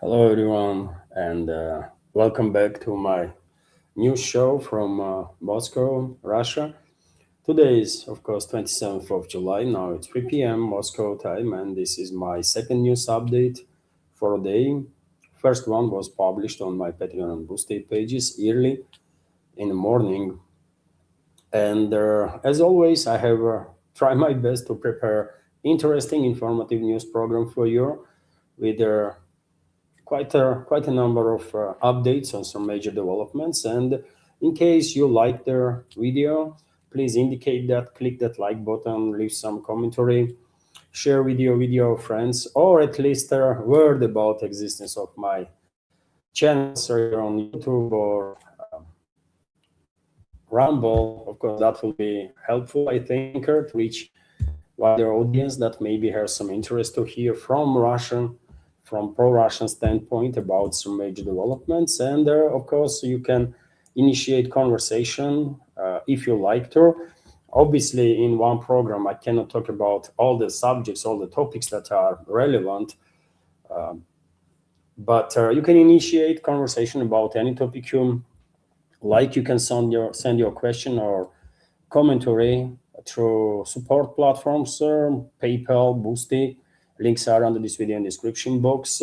Hello, everyone, and welcome back to my new show from Moscow, Russia. Today is, of course, 27th of July. Now it's 3 p.m. Moscow time, and this is my second news update for a day. First one was published on my Patreon and Boosted pages early in the morning. And as always, I have tried my best to prepare interesting, informative news program for you with quite a number of updates on some major developments. And in case you like the video, please indicate that, click that like button, leave some commentary, share video with your friends, or at least a word about existence of my channels either on YouTube or Rumble. Of course, that will be helpful, I think, to reach wider audience that maybe has some interest to hear from pro-Russian standpoint about some major developments. And of course, you can initiate conversation if you like to. Obviously, in one program, I cannot talk about all the subjects, all the topics that are relevant. But you can initiate conversation about any topic you like. You can send your question or commentary through support platforms, PayPal, Boosty. Links are under this video in description box.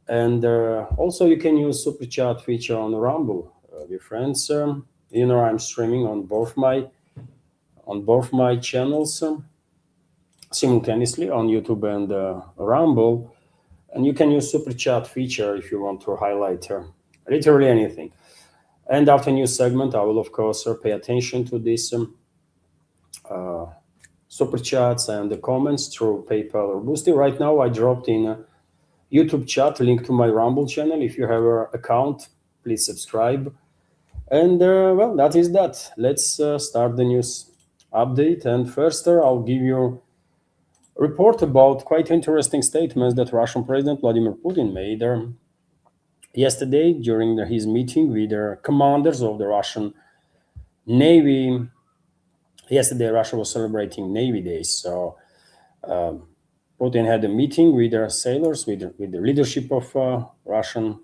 And also you can use super chat feature on Rumble, dear friends. I'm streaming on both my channels simultaneously on YouTube and Rumble. And you can use super chat feature if you want to highlight literally anything. And after new segment, I will of course pay attention to this super chats and the comments through PayPal or Boosty. Right now, I dropped in a YouTube chat link to my Rumble channel. If you have an account, please subscribe. And well, that is that. Let's start the news update. And first, I'll give you a report about quite interesting statements that Russian President Vladimir Putin made yesterday during his meeting with the commanders of the Russian Navy. Yesterday, Russia was celebrating Navy Days, so Putin had a meeting with their sailors, with the leadership of Russian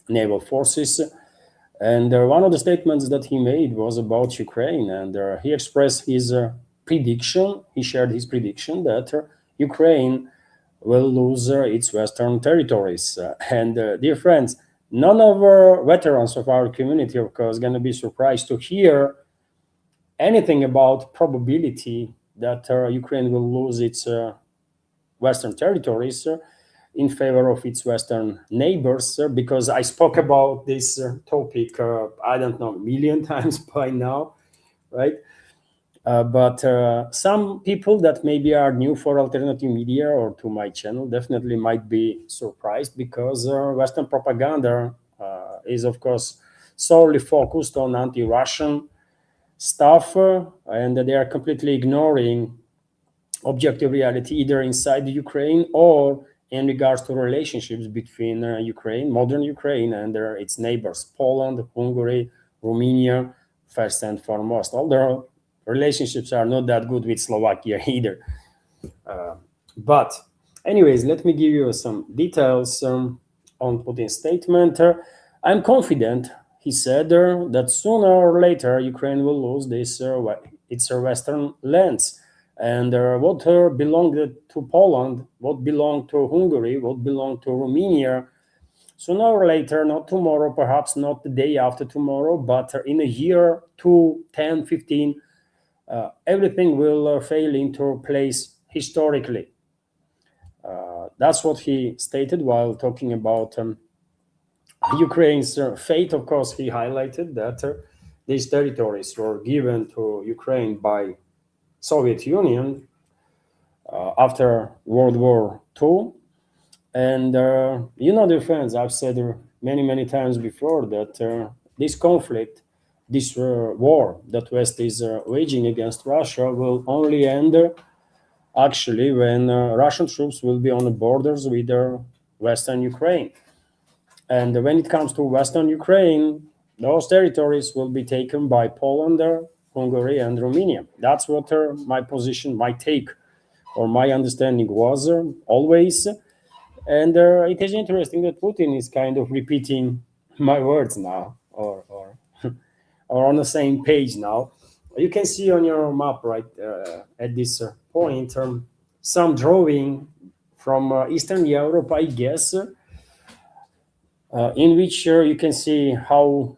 naval forces, and one of the statements that he made was about Ukraine, and he expressed his prediction. He shared his prediction that Ukraine will lose its western territories. And dear friends, none of our veterans of our community, of course, going to be surprised to hear anything about probability that Ukraine will lose its western territories in favor of its western neighbors, because I spoke about this topic, I don't know, a million times by now, right? But some people that maybe are new for alternative media or to my channel definitely might be surprised, because Western propaganda is, of course, solely focused on anti-Russian stuff, and they are completely ignoring objective reality either inside the Ukraine or in regards to relationships between Ukraine, modern Ukraine, and its neighbors, Poland, Hungary, Romania, first and foremost. Although relationships are not that good with Slovakia either. But anyways, let me give you some details on Putin's statement. I'm confident, he said, that sooner or later Ukraine will lose its western lands. And what belonged to Poland, what belonged to Hungary, what belonged to Romania, sooner or later, not tomorrow, perhaps not the day after tomorrow, but in a year, 2, 10, 15, everything will fail into place historically. That's what he stated while talking about Ukraine's fate. Of course, he highlighted that these territories were given to Ukraine by Soviet Union after World War II. And, dear friends, I've said many times before that this conflict, this war that West is waging against Russia will only end actually when Russian troops will be on the borders with Western Ukraine. And when it comes to Western Ukraine, those territories will be taken by Poland, Hungary, and Romania. That's what my position, my take, or my understanding was always. And it is interesting that Putin is kind of repeating my words now, or on the same page now. You can see on your map right at this point some drawing from Eastern Europe, I guess, in which you can see how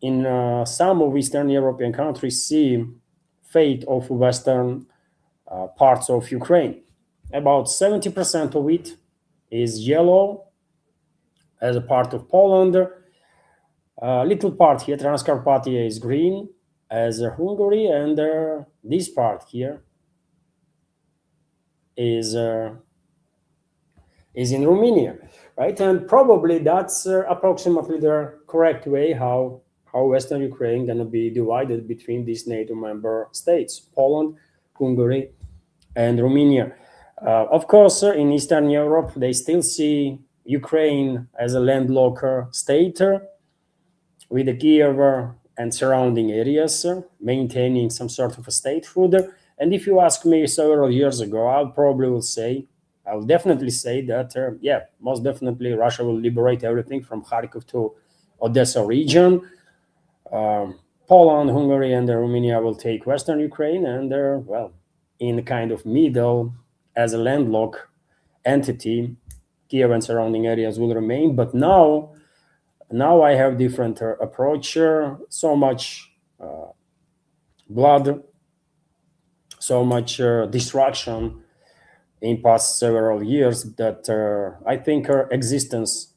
in some of Eastern European countries see fate of Western parts of Ukraine. About 70% of it is yellow as a part of Poland. A little part here, Transcarpathia, is green as Hungary, and this part here is uh, is in Romania, right? And probably that's approximately the correct way how Western Ukraine gonna be divided between these NATO member states: Poland, Hungary, and Romania. Of course, in Eastern Europe, they still see Ukraine as a landlocked state with the Kiev and surrounding areas, maintaining some sort of a statehood. And if you ask me several years ago, I'll definitely say that, yeah, most definitely Russia will liberate everything from Kharkov to Odessa region. Poland, Hungary, and Romania will take Western Ukraine, and they're, well, in the kind of middle as a landlocked entity. Kiev and surrounding areas will remain. But now I have different approach. So much blood, so much destruction in past several years that I think existence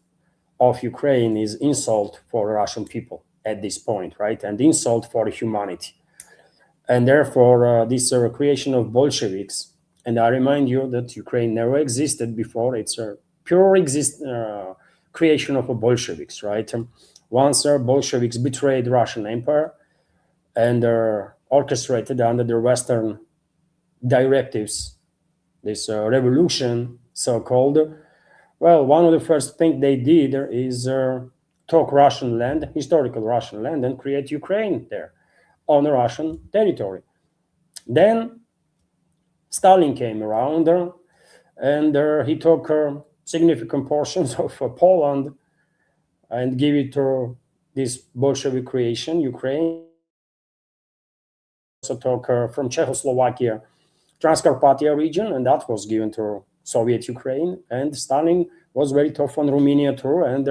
of Ukraine is insult for Russian people at this point, right? And insult for humanity. And therefore, this creation of Bolsheviks, and I remind you that Ukraine never existed before. It's a pure creation of a Bolsheviks, right? Once Bolsheviks betrayed Russian Empire and orchestrated under the Western directives this revolution, so-called. Well, one of the first things they did is took Russian land, historical Russian land, and create Ukraine there on Russian territory. Then Stalin came around and he took significant portions of Poland and gave it to this Bolshevik creation, Ukraine. Also took from Czechoslovakia, Transcarpathia region, and that was given to Soviet Ukraine. And Stalin was very tough on Romania too, and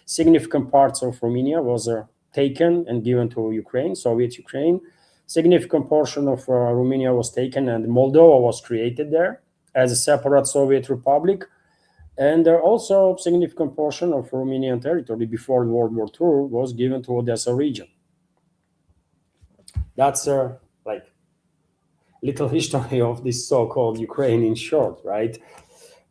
significant parts of Romania was taken and given to Ukraine, Soviet Ukraine. Significant portion of Romania was taken, and Moldova was created there as a separate Soviet republic. And also significant portion of Romanian territory before World War II was given to Odessa region. That's like little history of this so-called Ukraine in short, right?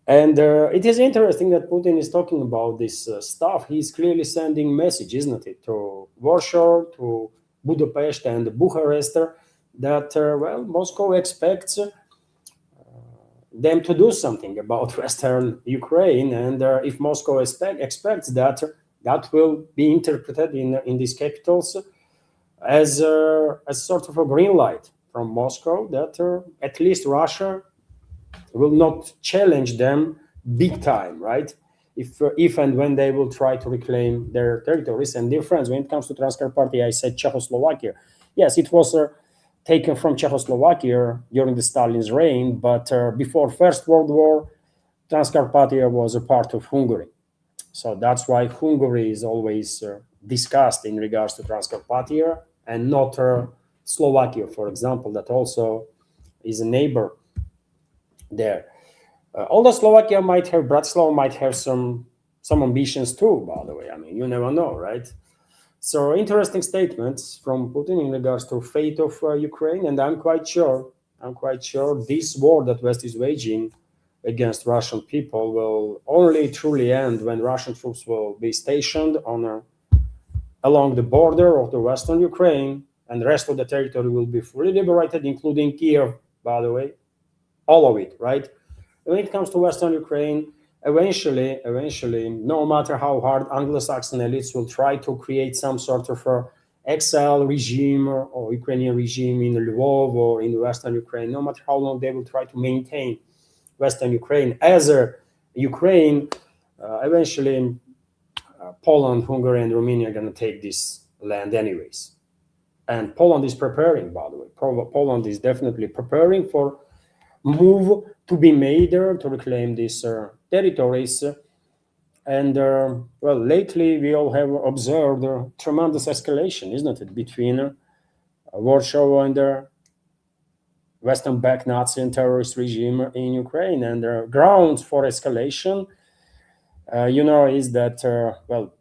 And it is interesting that Putin is talking about this stuff. He's clearly sending message, isn't it, to Warsaw, to Budapest and Bucharest, that well, Moscow expects them to do something about Western Ukraine, and if Moscow expects that, that will be interpreted in these capitals as sort of a green light from Moscow that at least Russia will not challenge them big time, right? If and when they will try to reclaim their territories and their friends. When it comes to Transcarpathia, I said Czechoslovakia. Yes, it was taken from Czechoslovakia during the Stalin's reign, but before First World War, Transcarpathia was a part of Hungary. So that's why Hungary is always discussed in regards to Transcarpathia and not Slovakia, for example, that also is a neighbor there. Although Slovakia might have, Bratislava might have some ambitions too, by the way. I mean, you never know, right? So interesting statements from Putin in regards to fate of Ukraine, and I'm quite sure this war that West is waging against Russian people will only truly end when Russian troops will be stationed on along the border of the Western Ukraine, and the rest of the territory will be fully liberated, including Kiev, by the way, all of it, right? When it comes to Western Ukraine, eventually, no matter how hard Anglo-Saxon elites will try to create some sort of exile regime or Ukrainian regime in Lvov or in Western Ukraine, no matter how long they will try to maintain Western Ukraine as a Ukraine, eventually Poland, Hungary, and Romania are going to take this land anyways. And Poland is preparing, by the way. Poland is definitely preparing for move to be made there to reclaim these territories. And well, lately we all have observed tremendous escalation, isn't it, between Warsaw and the Western-backed Nazi and terrorist regime in Ukraine. And the grounds for escalation, is that, well,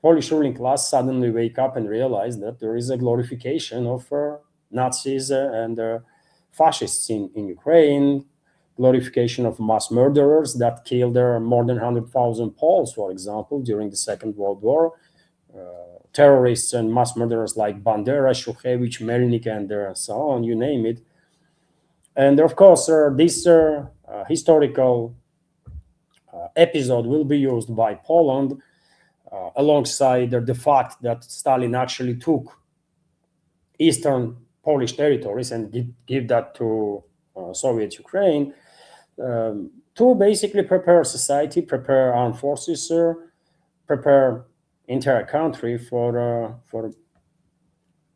Polish ruling class suddenly wake up and realize that there is a glorification of Nazis and fascists in Ukraine, glorification of mass murderers that killed more than 100,000 Poles, for example, during the Second World War. Terrorists and mass murderers like Bandera, Shukhevich, Melnik, and so on, you name it. And of course, this historical episode will be used by Poland alongside the fact that Stalin actually took eastern Polish territories and give that to Soviet Ukraine, to basically prepare society, prepare armed forces, prepare entire country for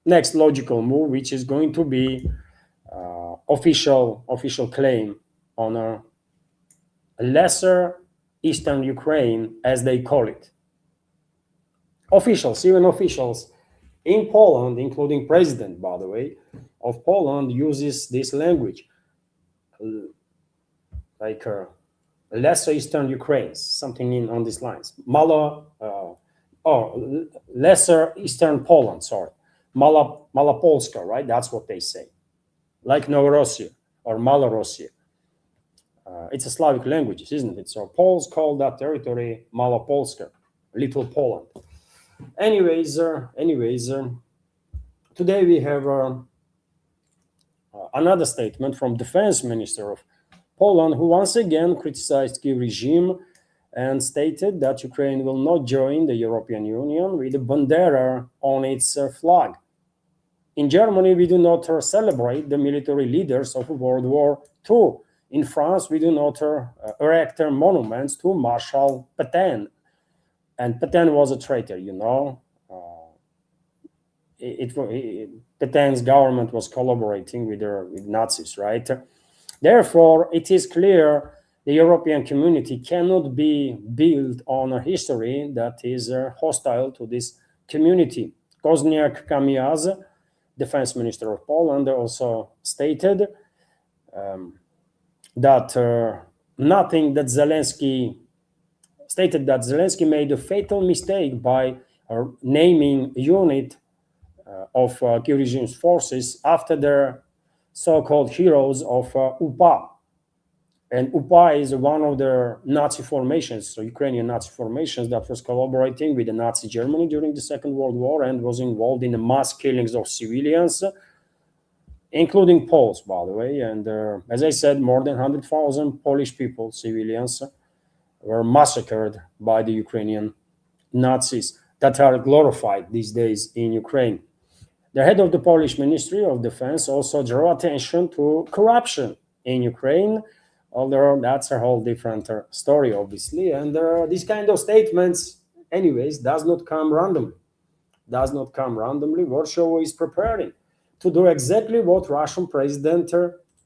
next logical move, which is going to be official claim on a lesser eastern Ukraine, as they call it. Officials, even officials in Poland, including president, by the way, of Poland, uses this language, like lesser eastern Ukraine, something on these lines. Lesser eastern Poland, sorry. Malopolska, right? That's what they say. Like Novorossiya or Malorossia. It's a Slavic language, isn't it? So Poles call that territory Malopolska, Little Poland. Anyways, today we have another statement from Defense Minister of Poland, who once again criticized Kyiv regime and stated that Ukraine will not join the European Union with the bandera on its flag. In Germany, we do not celebrate the military leaders of World War II. In France, we do not erect monuments to Marshal Pétain. And Pétain was a traitor, Pétain's government was collaborating with Nazis, right? Therefore, it is clear the European community cannot be built on a history that is hostile to this community. Kosiniak-Kamyz, Defense Minister of Poland, also stated that Zelensky made a fatal mistake by naming a unit of Kyiv regime's forces after their so-called heroes of UPA. And UPA is one of the Nazi formations, so Ukrainian Nazi formations that was collaborating with the Nazi Germany during the Second World War and was involved in the mass killings of civilians, including Poles, by the way. And as I said, more than 100,000 Polish people, civilians, were massacred by the Ukrainian Nazis that are glorified these days in Ukraine. The head of the Polish Ministry of Defense also drew attention to corruption in Ukraine, although that's a whole different story, obviously. And these kind of statements, anyways, does not come randomly. Warsaw is preparing to do exactly what Russian president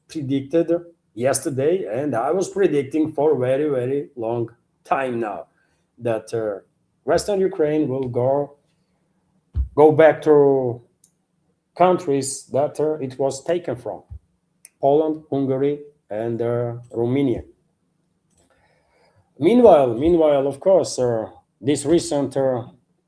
predicted yesterday, and I was predicting for a very, very long time now, that Western Ukraine will go back to countries that it was taken from: Poland, Hungary, and Romania. Meanwhile, of course, this recent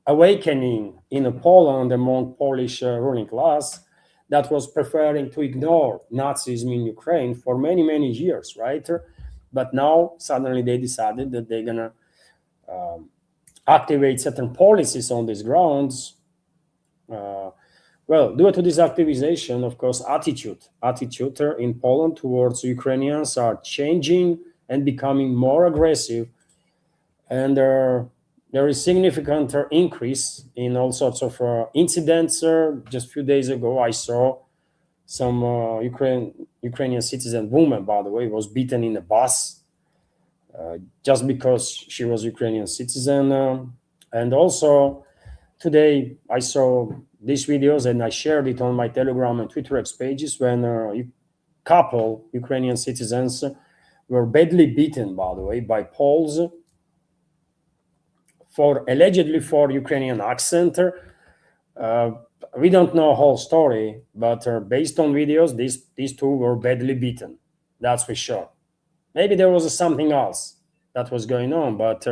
awakening in Poland among Polish ruling class that was preferring to ignore Nazism in Ukraine for many, many years, right? But now suddenly they decided that they're gonna activate certain policies on these grounds. Well, due to this activization, of course, attitude in Poland towards Ukrainians are changing and becoming more aggressive, and there is significant increase in all sorts of incidents. Just a few days ago, I saw some Ukrainian citizen woman, by the way, was beaten in a bus. just because she was Ukrainian citizen. And also today I saw these videos and I shared it on my Telegram and Twitter X pages when a couple Ukrainian citizens were badly beaten, by the way, by Poles for allegedly for Ukrainian accent. Uh, we don't know the whole story, but based on videos, these two were badly beaten. That's for sure. Maybe there was something else that was going on, but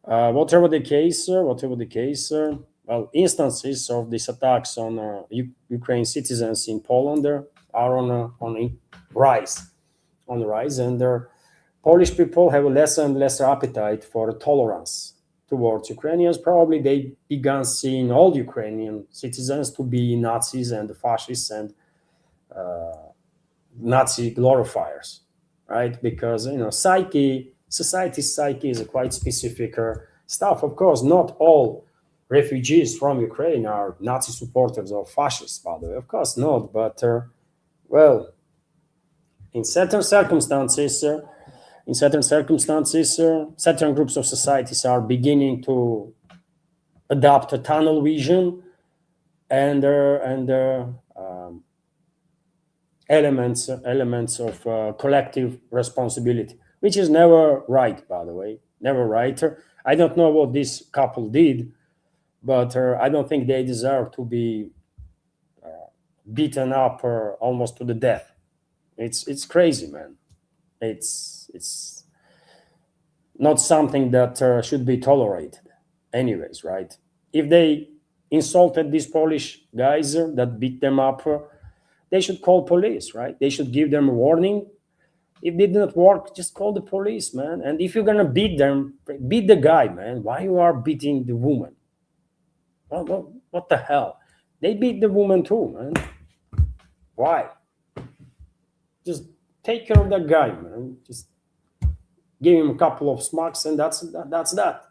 whatever the case, well, instances of these attacks on Ukraine citizens in Poland are on rise, on the rise, and Polish people have less and less appetite for tolerance towards Ukrainians. Probably they began seeing all Ukrainian citizens to be Nazis and fascists and Nazi glorifiers, right? Because society's psyche is a quite specific stuff. Of course, not all refugees from Ukraine are Nazi supporters or fascists, by the way. Of course not, but well, in certain circumstances, certain groups of societies are beginning to adopt a tunnel vision and elements of collective responsibility, which is never right, by the way, never right. I don't know what this couple did, but I don't think they deserve to be beaten up almost to the death. It's crazy, man. It's not something that should be tolerated anyways, right? If they insulted these Polish guys that beat them up, they should call police, right? They should give them a warning. If it did not work, just call the police, man. And if you're gonna beat them, beat the guy, man. Why you are beating the woman? What the hell? They beat the woman too, man. Why? Just take care of that guy, man. Just give him a couple of smacks, and that's that.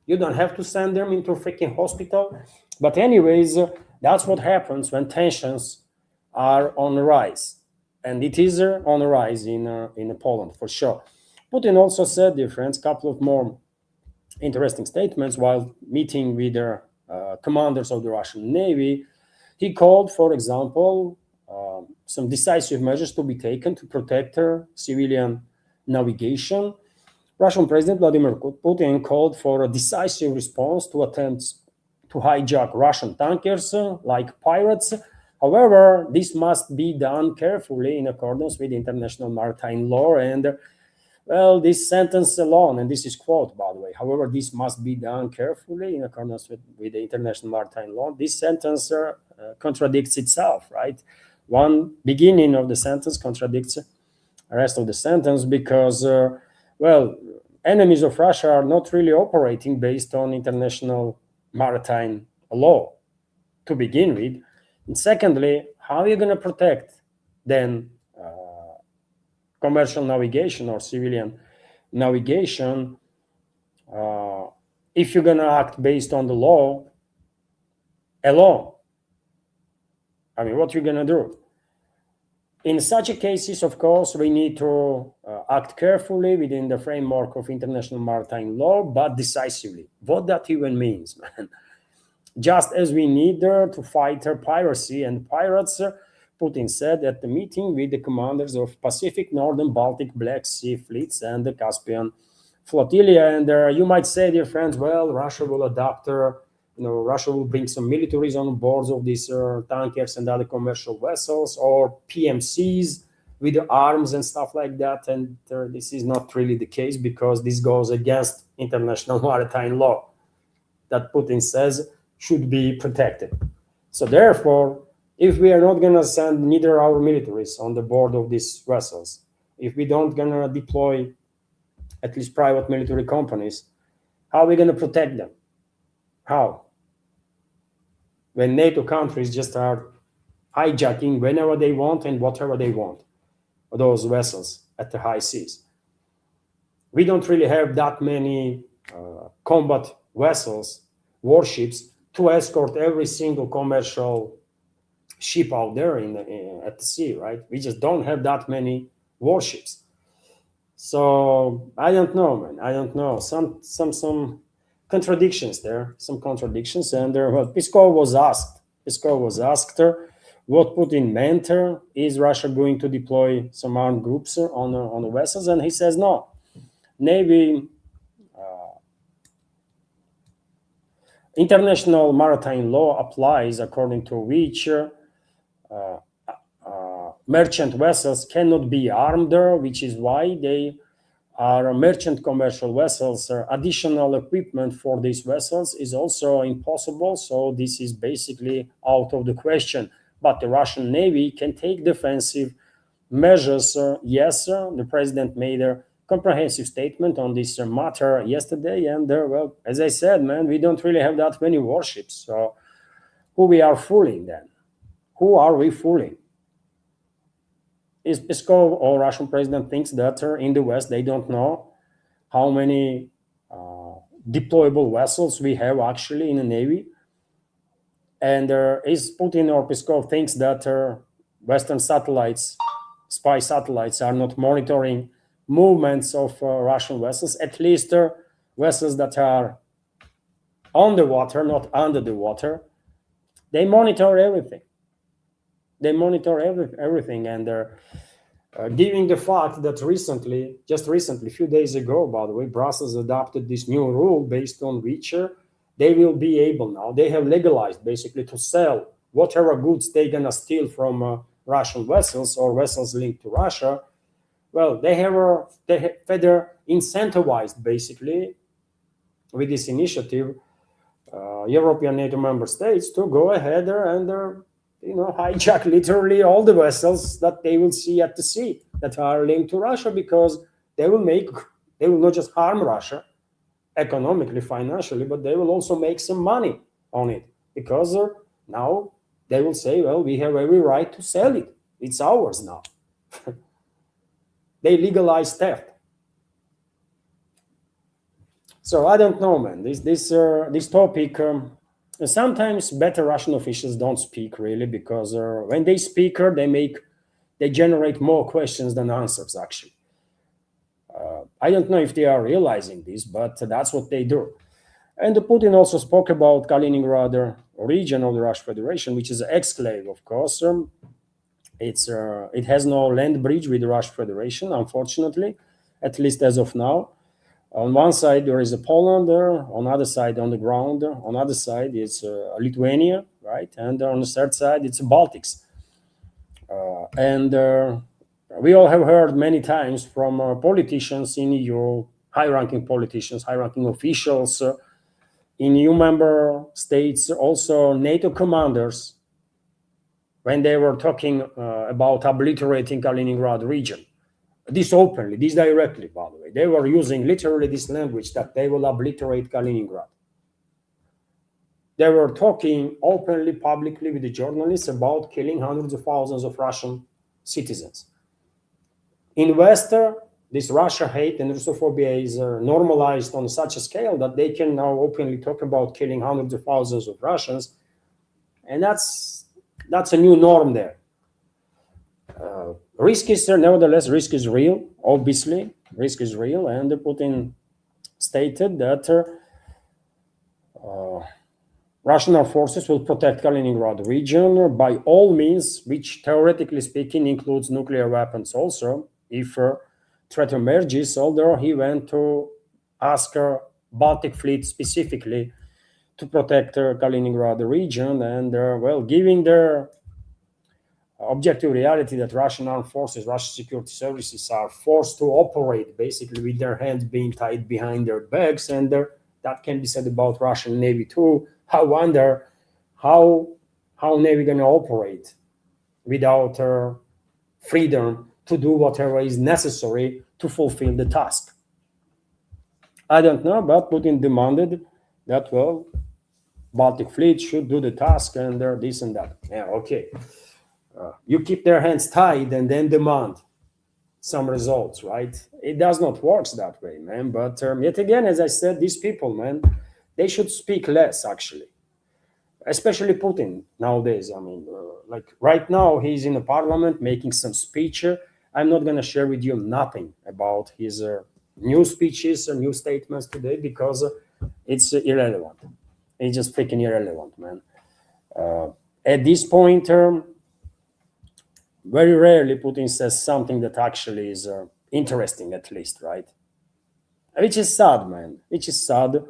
You don't have to send them into a freaking hospital. But anyways, that's what happens when tensions are on the rise, and it is on the rise in Poland for sure. Putin also said, dear friends, a couple of more interesting statements while meeting with the commanders of the Russian Navy. He called, for example, some decisive measures to be taken to protect civilian navigation. Russian President Vladimir Putin called for a decisive response to attempts to hijack Russian tankers like pirates. However, this must be done carefully in accordance with international maritime law. And, well, this sentence alone, and this is quote, by the way, however, this must be done carefully in accordance with the international maritime law. This sentence contradicts itself, right? One beginning of the sentence contradicts the rest of the sentence because, well, enemies of Russia are not really operating based on international maritime law to begin with. And secondly, how are you going to protect then commercial navigation or civilian navigation if you're going to act based on the law alone? I mean, what are you going to do? In such cases, of course, we need to act carefully within the framework of international maritime law, but decisively. What that even means, man? Just as we need to fight piracy and pirates, Putin said at the meeting with the commanders of Pacific, Northern, Baltic, Black Sea fleets and the Caspian flotilla. And you might say, dear friends, well, Russia will adopt, Russia will bring some militaries on board of these tankers and other commercial vessels, or PMCs with arms and stuff like that. And this is not really the case because this goes against international maritime law that Putin says should be protected. So therefore, if we are not going to send neither our militaries on the board of these vessels, if we don't going to deploy at least private military companies, how are we going to protect them? How? When NATO countries just are hijacking whenever they want and whatever they want, those vessels at the high seas. We don't really have that many combat vessels, warships, to escort every single commercial ship out there at the sea, right? We just don't have that many warships. So I don't know, man. I don't know. Some contradictions there. Some contradictions. And well, Peskov was asked. Peskov was asked what Putin meant. Is Russia going to deploy some armed groups on the vessels? And he says no. Navy, international maritime law applies, according to which merchant vessels cannot be armed, which is why they are merchant commercial vessels. Additional equipment for these vessels is also impossible, so this is basically out of the question. But the Russian Navy can take defensive measures. Yes, the president made a comprehensive statement on this matter yesterday, and well, as I said, man, we don't really have that many warships, so who we are fooling then? Who are we fooling? Is Peskov or Russian president thinks that in the West they don't know how many deployable vessels we have actually in the Navy? And is Putin or Peskov thinks that Western satellites, spy satellites, are not monitoring movements of Russian vessels, at least vessels that are on the water, not under the water? They monitor everything. They monitor everything, and given the fact that just recently, a few days ago, by the way, Brussels adopted this new rule based on which they will be able now, they have legalized basically to sell whatever goods they're gonna steal from Russian vessels or vessels linked to Russia. Well, they have further incentivized basically with this initiative European NATO member states to go ahead and hijack literally all the vessels that they will see at the sea that are linked to Russia, because they will not just harm Russia economically, financially, but they will also make some money on it, because now they will say, well, we have every right to sell it. It's ours now. They legalize theft. So I don't know, man. This topic. Sometimes better Russian officials don't speak really, because when they speak, they generate more questions than answers. Actually, I don't know if they are realizing this, but that's what they do. And Putin also spoke about Kaliningrad region of the Russian Federation, which is an exclave, of course. It has no land bridge with the Russian Federation, unfortunately, at least as of now. On one side there is a Poland, on the other side on the ground, on the other side is Lithuania, right? And on the third side it's the Baltics. And we all have heard many times from politicians in EU, high-ranking politicians, high-ranking officials in EU member states, also NATO commanders, when they were talking about obliterating Kaliningrad region. This openly, this directly, by the way. They were using literally this language that they will obliterate Kaliningrad. They were talking openly, publicly with the journalists about killing hundreds of thousands of Russian citizens. In West, this Russia hate and Russophobia is normalized on such a scale that they can now openly talk about killing hundreds of thousands of Russians. And that's a new norm there. Risk is nevertheless, risk is real, obviously. Risk is real, and Putin stated that Russian armed forces will protect Kaliningrad region by all means, which theoretically speaking includes nuclear weapons also, if threat emerges, although he went to ask Baltic fleet specifically to protect Kaliningrad region, and well, giving their objective reality that Russian armed forces, Russian security services are forced to operate basically with their hands being tied behind their backs, and that can be said about Russian Navy too. I wonder how Navy going to operate without freedom to do whatever is necessary to fulfill the task. I don't know, but Putin demanded that, well, Baltic fleet should do the task, and this and that. Yeah, okay. You keep their hands tied and then demand some results, right? It does not work that way, man. But yet again, as I said, these people, man, they should speak less, actually. Especially Putin nowadays. I mean, like right now, he's in the parliament making some speech I'm not going to share with you nothing about his new speeches or new statements today because it's irrelevant. It's just freaking irrelevant, man. At this point, very rarely Putin says something that actually is interesting, at least, right? Which is sad, man. Which is sad.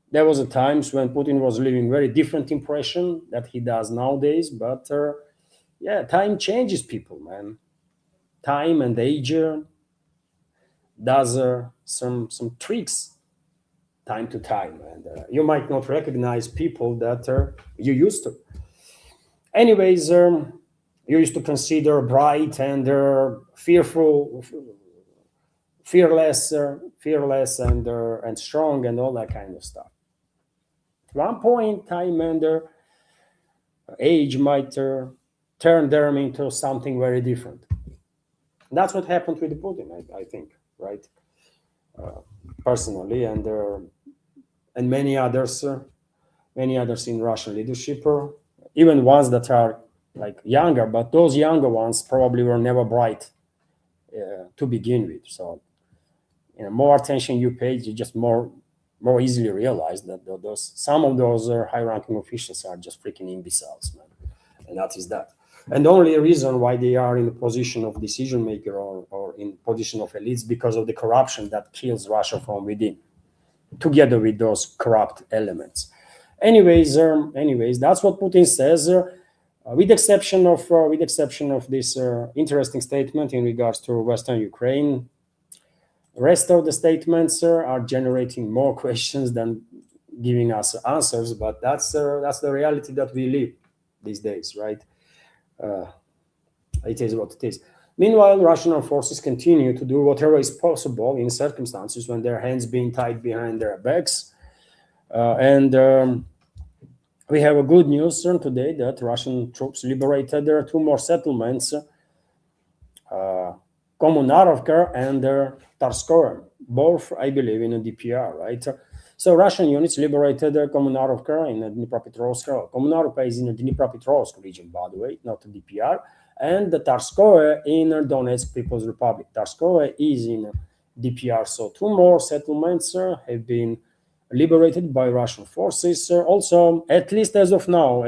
There was a times when Putin was leaving very different impression that he does nowadays, but yeah, time changes people, man. Time and age does some tricks time to time, and you might not recognize people that you used to. Anyways, you used to consider bright and fearful, fearless and strong and all that kind of stuff. At one point, time and age might turn them into something very different. That's what happened with Putin, I think, right? Personally, and many others in Russian leadership, even ones that are like younger, but those younger ones probably were never bright to begin with. So, more attention you pay, you just more easily realize that some of those high-ranking officials are just freaking imbeciles, man, and that is that. And the only reason why they are in the position of decision maker or in position of elites because of the corruption that kills Russia from within, together with those corrupt elements. Anyways, that's what Putin says. With exception of this interesting statement in regards to Western Ukraine, the rest of the statements are generating more questions than giving us answers. But that's the reality that we live these days, right? It is what it is. Meanwhile, Russian armed forces continue to do whatever is possible in circumstances when their hands being tied behind their backs. We have a good news today that Russian troops liberated two more settlements, Komunarovka and Tarskoe, both, I believe, in the DPR, right? So Russian units liberated Komunarovka in Dnipropetrovsk. Komunarovka is in the Dnipropetrovsk region, by the way, not the DPR, and the Tarskoe in Donetsk People's Republic. Tarskoe is in DPR, so two more settlements have been liberated by Russian forces. Also, at least as of now,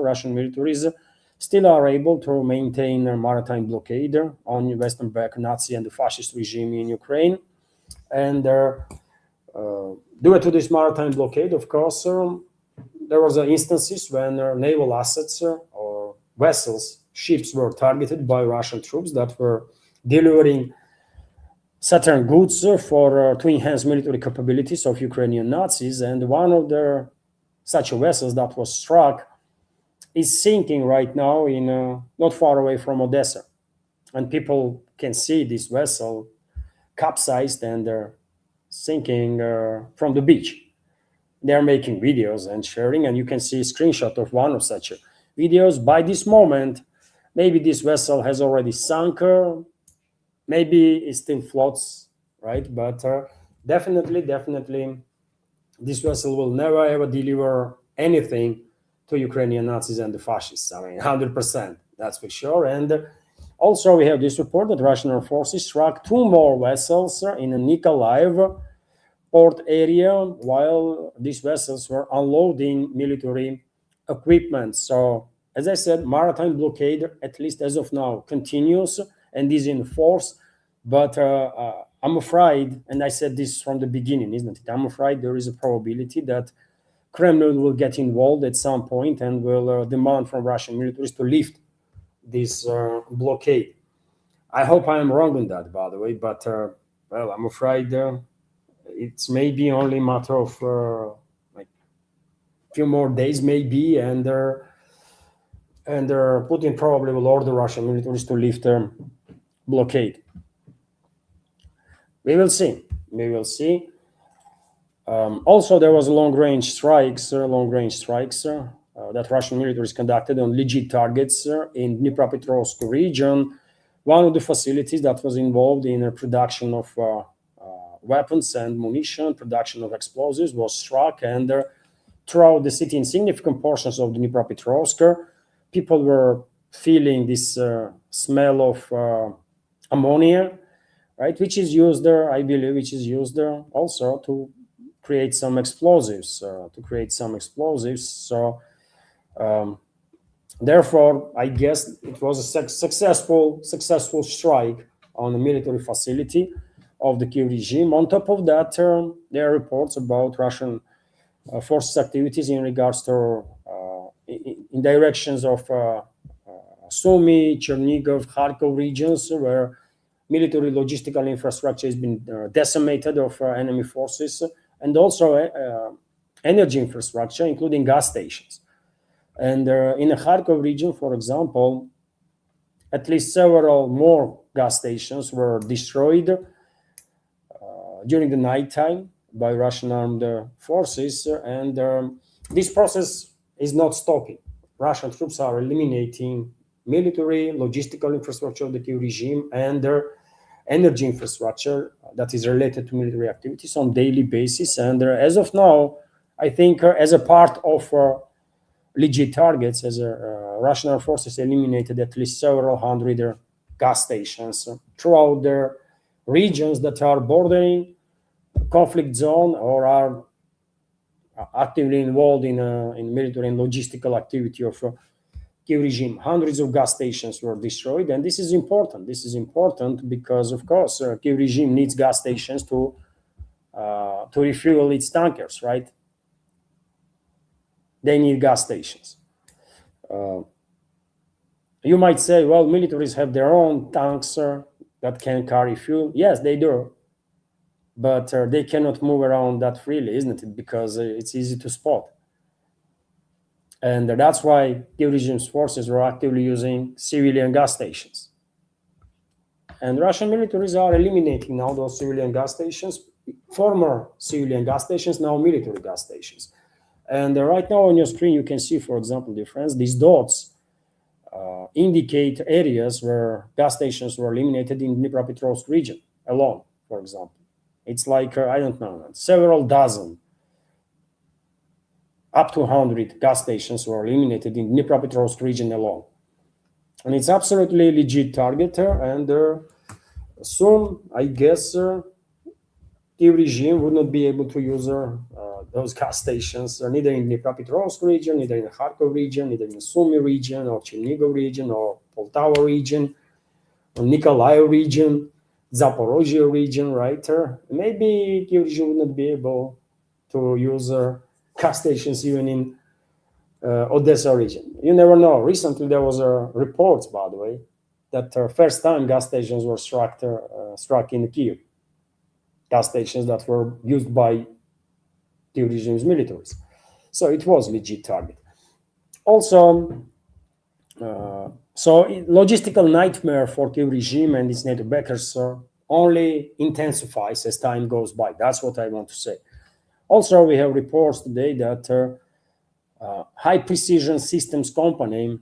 Russian militaries still are able to maintain a maritime blockade on Western backed Nazi and the fascist regime in Ukraine. And due to this maritime blockade, of course, there was instances when naval assets or vessels, ships were targeted by Russian troops that were delivering certain goods to enhance military capabilities of Ukrainian Nazis. And one of such vessels that was struck is sinking right now in not far away from Odessa. And people can see this vessel capsized and sinking from the beach. They're making videos and sharing, and you can see a screenshot of one of such videos. By this moment, maybe this vessel has already sunk, maybe it still floats, right? But definitely, this vessel will never ever deliver anything to Ukrainian Nazis and the fascists. I mean, 100%, that's for sure. And also we have this report that Russian armed forces struck two more vessels in a Nikolaev port area while these vessels were unloading military equipment. So, as I said, maritime blockade, at least as of now, continues and is in force. But I'm afraid, and I said this from the beginning, isn't it? I'm afraid there is a probability that Kremlin will get involved at some point and will demand from Russian militaries to lift this blockade. I hope I am wrong on that, by the way, but well, I'm afraid it's maybe only a matter of like a few more days, maybe, and Putin probably will order Russian militaries to lift blockade. We will see. Also, there was long-range strikes that Russian militaries conducted on legit targets in Dnipropetrovsk region. One of the facilities that was involved in the production of weapons and munition, production of explosives, was struck, and throughout the city, in significant portions of Dnipropetrovsk, people were feeling this smell of ammonia, right, which is used there, I believe, which is used there also to create some explosives, So therefore, I guess it was a successful strike on a military facility of the Kiev regime. On top of that, there are reports about Russian forces activities in regards to in directions of Sumy, Chernigov, Kharkov regions, where military logistical infrastructure has been decimated of enemy forces, and also energy infrastructure, including gas stations. And in the Kharkov region, for example, at least several more gas stations were destroyed during the nighttime by Russian armed forces. And this process is not stopping. Russian troops are eliminating military, logistical infrastructure of the Kiev regime and their energy infrastructure that is related to military activities on daily basis. And as of now, I think as a part of legit targets, as Russian armed forces eliminated at least several hundred gas stations throughout their regions that are bordering conflict zone or are actively involved in military and logistical activity of Kiev regime. Hundreds of gas stations were destroyed, and this is important. This is important because, of course, Kiev regime needs gas stations to refuel its tankers, right? They need gas stations. You might say, well, militaries have their own tanks that can carry fuel. Yes, they do. But they cannot move around that freely, isn't it? Because it's easy to spot. And that's why Kiev regime's forces were actively using civilian gas stations. And Russian militaries are eliminating now those civilian gas stations, former civilian gas stations, now military gas stations. And right now on your screen, you can see, for example, difference. These dots indicate areas where gas stations were eliminated in Dnipropetrovsk region alone, for example. It's like, I don't know, several dozen, up to 100 gas stations were eliminated in Dnipropetrovsk region alone. And it's absolutely legit target. And soon, I guess, Kiev regime would not be able to use those gas stations, neither in the Dnipropetrovsk region, neither in the Kharkov region, neither in the Sumy region, or Chernigov region, or Poltava region, or Nikolaev region, Zaporozhye region, right? Maybe Kiev regime would not be able to use gas stations even in Odessa region. You never know. Recently, there was reports, by the way, that first time gas stations were struck in Kiev. Gas stations that were used by Kiev regime's militaries. So it was legit target. Also, so logistical nightmare for Kiev regime and its NATO backers only intensifies as time goes by. That's what I want to say. Also, we have reports today that high precision systems company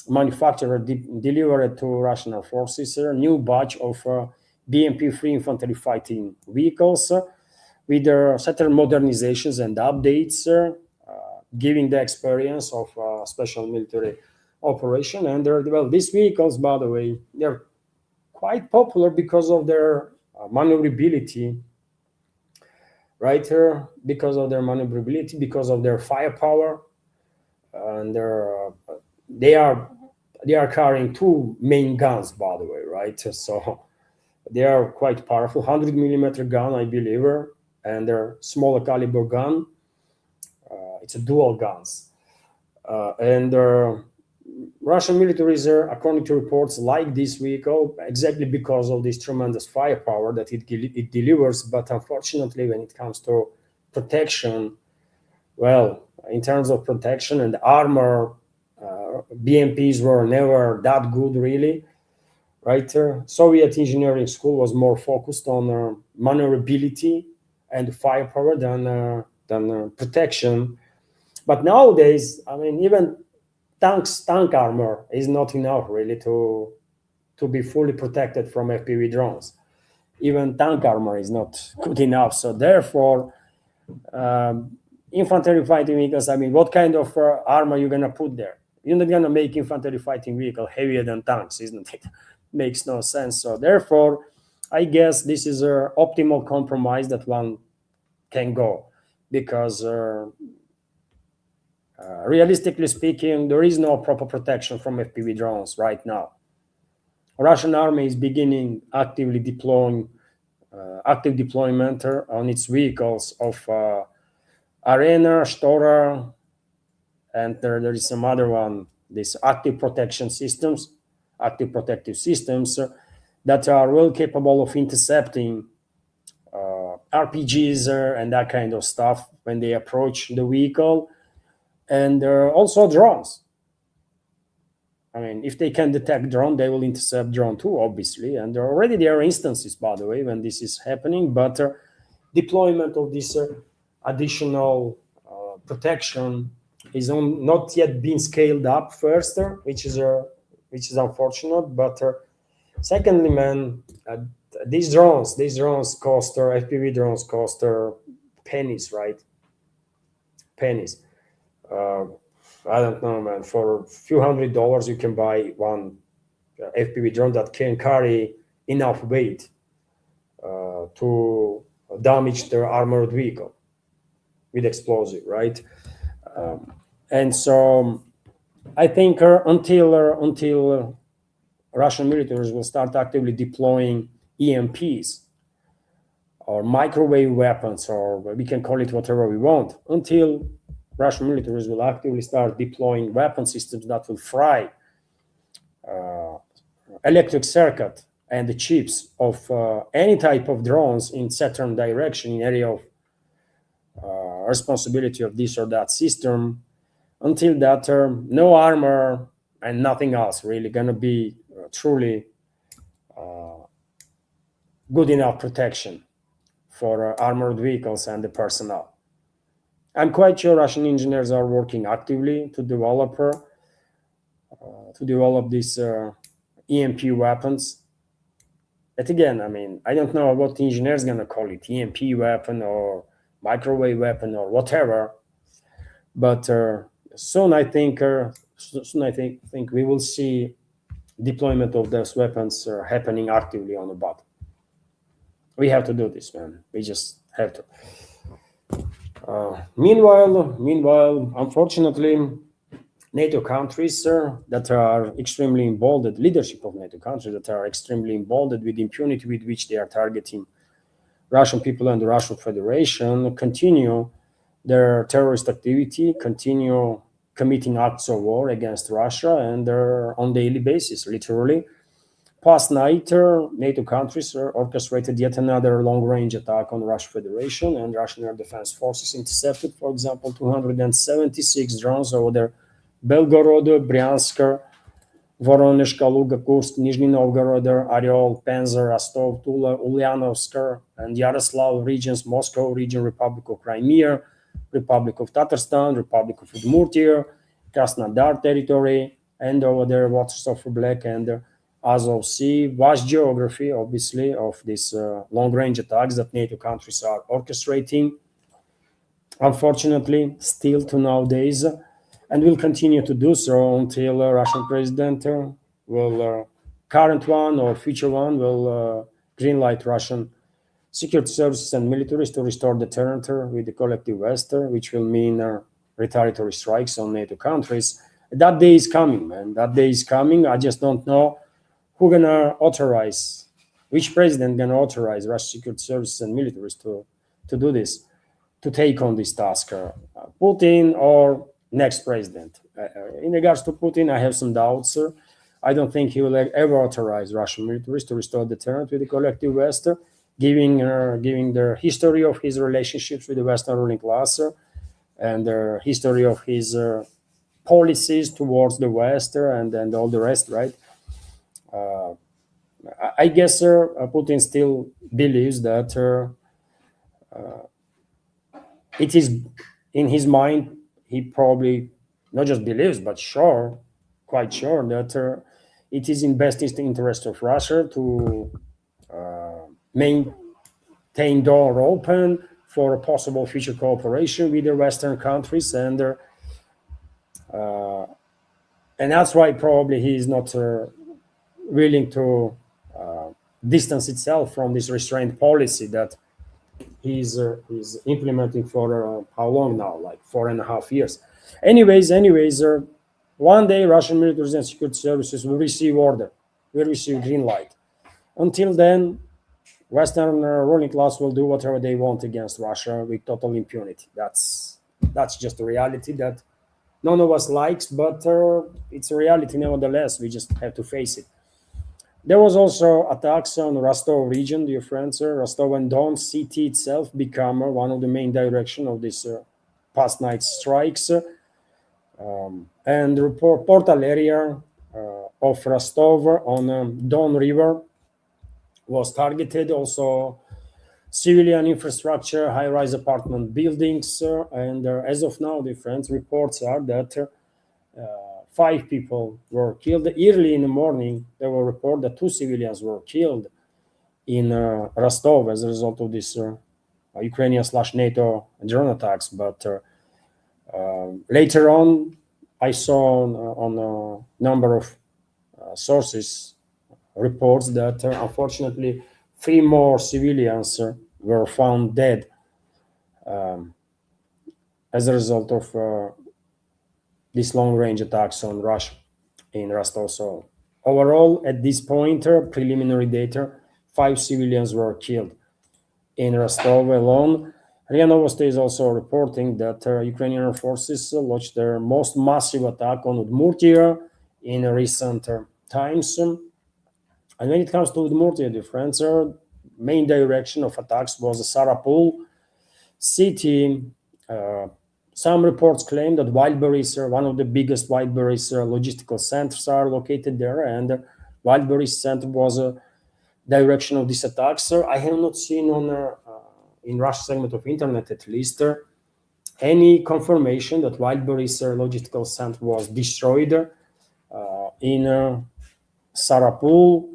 manufacturer delivered to Russian Air Forces a new batch of BMP-3 infantry fighting vehicles with certain modernizations and updates, giving the experience of special military operation. And well, these vehicles, by the way, they're quite popular because of their maneuverability, right? Because of their maneuverability, because of their firepower, and they are carrying two main guns, by the way, right? So they are quite powerful, 100mm gun, I believe, and their smaller caliber gun. It's a dual guns, and Russian militaries, according to reports, like this vehicle exactly because of this tremendous firepower that it delivers. But unfortunately, when it comes to protection, well, in terms of protection and armor, BMPs were never that good, really. Right? Soviet engineering school was more focused on maneuverability and firepower than protection. But nowadays, I mean, even tank armor is not enough really to be fully protected from FPV drones. Even tank armor is not good enough. So therefore, infantry fighting vehicles, I mean, what kind of armor you're gonna put there? You're not gonna make infantry fighting vehicle heavier than tanks, isn't it? makes no sense. So therefore, I guess this is a optimal compromise that one can go, because realistically speaking, there is no proper protection from FPV drones right now. Russian army is beginning actively deploying active deployment on its vehicles of Arena, Stora, and there is some other one, these active protection systems, active protective systems that are well capable of intercepting RPGs and that kind of stuff when they approach the vehicle, and also drones. I mean, if they can detect drone, they will intercept drone too, obviously. And there are instances, by the way, when this is happening. But deployment of this additional protection is not yet being scaled up first, which is unfortunate. But secondly, man, these drones cost FPV drones cost pennies, right? Pennies. Uh, I don't know, man. For a few $100, you can buy one FPV drone that can carry enough weight to damage their armored vehicle with explosive, right? And so I think until Russian militaries will start actively deploying EMPs or microwave weapons, or we can call it whatever we want, until Russian militaries will actively start deploying weapon systems that will fry electric circuit and the chips of any type of drones in certain direction in area of responsibility of this or that system. Until that term, no armor and nothing else really gonna be truly good enough protection for armored vehicles and the personnel. I'm quite sure Russian engineers are working actively to develop these EMP weapons. But again, I mean, I don't know what the engineers gonna call it, EMP weapon or microwave weapon or whatever. But soon I think we will see deployment of those weapons happening actively on the bottom. We have to do this, man. We just have to. Meanwhile, unfortunately, NATO countries that are extremely emboldened, leadership of NATO countries that are extremely emboldened with the impunity with which they are targeting Russian people and the Russian Federation, continue their terrorist activity, continue committing acts of war against Russia, and on daily basis, literally. Past night, NATO countries orchestrated yet another long-range attack on the Russian Federation, and Russian Air Defense Forces intercepted, for example, 276 drones over their Belgorod, Bryansk, Voronezh, Kaluga, Kursk, Nizhny Novgorod, Oryol, Penza, Rostov, Tula, Ulyanovsk, and Yaroslav regions, Moscow region, Republic of Crimea, Republic of Tatarstan, Republic of Udmurtia, Krasnodar territory, and over there waters of Black and Azov Sea. Vast geography, obviously, of these long-range attacks that NATO countries are orchestrating. Unfortunately, still to nowadays, and will continue to do so until Russian president current one or future one, will greenlight Russian security services and militaries to restore deterrent with the collective West, which will mean retaliatory strikes on NATO countries. That day is coming, man. That day is coming. I just don't know who gonna authorize, which president gonna authorize Russian security services and militaries to do this, to take on this task, Putin or next president. In regards to Putin, I have some doubts. I don't think he will ever authorize Russian militaries to restore deterrent with the collective West, giving the history of his relationships with the Western ruling class and the history of his policies towards the West and all the rest, right? I guess Putin still believes that it is in his mind. He probably not just believes, but quite sure that it is in best interest of Russia to maintain door open for a possible future cooperation with the Western countries, and that's why probably he is not willing to uh, distance itself from this restraint policy that he's implementing for how long now? Like 4.5 years. Anyways, one day Russian military and security services will receive order, will receive green light. Until then, Western ruling class will do whatever they want against Russia with total impunity. That's just a reality that none of us likes, but it's a reality nevertheless. We just have to face it. There was also attacks on Rostov region, dear friends. Rostov and Don city itself become one of the main direction of this past night's strikes. And the portal area of Rostov on Don River was targeted. Also, civilian infrastructure, high-rise apartment buildings, and as of now, dear friends, reports are that 5 people were killed. Early in the morning, there were reports that 2 civilians were killed in Rostov as a result of this Ukrainian/NATO drone attacks. But later on, I saw on a number of sources reports that unfortunately 3 more civilians were found dead as a result of these long-range attacks on Russia in Rostov. So overall, at this point, preliminary data, 5 civilians were killed in Rostov alone. RIA Novosti is also reporting that Ukrainian forces launched their most massive attack on Udmurtia in recent times. And when it comes to Udmurtia, the friends, main direction of attacks was Sarapul city. Some reports claim that Wildberries, one of the biggest Wildberries logistical centers, are located there, and Wildberries center was a direction of these attacks. I have not seen on in Russian segment of internet, at least, any confirmation that Wildberries logistical center was destroyed in Sarapul.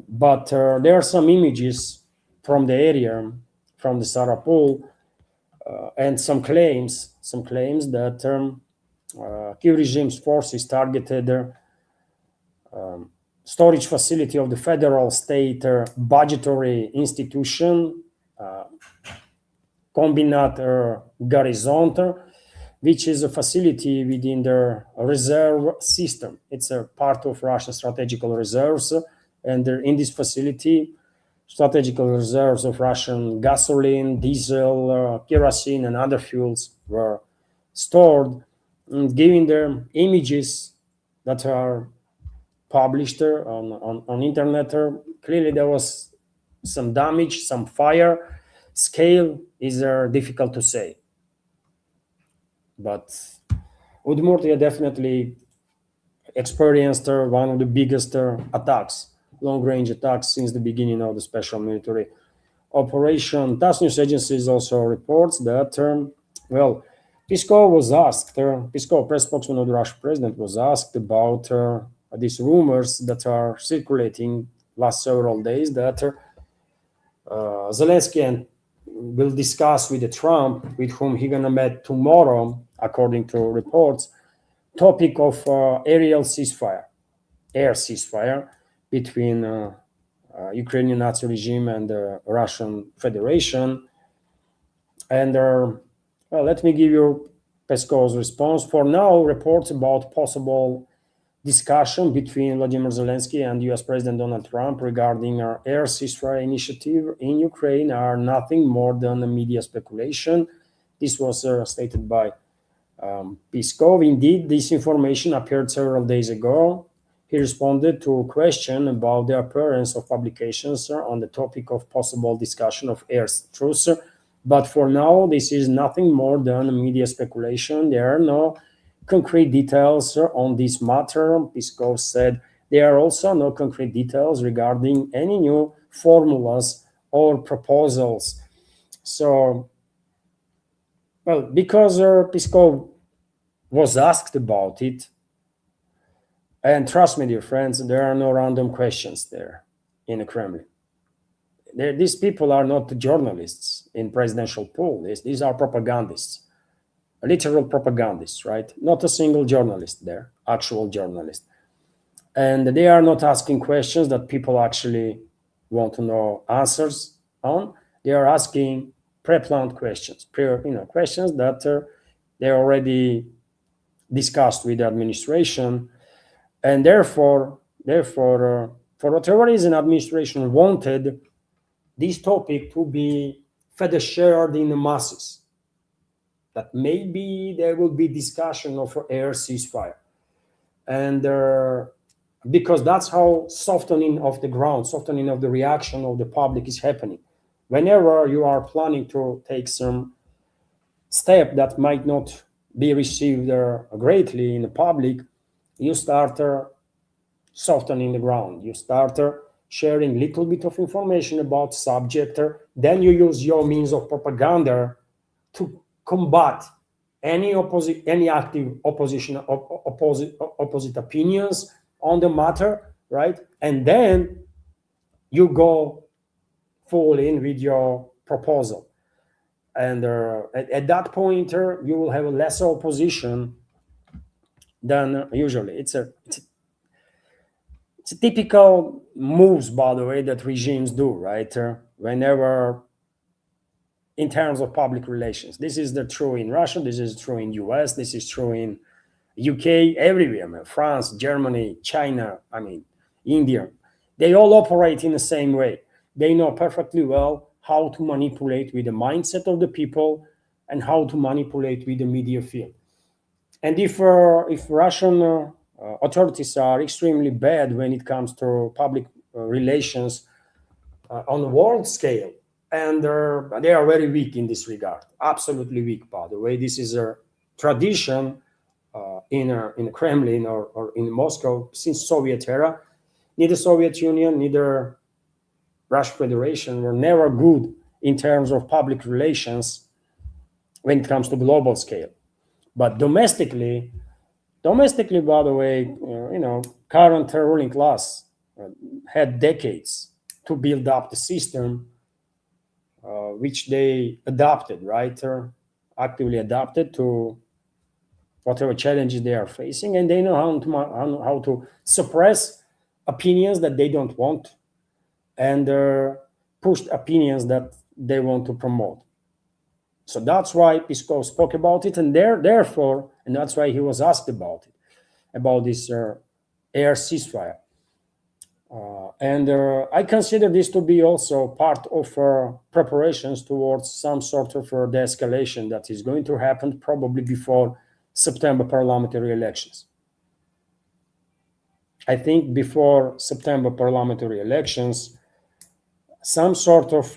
But there are some images from the area, from the Sarapul, and some claims that Kiev regime's forces targeted storage facility of the federal state budgetary institution, Kombinat Garizont, which is a facility within the reserve system. It's a part of Russian strategical reserves, and in this facility, strategical reserves of Russian gasoline, diesel, kerosene, and other fuels were stored. And given the images that are published on internet, clearly there was some damage, some fire. Scale is difficult to say. But Udmurtia definitely experienced one of the biggest attacks, long-range attacks, since the beginning of the special military operation. TASS news agency also reports that, Peskov was asked, Peskov, press spokesman of the Russian president, was asked about these rumors that are circulating last several days that Zelensky will discuss with Trump, with whom he's gonna meet tomorrow, according to reports, topic of air ceasefire between Ukrainian Nazi regime and the Russian Federation. And let me give you Peskov's response. For now, reports about possible discussion between Vladimir Zelensky and US President Donald Trump regarding our air ceasefire initiative in Ukraine are nothing more than a media speculation. This was stated by Peskov. Indeed, this information appeared several days ago. He responded to a question about the appearance of publications on the topic of possible discussion of air truce. But for now, this is nothing more than a media speculation. There are no concrete details on this matter. Peskov said there are also no concrete details regarding any new formulas or proposals. So, because Peskov was asked about it, and trust me, dear friends, there are no random questions there in the Kremlin. These people are not journalists in presidential pool. These are propagandists, literal propagandists, right? Not a single journalist there, actual journalist. and they are not asking questions that people actually want to know answers on. They are asking pre-planned questions, questions that they already discussed with the administration, and therefore, for whatever reason, administration wanted this topic to be further shared in the masses. That maybe there will be discussion of air ceasefire, and because that's how softening of the ground, softening of the reaction of the public is happening. Whenever you are planning to take some step that might not be received greatly in the public, you start softening the ground. You start sharing little bit of information about subject. Then you use your means of propaganda to combat any active opposite opinions on the matter, right? And then you go full in with your proposal, and at that point you will have a lesser opposition than usually. It's a typical moves, by the way, that regimes do, right? Whenever, in terms of public relations, this is true in Russia, this is true in US, this is true in UK, everywhere, France, Germany, China, India. They all operate in the same way. They know perfectly well how to manipulate with the mindset of the people and how to manipulate with the media field. And if Russian authorities are extremely bad when it comes to public relations on a world scale, and they are very weak in this regard, absolutely weak, by the way. This is a tradition in the Kremlin or in Moscow since Soviet era. Neither Soviet Union, neither Russian Federation were never good in terms of public relations when it comes to global scale. But domestically, by the way, current ruling class had decades to build up the system, which they adapted, right? Actively adapted to whatever challenges they are facing, and they know how to suppress opinions that they don't want and push opinions that they want to promote. So that's why Peskov spoke about it, and therefore, and that's why he was asked about it, about this air ceasefire. And I consider this to be also part of preparations towards some sort of de-escalation that is going to happen probably before September parliamentary elections. I think before September parliamentary elections, some sort of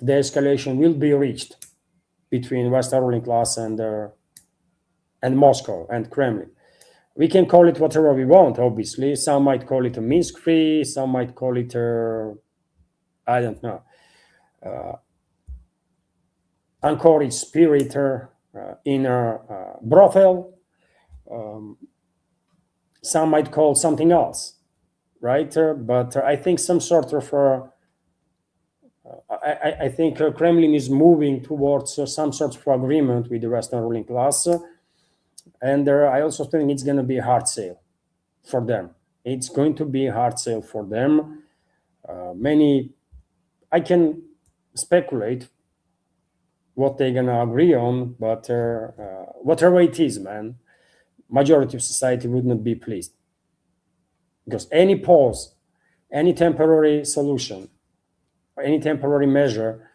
de-escalation will be reached between Western ruling class and Moscow and Kremlin. We can call it whatever we want, obviously. Some might call it a Minsk-free, some might call it, I don't know, encourage spirit in a brothel. Some might call something else, right? But I think some sort of I think Kremlin is moving towards some sort of agreement with the Western ruling class, and I also think it's going to be a hard sale for them. It's going to be a hard sale for them. I can speculate what they're going to agree on, but whatever it is, man, majority of society would not be pleased, because any pause, any temporary solution, any temporary measure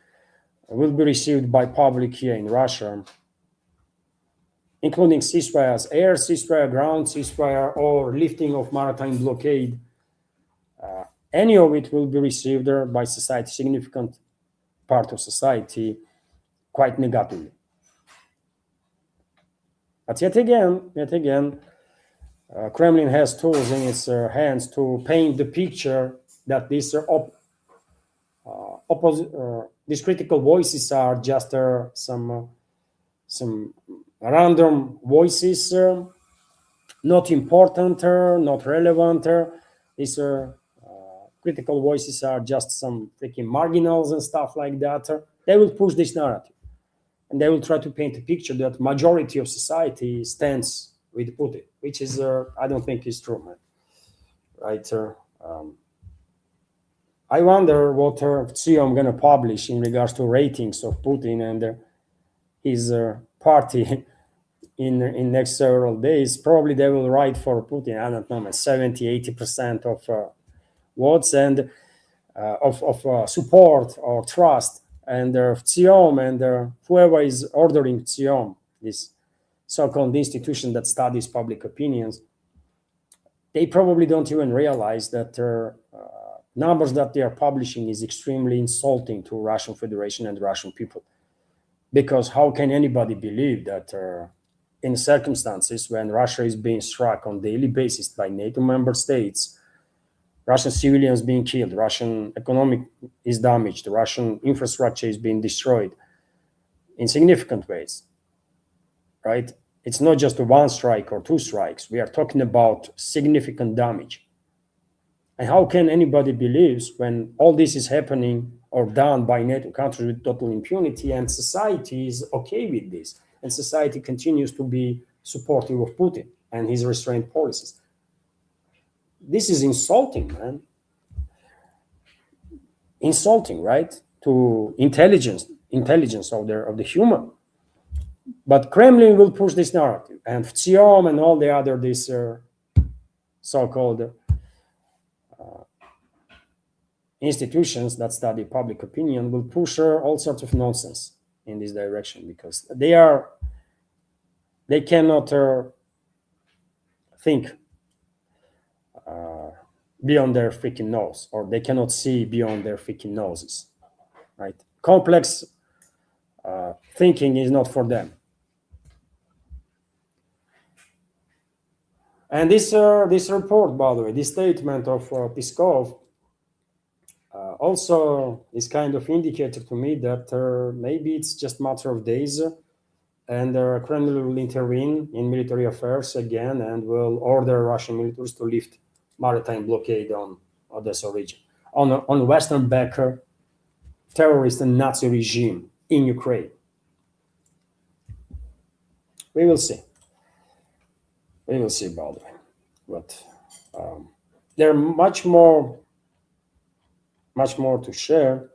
will be received by public here in Russia, including ceasefires, air ceasefire, ground ceasefire, or lifting of maritime blockade. Any of it will be received by society, significant part of society, quite negatively. But yet again, Kremlin has tools in its hands to paint the picture that these these critical voices are just some random voices, not important, not relevant. These critical voices are just some freaking marginals and stuff like that. They will push this narrative, and they will try to paint a picture that majority of society stands with Putin, which is I don't think is true, man. right? I wonder what Xiom going to publish in regards to ratings of Putin and his party in next several days. Probably they will write for Putin, I don't know, 70-80% of votes and of support or trust. And Xiom and whoever is ordering Xiom, this so-called institution that studies public opinions, they probably don't even realize that numbers that they are publishing is extremely insulting to Russian Federation and Russian people. Because how can anybody believe that in circumstances when Russia is being struck on daily basis by NATO member states, Russian civilians being killed, Russian economic is damaged, Russian infrastructure is being destroyed in significant ways, right? It's not just one strike or two strikes. We are talking about significant damage. And how can anybody believe when all this is happening or done by NATO countries with total impunity and society is okay with this? And society continues to be supportive of Putin and his restraint policies. This is insulting, man. Insulting, right? To intelligence of the human. But Kremlin will push this narrative, and Xiom and all the other these so-called institutions that study public opinion will push all sorts of nonsense in this direction because they cannot think beyond their freaking nose, or they cannot see beyond their freaking noses, right? Complex thinking is not for them. And this report, by the way, this statement of Peskov also is kind of indicator to me that maybe it's just a matter of days and Kremlin will intervene in military affairs again and will order Russian militaries to lift maritime blockade on Odessa region, on Western backer terrorist and Nazi regime in Ukraine. We will see. We will see about it. But there are much more to share.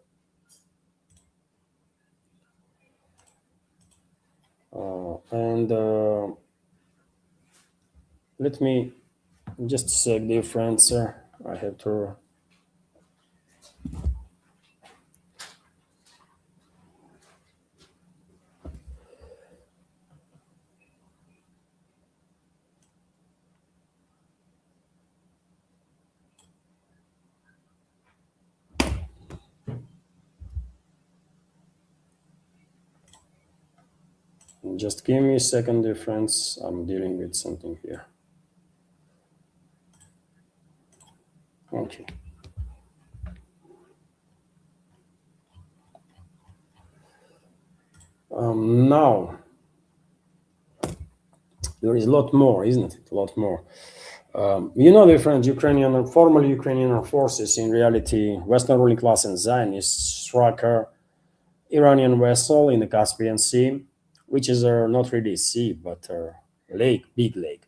And let me just check the friends. I have to. Just give me a second, dear friends. I'm dealing with something here. Okay. Now, there is a lot more, isn't it? A lot more. Dear friends, former Ukrainian forces, in reality, Western ruling class and Zionists struck an Iranian vessel in the Caspian Sea, which is not really a sea, but a lake, big lake.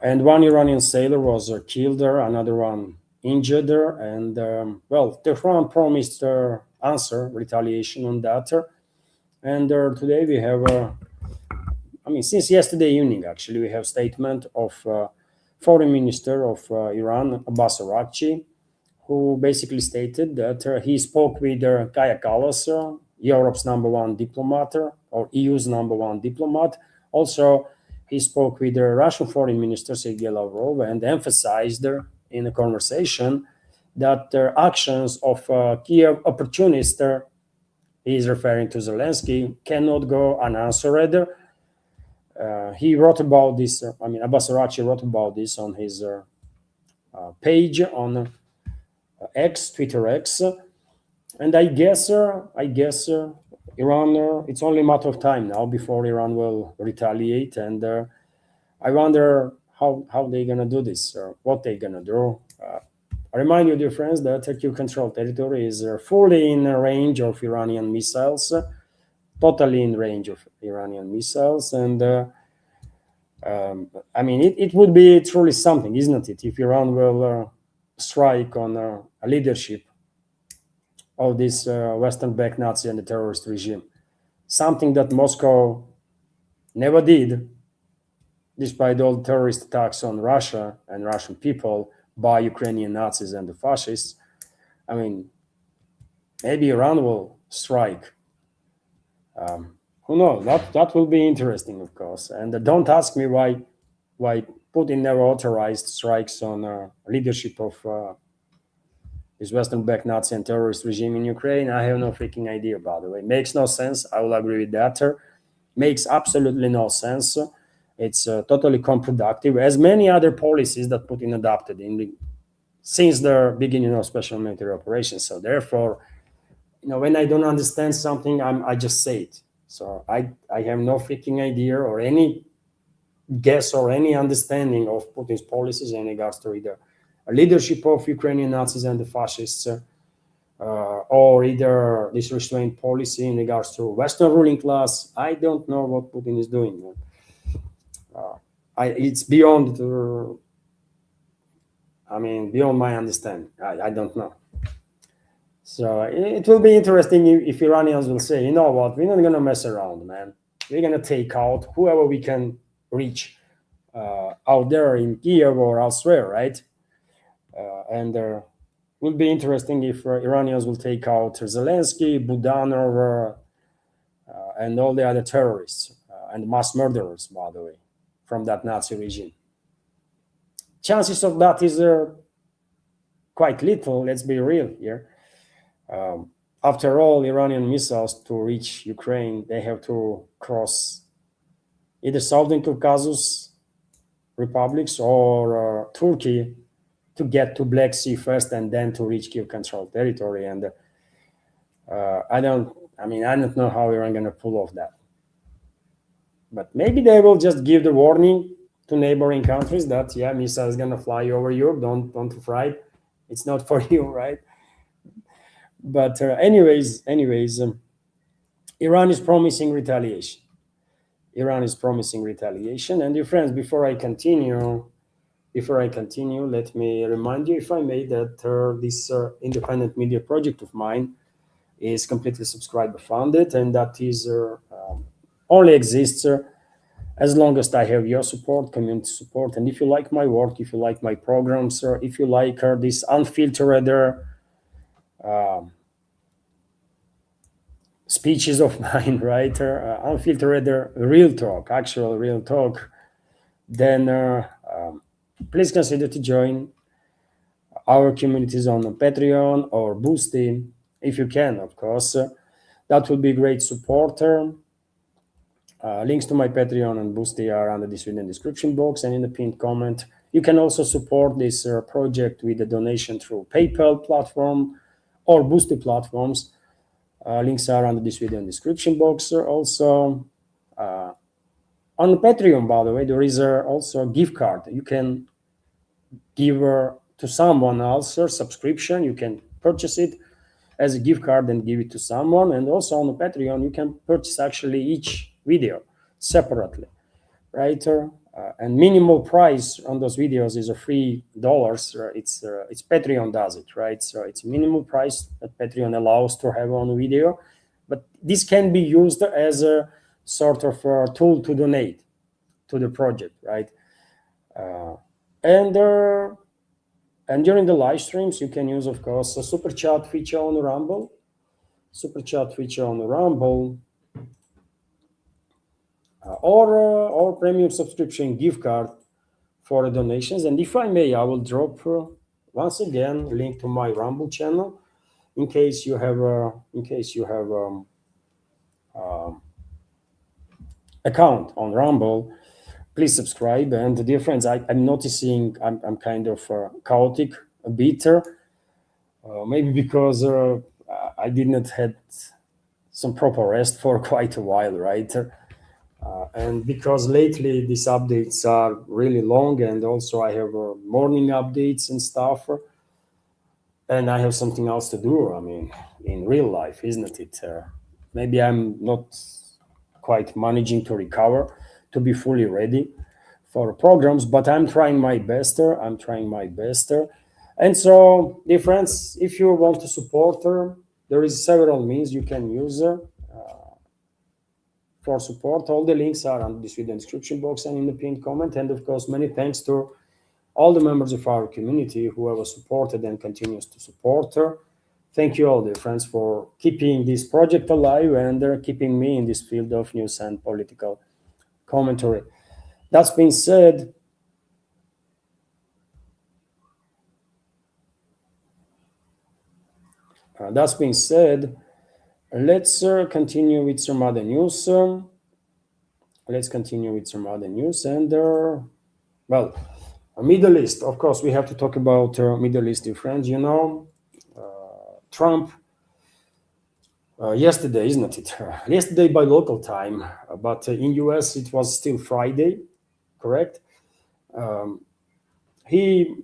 And one Iranian sailor was killed there, another one injured there. And, Tehran promised answer, retaliation on that. And today we have, since yesterday evening, actually, we have statement of Foreign Minister of Iran, Abbas Araghchi, who basically stated that he spoke with Kaja Kallas, Europe's number one diplomat, or EU's number one diplomat. Also, he spoke with the Russian Foreign Minister, Sergei Lavrov, and emphasized in a conversation that the actions of Kiev opportunists, he is referring to Zelensky, cannot go unanswered. He wrote about this, Abbas Araghchi wrote about this on his page on X, Twitter X. And I guess Iran, it's only a matter of time now before Iran will retaliate. And I wonder how they're going to do this, or what they're going to do. I remind you, dear friends, that Kyiv-controlled territory is fully in range of Iranian missiles, totally in range of Iranian missiles. And I mean, it would be truly something, isn't it, if Iran will strike on a leadership of this Western-backed Nazi and the terrorist regime, something that Moscow never did, despite all terrorist attacks on Russia and Russian people by Ukrainian Nazis and the fascists. I mean, maybe Iran will strike. Who knows? That will be interesting, of course. And don't ask me why Putin never authorized strikes on leadership of this Western-backed Nazi and terrorist regime in Ukraine. I have no freaking idea. By the way, makes no sense. I will agree with that. Makes absolutely no sense. It's totally counterproductive, as many other policies that Putin adopted since the beginning of special military operations. So therefore, when I don't understand something, I just say it. So I have no freaking idea or any guess or any understanding of Putin's policies in regards to either a leadership of Ukrainian Nazis and the fascists, or either this restraint policy in regards to Western ruling class. I don't know what Putin is doing. It's beyond, beyond my understanding. I don't know. So it will be interesting if Iranians will say, you know what, we're not going to mess around, man. We're going to take out whoever we can reach out there in Kiev or elsewhere, right? And will be interesting if Iranians will take out Zelensky, Budanov, and all the other terrorists and mass murderers, by the way, from that Nazi regime. Chances of that is quite little, let's be real here. After all, Iranian missiles to reach Ukraine, they have to cross either Southern Caucasus republics or Turkey to get to Black Sea first and then to reach Kiev-controlled territory. And I don't know how Iran going to pull off that. But maybe they will just give the warning to neighboring countries that, yeah, missile is going to fly over Europe. Don't afraid. It's not for you, right? But anyways, Iran is promising retaliation. And dear friends, before I continue, let me remind you, if I may, that this independent media project of mine is completely subscriber funded, and that is only exists as long as I have your support, community support. And if you like my work, if you like my programs, or if you like this unfiltered speeches of mine, right? Unfiltered actual real talk, then please consider to join our communities on Patreon or Boosty, if you can, of course. That would be great support. Links to my Patreon and Boosty are under this video in the description box and in the pinned comment. You can also support this project with a donation through PayPal platform or Boosty platforms. Links are under this video in the description box. Also, on Patreon, by the way, there is also a gift card. You can give to someone else a subscription. You can purchase it as a gift card and give it to someone. And also on the Patreon, you can purchase actually each video separately, right? And minimal price on those videos is a $3. It's Patreon does it, right? So it's minimal price that Patreon allows to have on a video, but this can be used as a sort of tool to donate to the project, right? And during the live streams, you can use, of course, a super chat feature on Rumble. Or premium subscription gift card for the donations. And if I may, I will drop once again link to my Rumble channel in case you have account on Rumble. Please subscribe. And dear friends, I'm noticing I'm kind of chaotic a bit, maybe because I did not had some proper rest for quite a while, right? And because lately these updates are really long, and also I have morning updates and stuff, and I have something else to do. I mean, in real life, isn't it? Maybe I'm not quite managing to recover to be fully ready. for programs, but I'm trying my best. I'm trying my best. And so, dear friends, if you want to support her, there is several means you can use for support. All the links are on this video description box and in the pinned comment. And of course, many thanks to all the members of our community who have supported and continues to support her. Thank you all, dear friends, for keeping this project alive and keeping me in this field of news and political commentary. That's being said, let's continue with some other news. And well, Middle East. Of course, we have to talk about Middle East, dear friends. You know, Trump. Yesterday, isn't it? Yesterday by local time, but in US it was still Friday, correct? He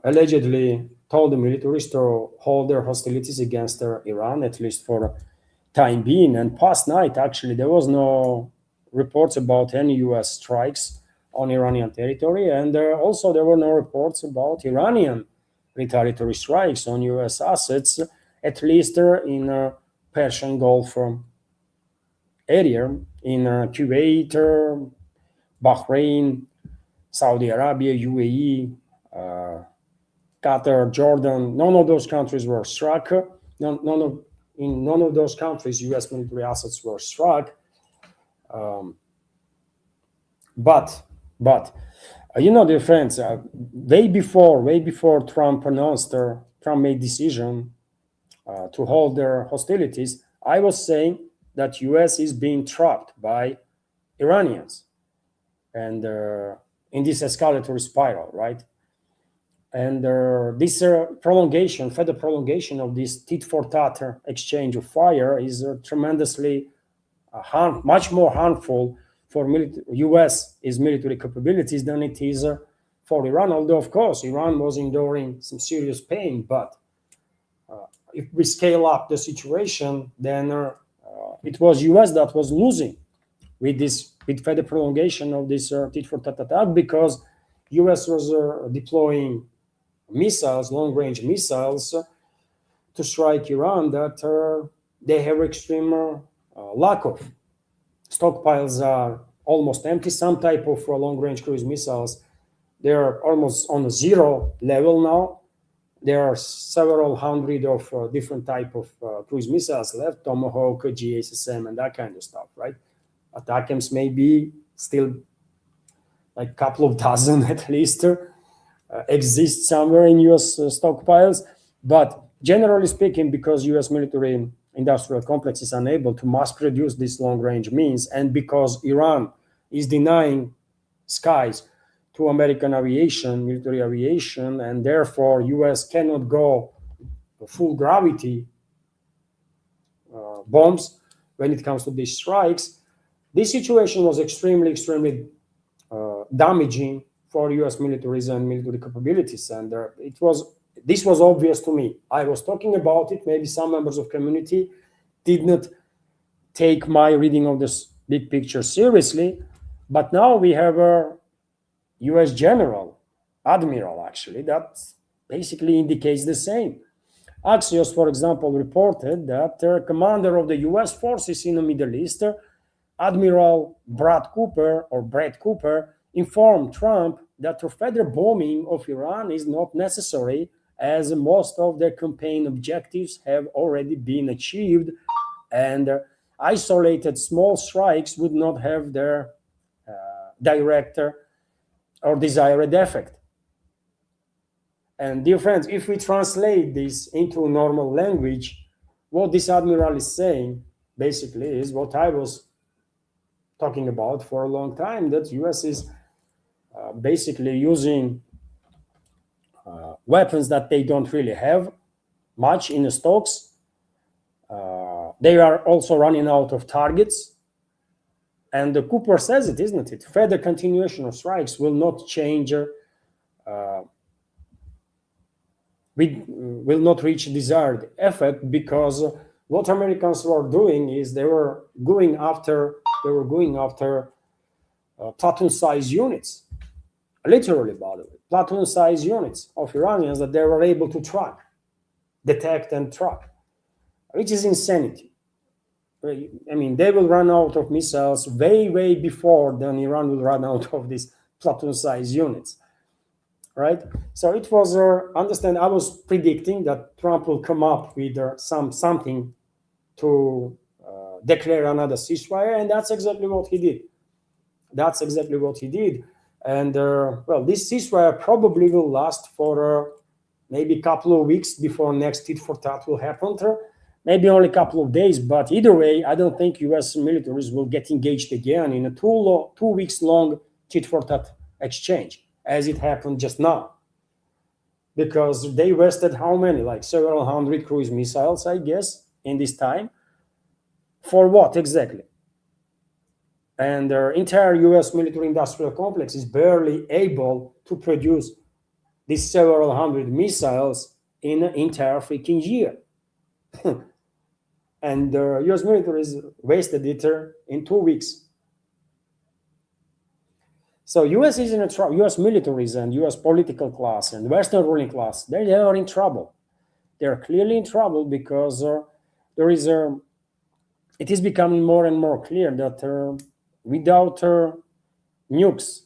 allegedly told the militaries to hold their hostilities against Iran, at least for time being. And past night, actually, there was no reports about any US strikes on Iranian territory. And also there were no reports about Iranian retaliatory strikes on US assets, at least in Persian Gulf area, in Kuwait, Bahrain, Saudi Arabia, UAE, Qatar, Jordan. None of those countries were struck. In none of those countries, U.S. military assets were struck. But you know, dear friends, way before Trump announced, Trump made decision to hold their hostilities, I was saying that U.S. is being trapped by Iranians, and in this escalatory spiral, right? And this further prolongation of this tit for tat exchange of fire is tremendously much more harmful for U.S.'s military capabilities than it is for Iran. Although, of course, Iran was enduring some serious pain, but if we scale up the situation, then it was U.S. that was losing with further prolongation of this tit for tat attack, because U.S. was deploying missiles, long-range missiles, to strike Iran that they have extreme lack of. Stockpiles are almost empty. Some type of long-range cruise missiles, they're almost on a zero level now. There are several hundred of different type of cruise missiles left, Tomahawk, GSSM, and that kind of stuff, right? ATACMS may be still like a couple of dozen at least exist somewhere in US stockpiles. But generally speaking, because US military industrial complex is unable to mass produce these long-range means, and because Iran is denying skies to American aviation, military aviation, and therefore US cannot go full gravity bombs when it comes to these strikes, this situation was extremely damaging for US militarism and military capabilities. And this was obvious to me. I was talking about it. Maybe some members of community did not take my reading of this big picture seriously, but now we have a US admiral actually, that basically indicates the same. Axios, for example, reported that the commander of the US forces in the Middle East, Admiral Brad Cooper, informed Trump that the further bombing of Iran is not necessary, as most of their campaign objectives have already been achieved, and isolated small strikes would not have their direct or desired effect. And dear friends, if we translate this into normal language, what this admiral is saying basically is what I was talking about for a long time, that US is basically using weapons that they don't really have much in the stocks. They are also running out of targets. And the Cooper says it, isn't it? Further continuation of strikes will not change, will not reach desired effect, because what Americans were doing is they were going after platoon size units. literally, by the way, platoon-sized units of Iranians that they were able to track, detect, and track, which is insanity. I mean, they will run out of missiles way, way before than Iran will run out of these platoon-sized units, right? So it was, understand, I was predicting that Trump will come up with something to declare another ceasefire, and that's exactly what he did. That's exactly what he did. And well, this ceasefire probably will last for maybe a couple of weeks before next tit for tat will happen. Maybe only a couple of days, but either way, I don't think U.S. militaries will get engaged again in a 2 weeks long tit for tat exchange, as it happened just now. Because they wasted how many, like several hundred cruise missiles, I guess, in this time. For what exactly? And their entire US military industrial complex is barely able to produce these several hundred missiles in an entire freaking year. And the US military is wasted it in 2 weeks. So US is in a trouble. US militaries and US political class and Western ruling class, they are in trouble. They're clearly in trouble because there is a it is becoming more and more clear that without nukes,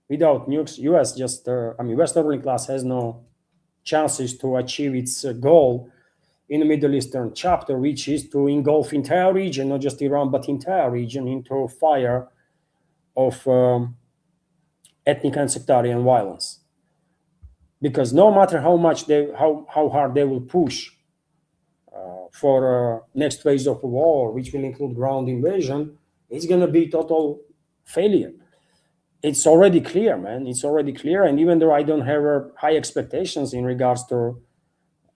US just, Western ruling class has no chances to achieve its goal in the Middle Eastern chapter, which is to engulf entire region, not just Iran, but entire region into fire of ethnic and sectarian violence. Because no matter how much how hard they will push for next phase of war, which will include ground invasion, it's going to be total failure. It's already clear, man. It's already clear. And even though I don't have high expectations in regards to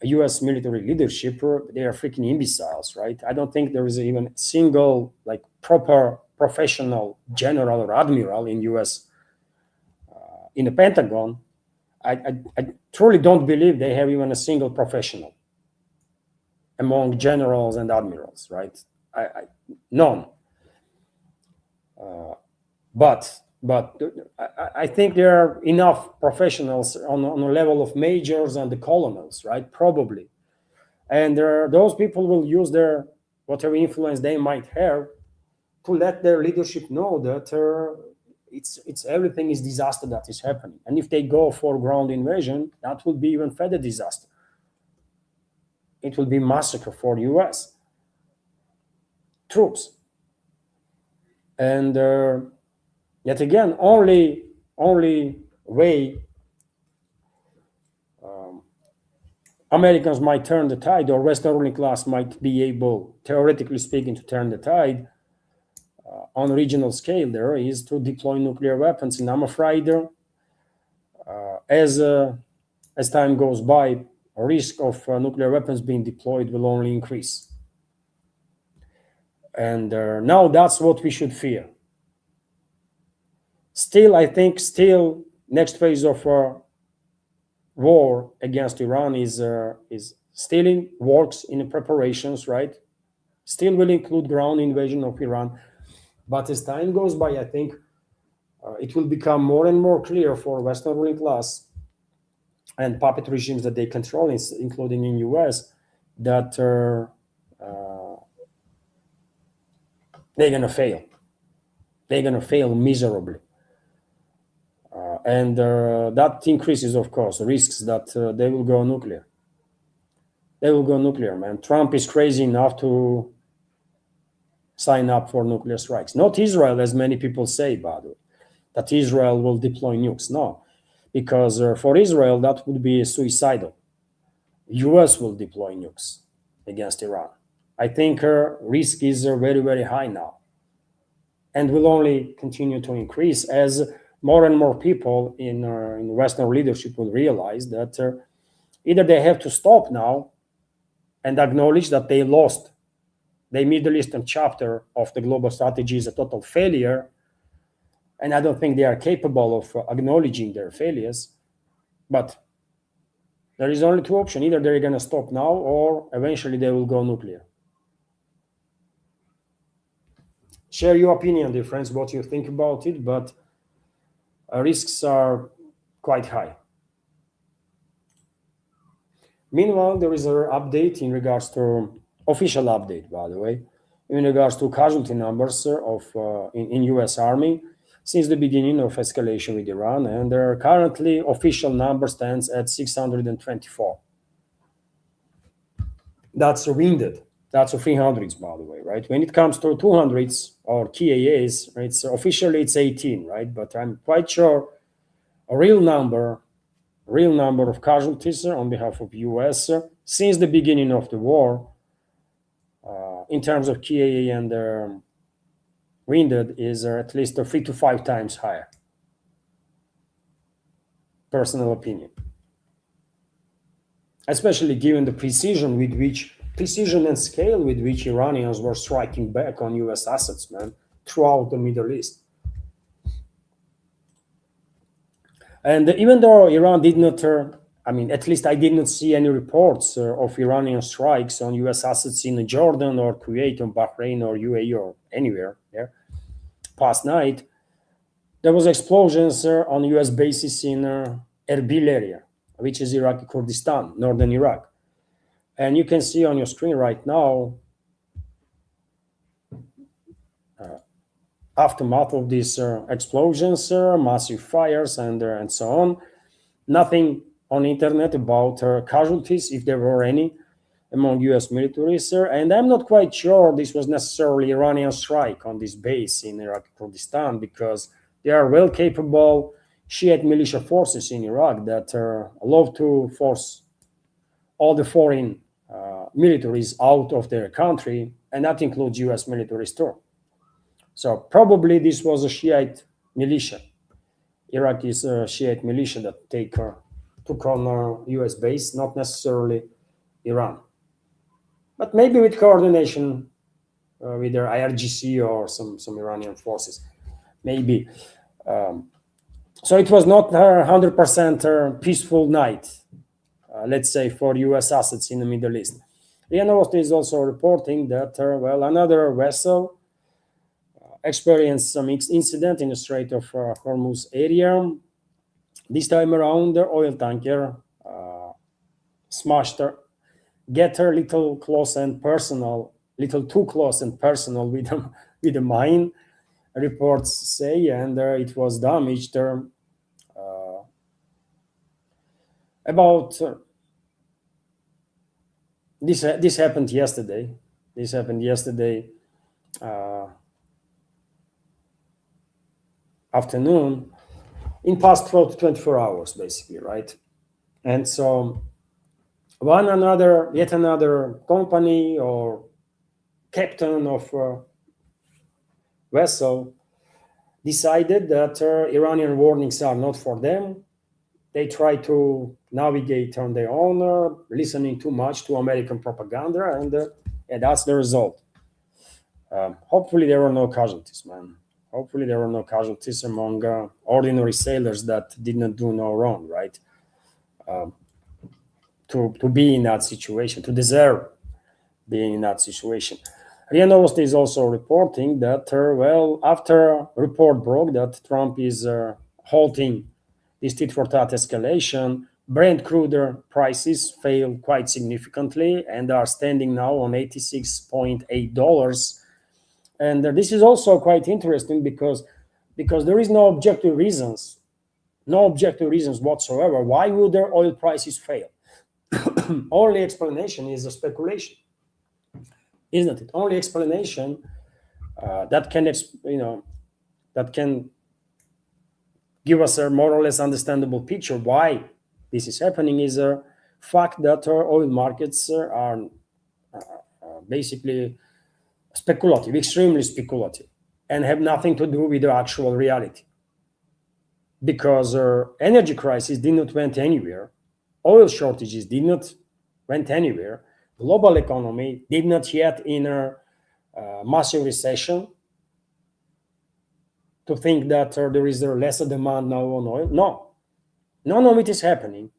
US military leadership, they are freaking imbeciles, right? I don't think there is even a single, like, proper professional general or admiral in US, in the Pentagon. I truly don't believe they have even a single professional among generals and admirals, right? None. But I think there are enough professionals on a level of majors and the colonels, right? Probably. And those people will use their whatever influence they might have to let their leadership know that it's everything is disaster that is happening. And if they go for ground invasion, that will be even further disaster. It will be massacre for US troops. And yet again, only way Americans might turn the tide, or Western ruling class might be able, theoretically speaking, to turn the tide on a regional scale there, is to deploy nuclear weapons. And I'm afraid as time goes by, risk of nuclear weapons being deployed will only increase. And now that's what we should fear. Still, I think, next phase of war against Iran is still in works, in preparations, right? Still will include ground invasion of Iran. But as time goes by, I think it will become more and more clear for Western ruling class and puppet regimes that they control, including in US, that they're going to fail. They're going to fail miserably. And that increases, of course, risks that they will go nuclear. They will go nuclear, man. Trump is crazy enough to sign up for nuclear strikes. Not Israel, as many people say, by the way, that Israel will deploy nukes. No, because for Israel, that would be suicidal. US will deploy nukes against Iran. I think risk is very, very high now, and will only continue to increase as more and more people in Western leadership will realize that either they have to stop now and acknowledge that they lost the Middle Eastern chapter of the global strategy is a total failure, and I don't think they are capable of acknowledging their failures. But there is only two options: either they're going to stop now, or eventually they will go nuclear. Share your opinion, dear friends, what you think about it. But risks are quite high. Meanwhile, there is an update in regards to official update, by the way, in regards to casualty numbers in U.S. Army since the beginning of escalation with Iran, and their currently official number stands at 624. That's winded. That's a 300s, by the way, right? When it comes to 200s or KAAs, it's officially it's 18, right? But I'm quite sure a real number of casualties on behalf of US since the beginning of the war in terms of KAA and wounded is at least 3 to 5 times higher. Personal opinion. Especially given the precision and scale with which Iranians were striking back on US assets, man, throughout the Middle East. And even though Iran did not, at least I did not see any reports of Iranian strikes on US assets in Jordan or Kuwait or Bahrain or UAE or anywhere there. Past night, there was explosions on US bases in Erbil area, which is Iraqi Kurdistan, northern Iraq. And you can see on your screen right now, aftermath of these explosions, massive fires, and so on. Nothing on internet about casualties, if there were any, among US militaries. And I'm not quite sure this was necessarily Iranian strike on this base in Iraqi Kurdistan, because they are well capable Shiite militia forces in Iraq that love to force all the foreign militaries out of their country, and that includes US militaries too. So probably this was a Shiite militia, Iraqis Shiite militia that took on a US base, not necessarily Iran. But maybe with coordination with their IRGC or some Iranian forces, maybe. So it was not a 100% peaceful night, let's say, for US assets in the Middle East. RIA Novosti is also reporting that, another vessel experienced some incident in the Strait of Hormuz area. This time around, the oil tanker smashed her, get her little too close and personal with a mine, reports say, and it was damaged. This happened yesterday. Afternoon, in past 12 to 24 hours, basically, right? And so yet another company or captain of a vessel decided that Iranian warnings are not for them. They try to navigate on their own, listening too much to American propaganda, and that's the result. Hopefully there were no casualties, man. Hopefully there were no casualties among ordinary sailors that did not do no wrong, right? To be in that situation, to deserve being in that situation. RIA Novosti is also reporting that, after report broke that Trump is halting this tit-for-tat escalation, Brent crude prices fell quite significantly and are standing now on $86.8. And this is also quite interesting because there is no objective reasons whatsoever. Why would their oil prices fail? Only explanation is a speculation, isn't it? Only explanation that can give us a more or less understandable picture why this is happening is a fact that our oil markets are basically speculative, extremely speculative, and have nothing to do with the actual reality. Because energy crisis did not went anywhere, oil shortages did not went anywhere, global economy did not yet in a massive recession to think that there is a lesser demand now on oil. No, none of it is happening.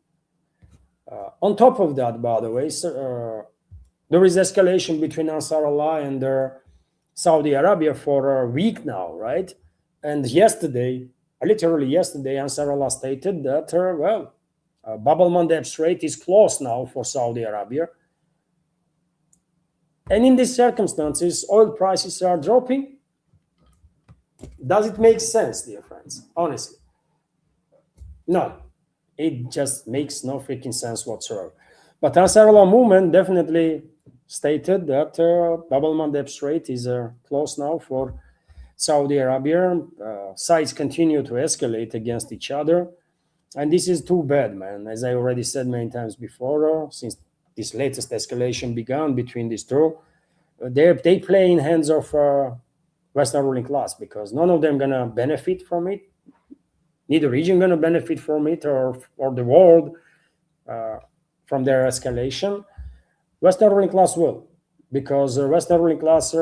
On top of that, by the way, there is escalation between Ansar Allah and Saudi Arabia for a week now, right? And yesterday, Literally yesterday, Ansar Allah stated that, Bab al-Mandeb Strait is closed now for Saudi Arabia. And in these circumstances, oil prices are dropping. Does it make sense, dear friends? Honestly, no. It just makes no freaking sense whatsoever. But Ansar Allah movement definitely stated that Bab al-Mandeb Strait is closed now for Saudi Arabia. Sides continue to escalate against each other. And this is too bad, man. As I already said many times before, since this latest escalation began between these two, they play in hands of Western ruling class, because none of them gonna benefit from it. Neither region gonna benefit from it, or the world from their escalation. Western ruling class will, because Western ruling class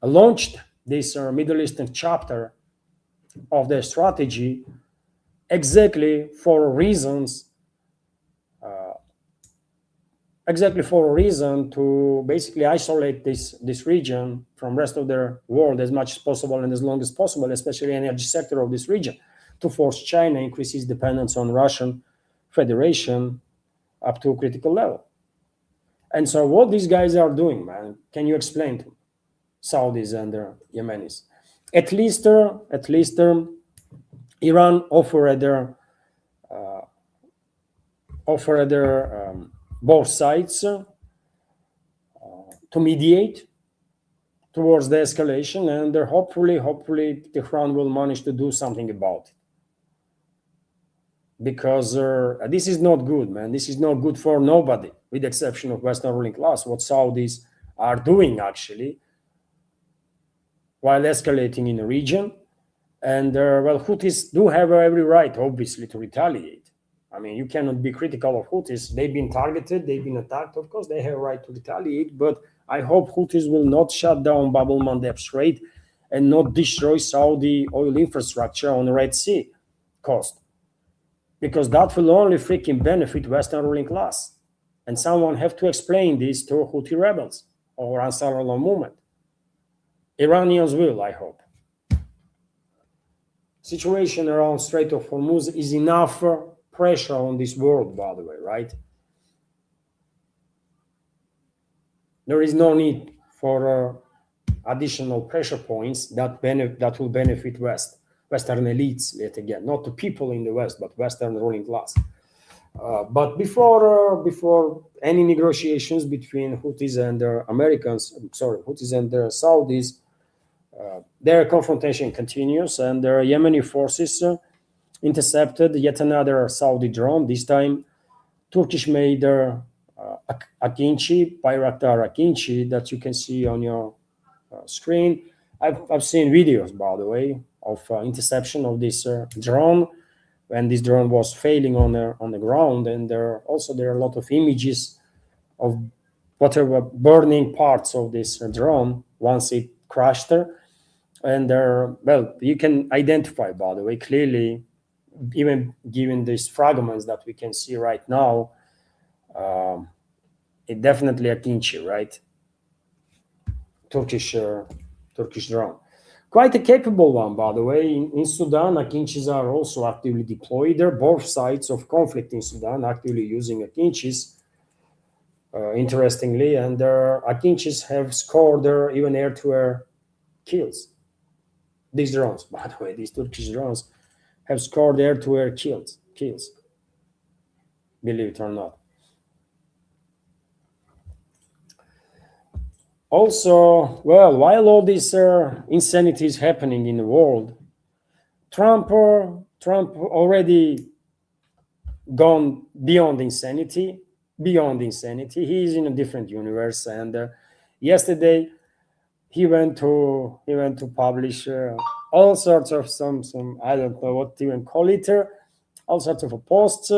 launched this Middle Eastern chapter of their strategy exactly for reasons, to basically isolate this region from rest of the world as much as possible and as long as possible, especially energy sector of this region, to force China increase its dependence on Russian Federation up to a critical level. And so what these guys are doing, man, can you explain to me? Saudis and Yemenis. At least Iran offered both sides to mediate towards the escalation, and hopefully Tehran will manage to do something about it. Because this is not good, man. This is not good for nobody, with the exception of Western ruling class. What Saudis are doing, actually, while escalating in the region. And Houthis do have every right, obviously, to retaliate. I mean, you cannot be critical of Houthis. They've been targeted, they've been attacked. Of course, they have a right to retaliate. But I hope Houthis will not shut down Bab al-Mandeb Strait and not destroy Saudi oil infrastructure on the Red Sea coast, because that will only freaking benefit Western ruling class. And someone have to explain this to Houthi rebels or Ansar Allah movement. Iranians will, I hope. Situation around Strait of Hormuz is enough pressure on this world, by the way, right? There is no need for additional pressure points that will benefit Western elites, yet again, not the people in the West, but Western ruling class. But before any negotiations between Houthis and Houthis and Saudis, their confrontation continues, and their Yemeni forces intercepted yet another Saudi drone. This time, Turkish-made Akinci, Bayraktar Akinci, that you can see on your screen. I've seen videos, by the way, of interception of this drone, when this drone was failing on the ground, and there are a lot of images of whatever burning parts of this drone once it crashed her. And you can identify, by the way, clearly, even given these fragments that we can see right now, it definitely Akinci, right? Turkish drone. Quite a capable one, by the way. In Sudan, Akincis are also actively deployed there. Both sides of conflict in Sudan actively using Akincis, interestingly, and Akincis have scored even air-to-air kills. These drones, by the way, these Turkish drones have scored air-to-air kills, believe it or not. Also, while all this insanity is happening in the world, Trump already gone beyond insanity. He is in a different universe, and yesterday he went to publish all sorts of some I don't know what to even call it, all sorts of posts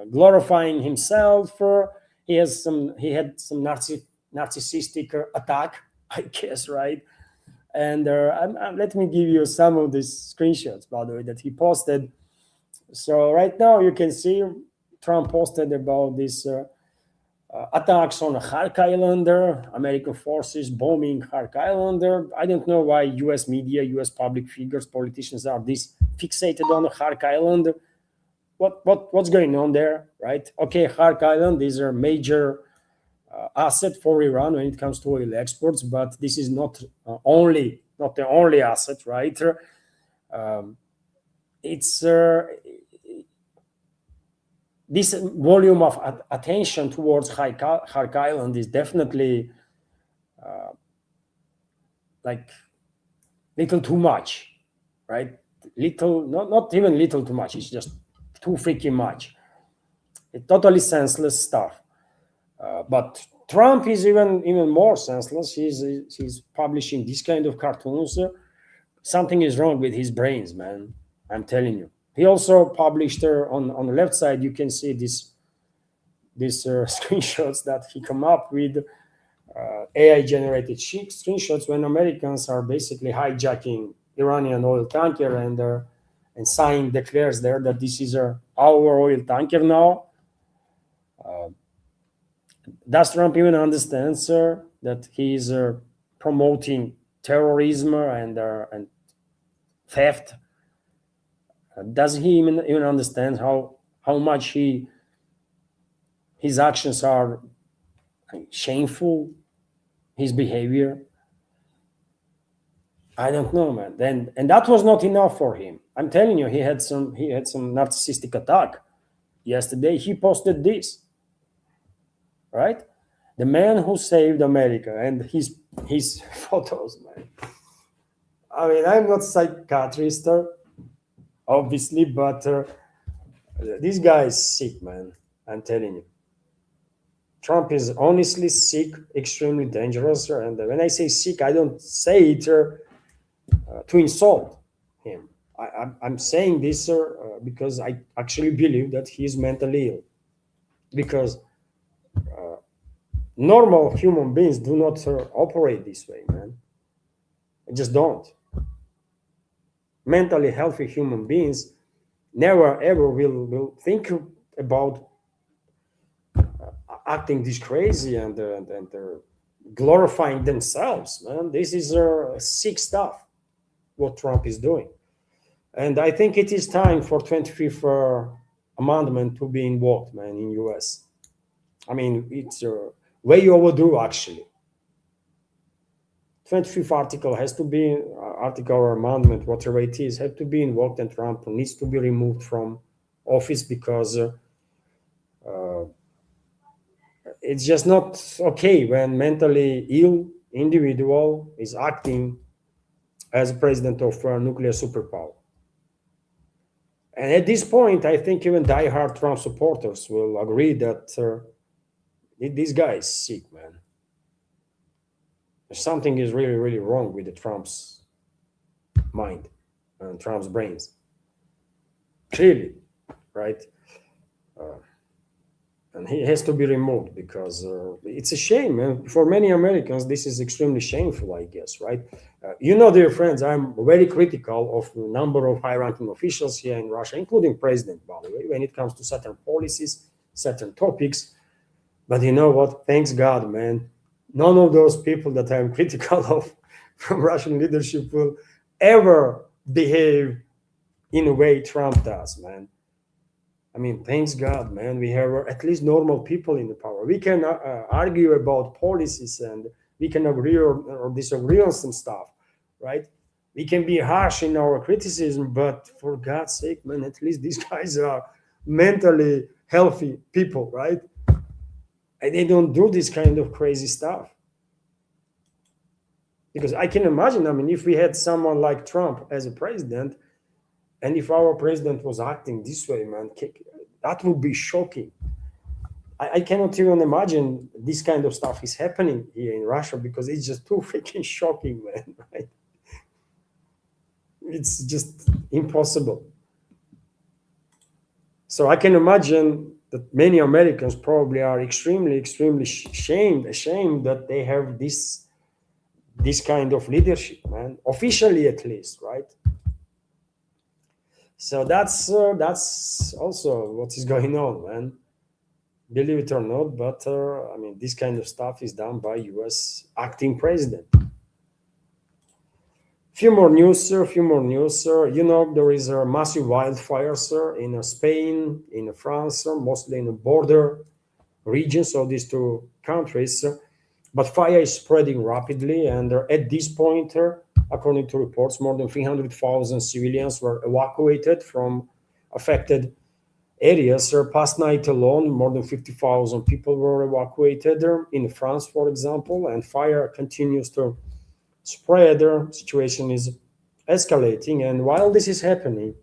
glorifying himself. He had some narcissistic attack, I guess, right? And let me give you some of these screenshots, by the way, that he posted. So right now you can see Trump posted about this attacks on Hark Islander, American forces bombing Hark Islander. I don't know why US media, US public figures, politicians are this fixated on Hark Island. What's going on there, right? Okay, Hark Island is a major asset for Iran when it comes to oil exports, but this is not the only asset, right? Um, it's This volume of attention towards Hark Island is definitely like little too much, right? Little, not even little too much. It's just too freaking much. It's totally senseless stuff. But Trump is even more senseless. He's publishing this kind of cartoons. Something is wrong with his brains, man. I'm telling you. He also published on the left side. You can see these screenshots that he come up with, AI generated screenshots when Americans are basically hijacking Iranian oil tanker, and sign declares there that this is our oil tanker now. Does Trump even understand, sir, that he's promoting terrorism and theft? Does he even understand how much his actions are shameful? His behavior? I don't know, man. And that was not enough for him. I'm telling you, he had some narcissistic attack. Yesterday he posted this, right? The man who saved America, and his photos, man. I mean, I'm not a psychiatrist, obviously, but this guy is sick, man. I'm telling you. Trump is honestly sick, extremely dangerous. And when I say sick, I don't say it to insult him. I'm saying this because I actually believe that he is mentally ill. Because normal human beings do not operate this way, man. They just don't. Mentally healthy human beings never ever will think about acting this crazy and glorifying themselves, man. This is sick stuff what Trump is doing. And I think it is time for 25th amendment to be invoked, man, in US. I mean, it's way overdue, actually. 25th article has to be, article or amendment, whatever it is, have to be invoked, and Trump needs to be removed from office because it's just not okay when mentally ill individual is acting as president of a nuclear superpower. And at this point, I think even diehard Trump supporters will agree that this guy is sick, man. Something is really, really wrong with the Trump's mind and Trump's brains. Clearly, right? And he has to be removed because it's a shame, man. For many Americans, this is extremely shameful, I guess, right? Dear friends, I'm very critical of a number of high-ranking officials here in Russia, including President, by the way, when it comes to certain policies, certain topics. But you know what? Thanks God, man. None of those people that I'm critical of from Russian leadership will ever behave in a way Trump does, man. I mean, thanks God, man. We have at least normal people in the power. We can argue about policies and we can agree or disagree on some stuff, right? We can be harsh in our criticism, but for God's sake, man, at least these guys are mentally healthy people, right? And they don't do this kind of crazy stuff. Because I can imagine, I mean, if we had someone like Trump as a president, and if our president was acting this way, man, that would be shocking. I cannot even imagine this kind of stuff is happening here in Russia because it's just too freaking shocking, man, right? It's just impossible. So I can imagine that many Americans probably are extremely, extremely ashamed that they have this kind of leadership, man, officially at least, right? So that's also what is going on, man. Believe it or not, but I mean, this kind of stuff is done by U.S. acting president. Few more news, sir. Few more news, sir. You know, there is a massive wildfire, sir, in Spain, in France, sir, mostly in the border regions of these two countries. But fire is spreading rapidly, and at this point, according to reports, more than 300,000 civilians were evacuated from affected areas. Past night alone, more than 50,000 people were evacuated in France, for example, and fire continues to spread. Situation is escalating, and while this is happening,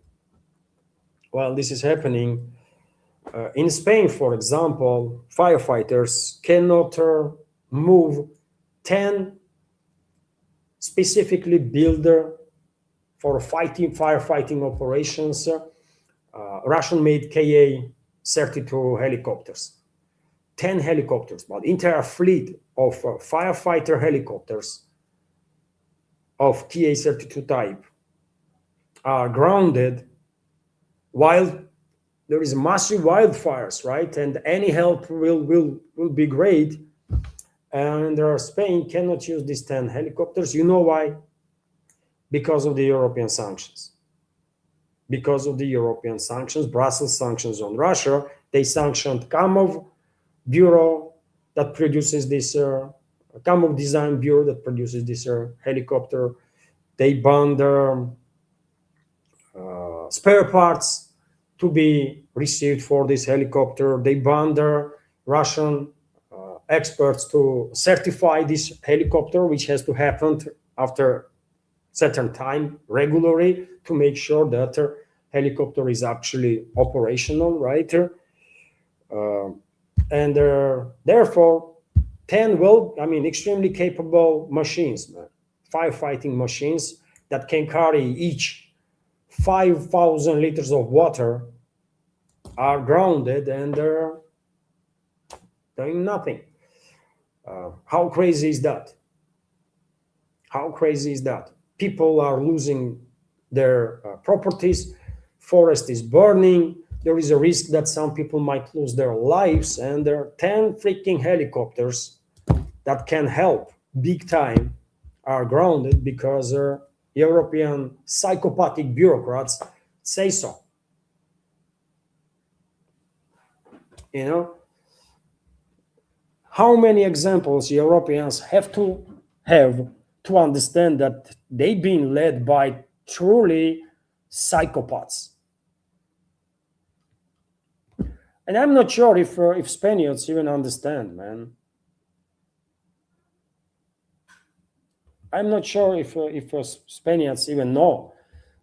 in Spain, for example, firefighters cannot move 10 specifically built for firefighting operations Russian-made Ka-32 helicopters. 10 helicopters, but entire fleet of firefighter helicopters of Ka-32 type are grounded while there is massive wildfires, right? And any help will be great. And Spain cannot use these 10 helicopters. You know why? Because of the European sanctions. Because of the European sanctions, Brussels sanctions on Russia. They sanctioned Kamov bureau that produces this, Kamov design bureau that produces this helicopter. They banned spare parts to be received for this helicopter. They banned Russian experts to certify this helicopter, which has to happen after certain time regularly to make sure that helicopter is actually operational, right? And therefore 10 extremely capable machines, firefighting machines that can carry each 5,000 liters of water are grounded and they're doing nothing. How crazy is that? How crazy is that? People are losing their properties, forest is burning, there is a risk that some people might lose their lives, and there are 10 freaking helicopters that can help big time are grounded because European psychopathic bureaucrats say so. You know, how many examples Europeans have to understand that they've been led by truly psychopaths? And I'm not sure if Spaniards even understand, man. I'm not sure if Spaniards even know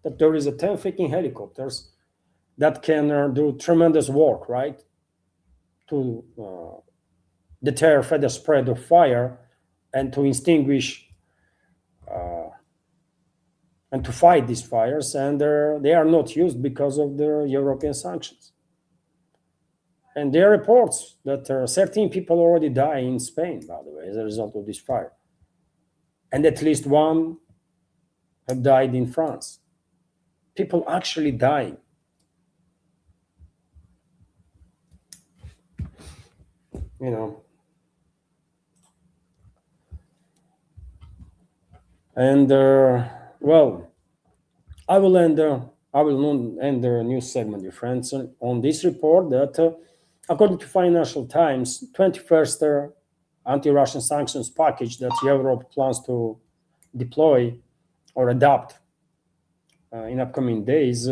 that there is a 10 freaking helicopters that can do tremendous work, right? To deter further spread of fire and to extinguish and to fight these fires, and they are not used because of the European sanctions. And there are reports that 13 people already die in Spain, by the way, as a result of this fire. And at least one have died in France. People actually dying. You know. And well, I will end the news segment, dear friends, on this report that, according to Financial Times, 21st anti-Russian sanctions package that Europe plans to deploy or adopt in upcoming days,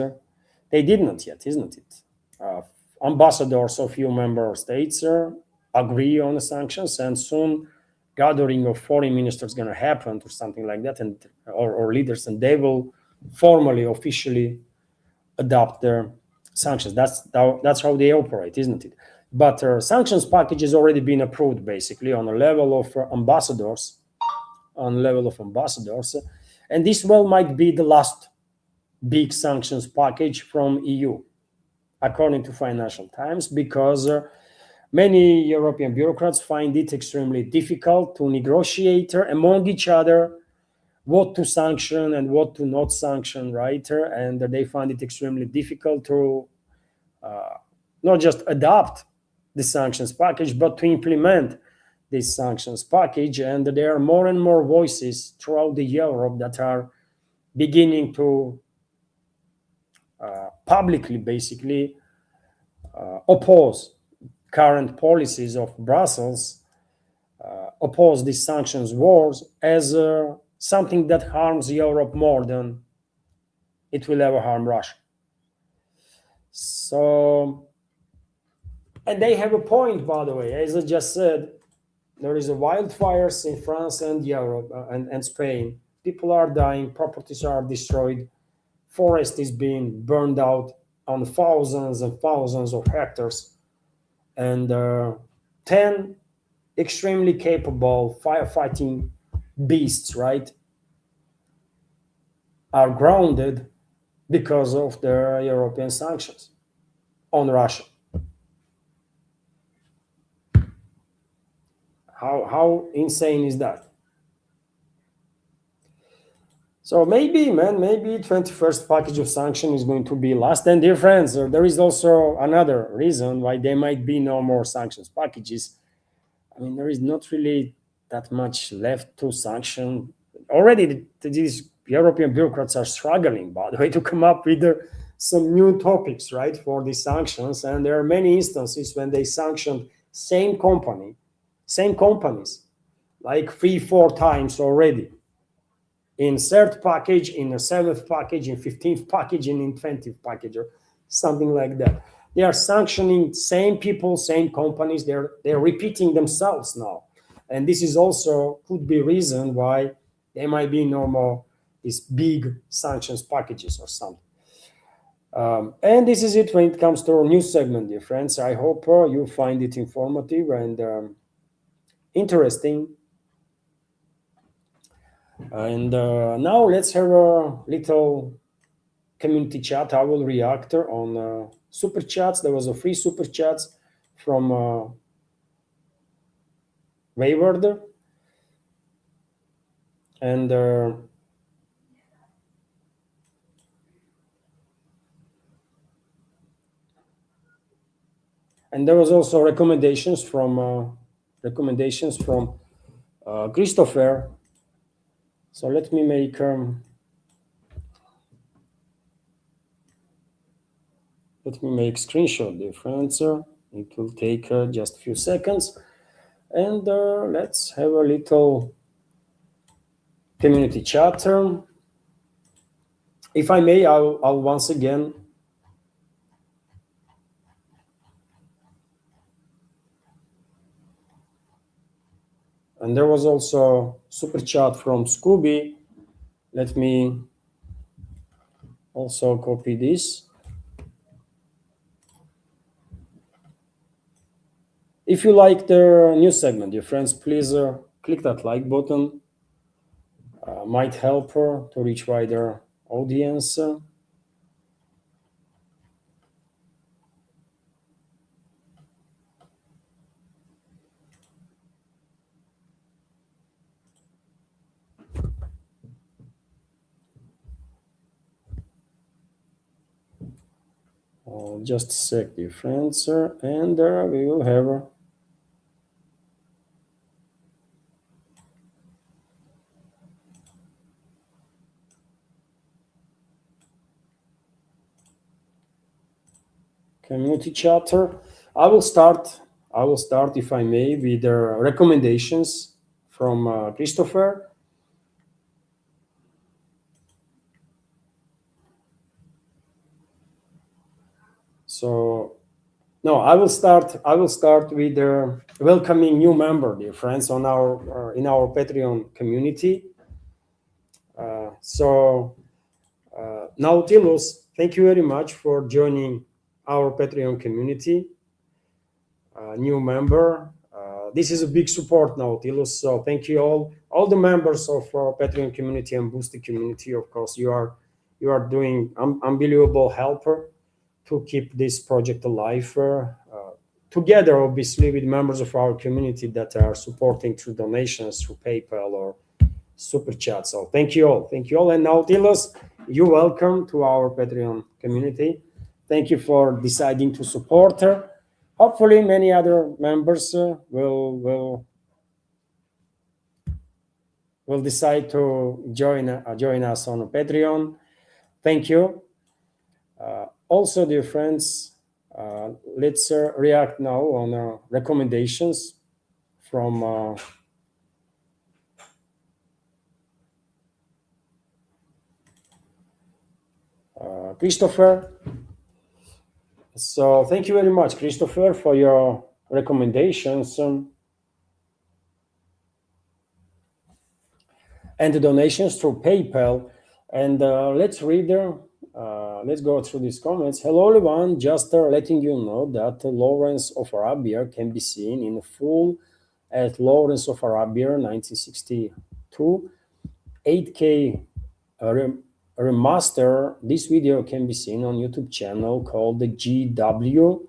they did not yet, isn't it? Ambassadors of few member states agree on the sanctions, and soon gathering of foreign ministers going to happen or something like that, and or leaders, and they will formally, officially adopt their sanctions. That's how they operate, isn't it? But sanctions package has already been approved, basically, on a level of ambassadors, and this might be the last big sanctions package from EU, according to Financial Times, because many European bureaucrats find it extremely difficult to negotiate among each other what to sanction and what to not sanction, right? And they find it extremely difficult to not just adopt the sanctions package, but to implement this sanctions package. And there are more and more voices throughout the Europe that are beginning to publicly, basically, oppose current policies of Brussels, oppose these sanctions wars as something that harms Europe more than it will ever harm Russia. So, and they have a point, by the way. As I just said, there is a wildfires in France and Europe and Spain. People are dying, properties are destroyed, forest is being burned out on thousands and thousands of hectares, and 10 extremely capable firefighting beasts, right, are grounded because of the European sanctions on Russia. How insane is that? So maybe, man, maybe 21st package of sanction is going to be last. And dear friends, there is also another reason why there might be no more sanctions packages. I mean, there is not really that much left to sanction. Already, these European bureaucrats are struggling, by the way, to come up with some new topics, right, for these sanctions. And there are many instances when they sanctioned same companies, like 3-4 times already. In third package, in a seventh package, in 15th package, and in 20th package, or something like that. They are sanctioning same people, same companies. They're repeating themselves now, and this is also could be reason why there might be no more these big sanctions packages or something. And this is it when it comes to our news segment, dear friends. I hope you find it informative and interesting. And now let's have a little community chat. I will react on super chats. There was a free super chats from Wayward, and there was also recommendations from Christopher. So let me make screenshot difference. It will take just a few seconds, and let's have a little community chat. If I may, I'll once again and there was also super chat from Scooby. Let me also copy this. If you like the news segment, dear friends, please click that like button. Might help to reach wider audience. Just a sec, dear friends, and we will have community chatter. I will start, if I may, with the recommendations from Christopher. So, no, I will start with welcoming new member, dear friends, on our in our Patreon community. Nautilus, thank you very much for joining our Patreon community. New member. This is a big support, Nautilus. So thank you all the members of our Patreon community and Boosty community. Of course, you are doing unbelievable helper to keep this project alive. Together, obviously, with members of our community that are supporting through donations, through PayPal or super chat. So thank you all. And Nautilus, you're welcome to our Patreon community. Thank you for deciding to support her. Hopefully, many other members will will decide to join us on Patreon. Thank you. Also, dear friends, let's react now on recommendations from Christopher. So thank you very much, Christopher, for your recommendations and the donations through PayPal. And let's read let's go through these comments. Hello, everyone. Just letting you know that Lawrence of Arabia can be seen in full at Lawrence of Arabia 1962 8K remaster. This video can be seen on YouTube channel called the GW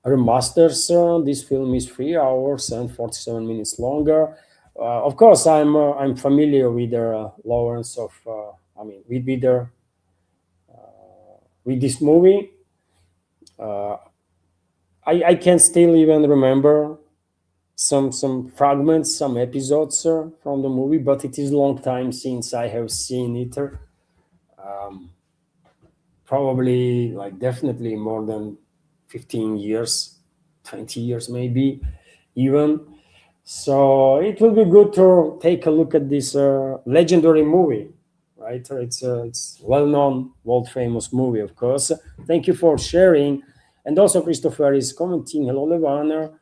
remasters. This film is 3 hours and 47 minutes longer. Of course, I'm familiar with Lawrence of with this movie. I can still even remember some fragments, some episodes from the movie, but it is a long time since I have seen it. Probably like definitely more than 15 years, 20 years maybe even. So it will be good to take a look at this legendary movie, right? It's well-known, world-famous movie, of course. Thank you for sharing. And also Christopher is commenting, hello, Levaner.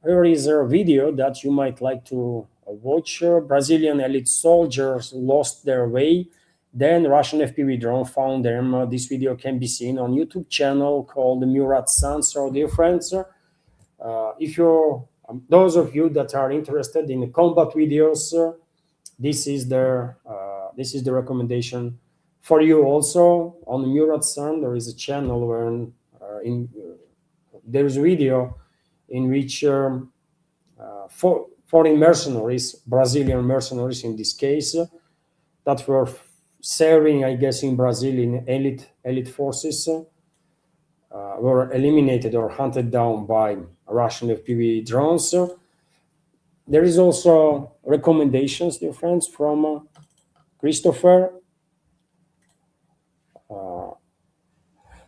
Here is a video that you might like to watch. Brazilian elite soldiers lost their way. Then Russian FPV drone found them. This video can be seen on YouTube channel called Murat San. So dear friends, if you're those of you that are interested in combat videos, this is the recommendation for you. Also on Murat San, there is a channel where there is a video in which foreign mercenaries, Brazilian mercenaries in this case, that were serving, I guess, in Brazil in elite forces, were eliminated or hunted down by Russian FPV drones. There is also recommendations, dear friends, from Christopher.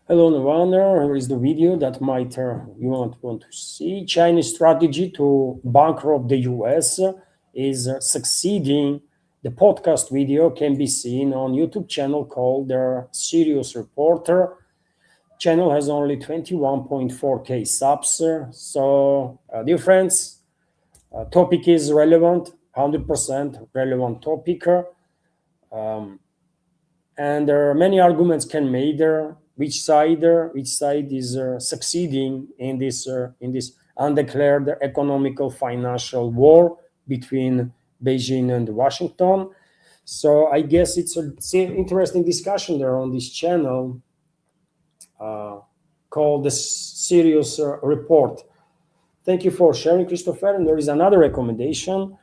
Hello, Nirvana. Here is the video that might you want to see. Chinese strategy to bankrupt the US is succeeding. The podcast video can be seen on YouTube channel called the Serious Reporter. Channel has only 21.4K subs. So, dear friends, topic is relevant, 100% relevant topic. And there are many arguments can made there. Which side is succeeding in this undeclared economical financial war between Beijing and Washington. So I guess it's an interesting discussion there on this channel called the Serious Report. Thank you for sharing, Christopher. And there is another recommendation,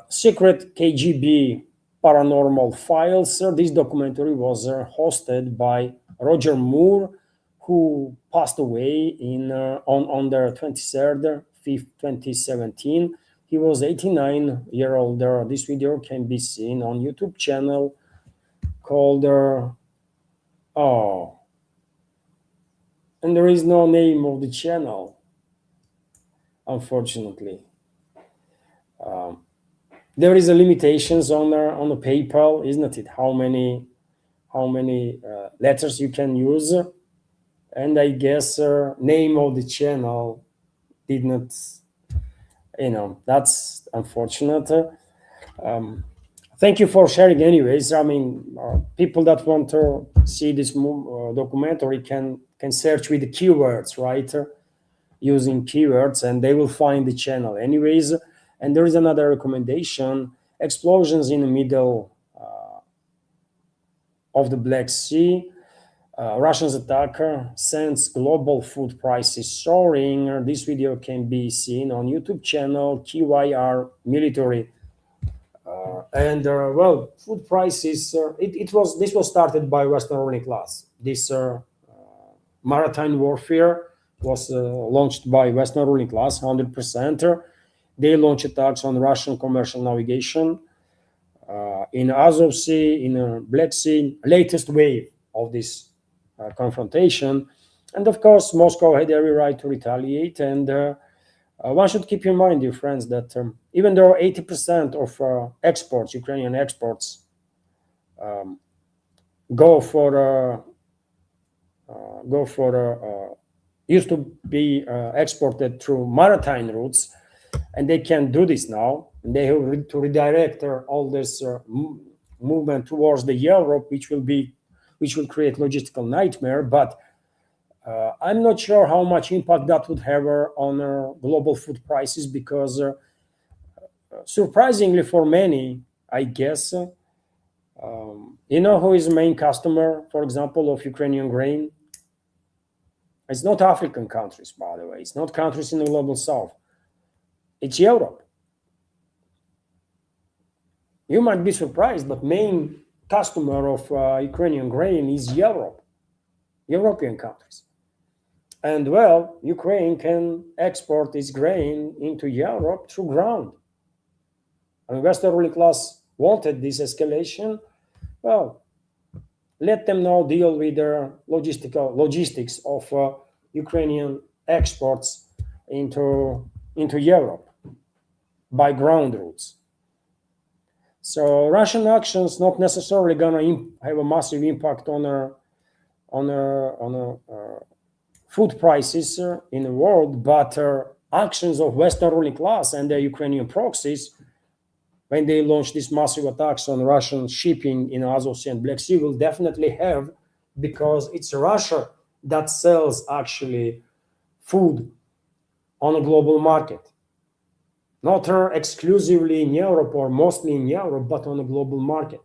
Secret KGB Paranormal Files. This documentary was hosted by Roger Moore, who passed away on the 23rd, 5th, 2017. He was 89-year-old. This video can be seen on YouTube channel called and there is no name of the channel, unfortunately. There is a limitations on the PayPal, isn't it? How many letters you can use, and I guess name of the channel did not. That's unfortunate. Thank you for sharing. Anyways, I mean, people that want to see this documentary can search with the keywords, right? Using keywords, and they will find the channel. Anyways, and there is another recommendation: explosions in the middle of the Black Sea. Russians attacker sends global food prices soaring. This video can be seen on YouTube channel KYR Military. Well, food prices. This was started by Western ruling class. This maritime warfare was launched by Western ruling class, 100%. They launch attacks on Russian commercial navigation in Azov Sea, in Black Sea, latest wave of this confrontation. And of course, Moscow had every right to retaliate. And one should keep in mind, dear friends, that even though 80% of exports, Ukrainian exports, um, go for used to be exported through maritime routes, and they can't do this now. And they have to redirect all this movement towards the Europe, which will create logistical nightmare. But I'm not sure how much impact that would have on global food prices, because surprisingly for many, I guess, you know who is the main customer, for example, of Ukrainian grain? It's not African countries, by the way. It's not countries in the global south. It's Europe. You might be surprised, but main customer of Ukrainian grain is Europe, European countries. And well, Ukraine can export its grain into Europe through ground. And Western ruling class wanted this escalation. Well, let them now deal with the logistics of Ukrainian exports into Europe by ground routes. So Russian actions not necessarily gonna have a massive impact on food prices in the world, but actions of Western ruling class and the Ukrainian proxies, when they launch these massive attacks on Russian shipping in Azov Sea and Black Sea, will definitely have, because it's Russia that sells actually food on a global market. Not exclusively in Europe or mostly in Europe, but on a global market.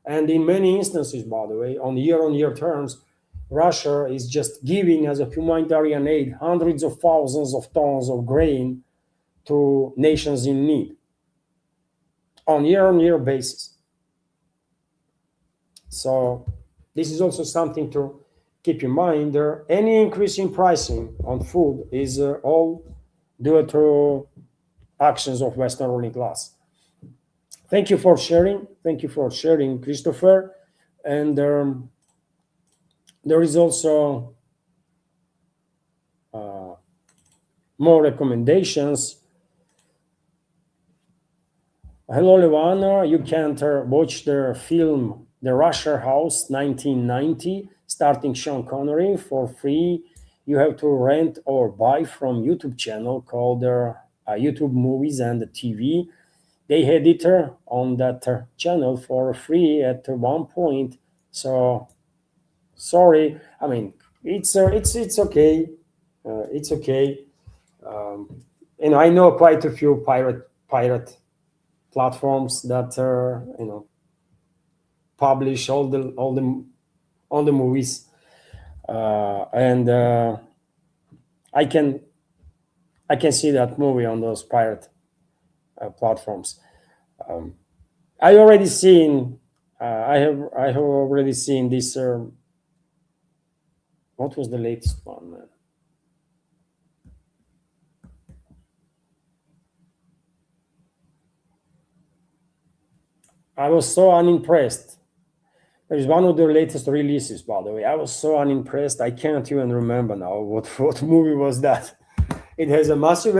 And in many instances, by the way, on year terms, Russia is just giving as a humanitarian aid hundreds of thousands of tons of grain to nations in need on year basis. So this is also something to keep in mind. Any increase in pricing on food is all due to actions of Western ruling class. Thank you for sharing. Thank you for sharing, Christopher. And there is also more recommendations. Hello, Levana. You can watch the film The Russia House 1990, starting Sean Connery, for free. You have to rent or buy from YouTube channel called YouTube Movies and TV. They had it on that channel for free at one point. So sorry. I mean, it's okay. It's okay. I know quite a few pirate platforms that publish all the movies, and I can see that movie on those pirate platforms. I already seen. I have already seen this. What was the latest one, man? I was so unimpressed. There is one of the latest releases, by the way. I was so unimpressed. I can't even remember now what movie was that. It has a massive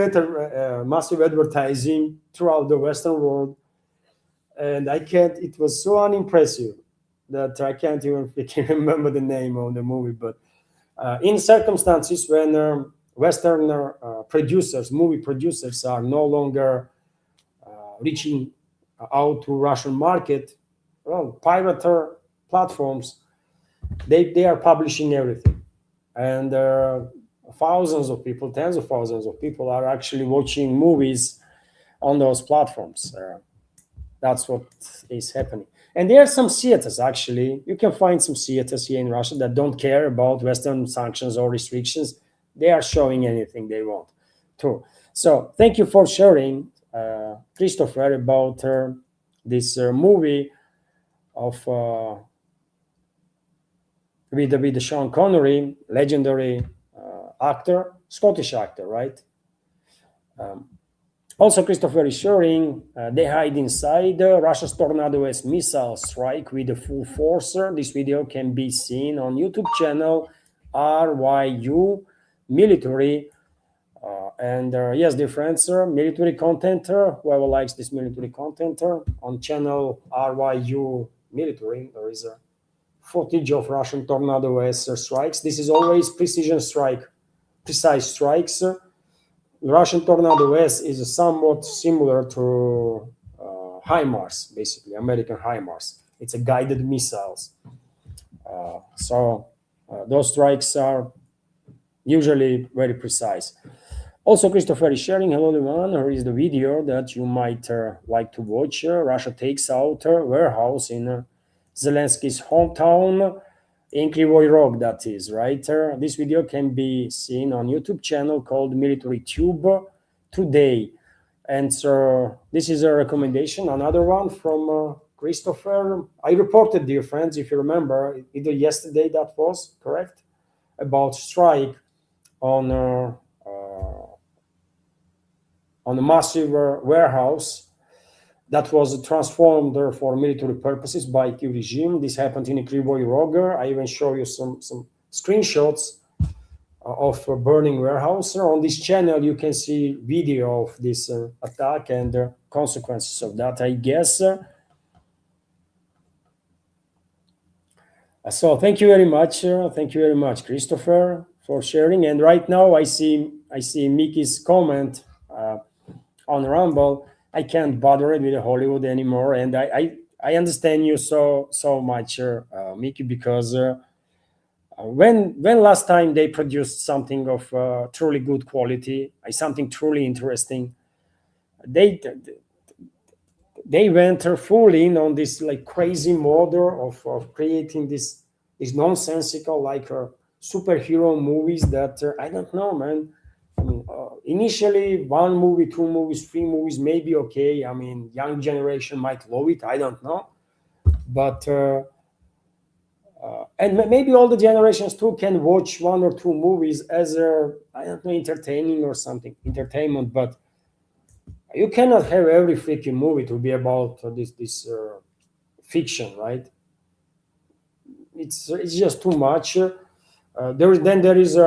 advertising throughout the Western world, and I can't. It was so unimpressive that I can't even remember the name of the movie. But in circumstances when Western movie producers, are no longer reaching out to Russian market, well, pirate platforms, they are publishing everything, and thousands of people, tens of thousands of people are actually watching movies on those platforms. That's what is happening. And there are some theaters, actually. You can find some theaters here in Russia that don't care about Western sanctions or restrictions. They are showing anything they want to. So thank you for sharing, Christopher, about this movie of with Sean Connery, legendary actor, Scottish actor, right? Also, Christopher is sharing they hide inside Russia's Tornado S missile strike with a full force. This video can be seen on YouTube channel RYU Military. And yes, dear friends, military content, whoever likes this military content, on channel RYU Military, there is a footage of Russian Tornado S strikes. This is always precision strike, precise strikes. Russian Tornado S is somewhat similar to HIMARS, basically, American HIMARS. It's a guided missiles. So those strikes are usually very precise. Also, Christopher is sharing, hello everyone, here is the video that you might like to watch. Russia takes out a warehouse in Zelensky's hometown in Krivoy Rog, that is, right? This video can be seen on YouTube channel called Military Tube today. And so this is a recommendation, another one from Christopher. I reported, dear friends, if you remember, either yesterday that was, correct? About strike on a massive warehouse that was transformed for military purposes by Kyiv regime. This happened in Krivoy Rog. I even show you some screenshots of a burning warehouse. On this channel, you can see video of this attack and the consequences of that, I guess. So thank you very much. Thank you very much, Christopher, for sharing. And right now, I see Mickey's comment on Rumble. I can't bother it with Hollywood anymore, and I understand you so much, Mickey, because when last time they produced something of truly good quality, something truly interesting, they went full in on this like crazy model of creating this nonsensical like superhero movies that I don't know, man. I mean, initially one movie, two movies, three movies, maybe okay. I mean, young generation might love it. I don't know, but and maybe all the generations too can watch one or two movies as I don't know, entertaining or something, entertainment. But you cannot have every freaking movie to be about this fiction, right? It's just too much. There is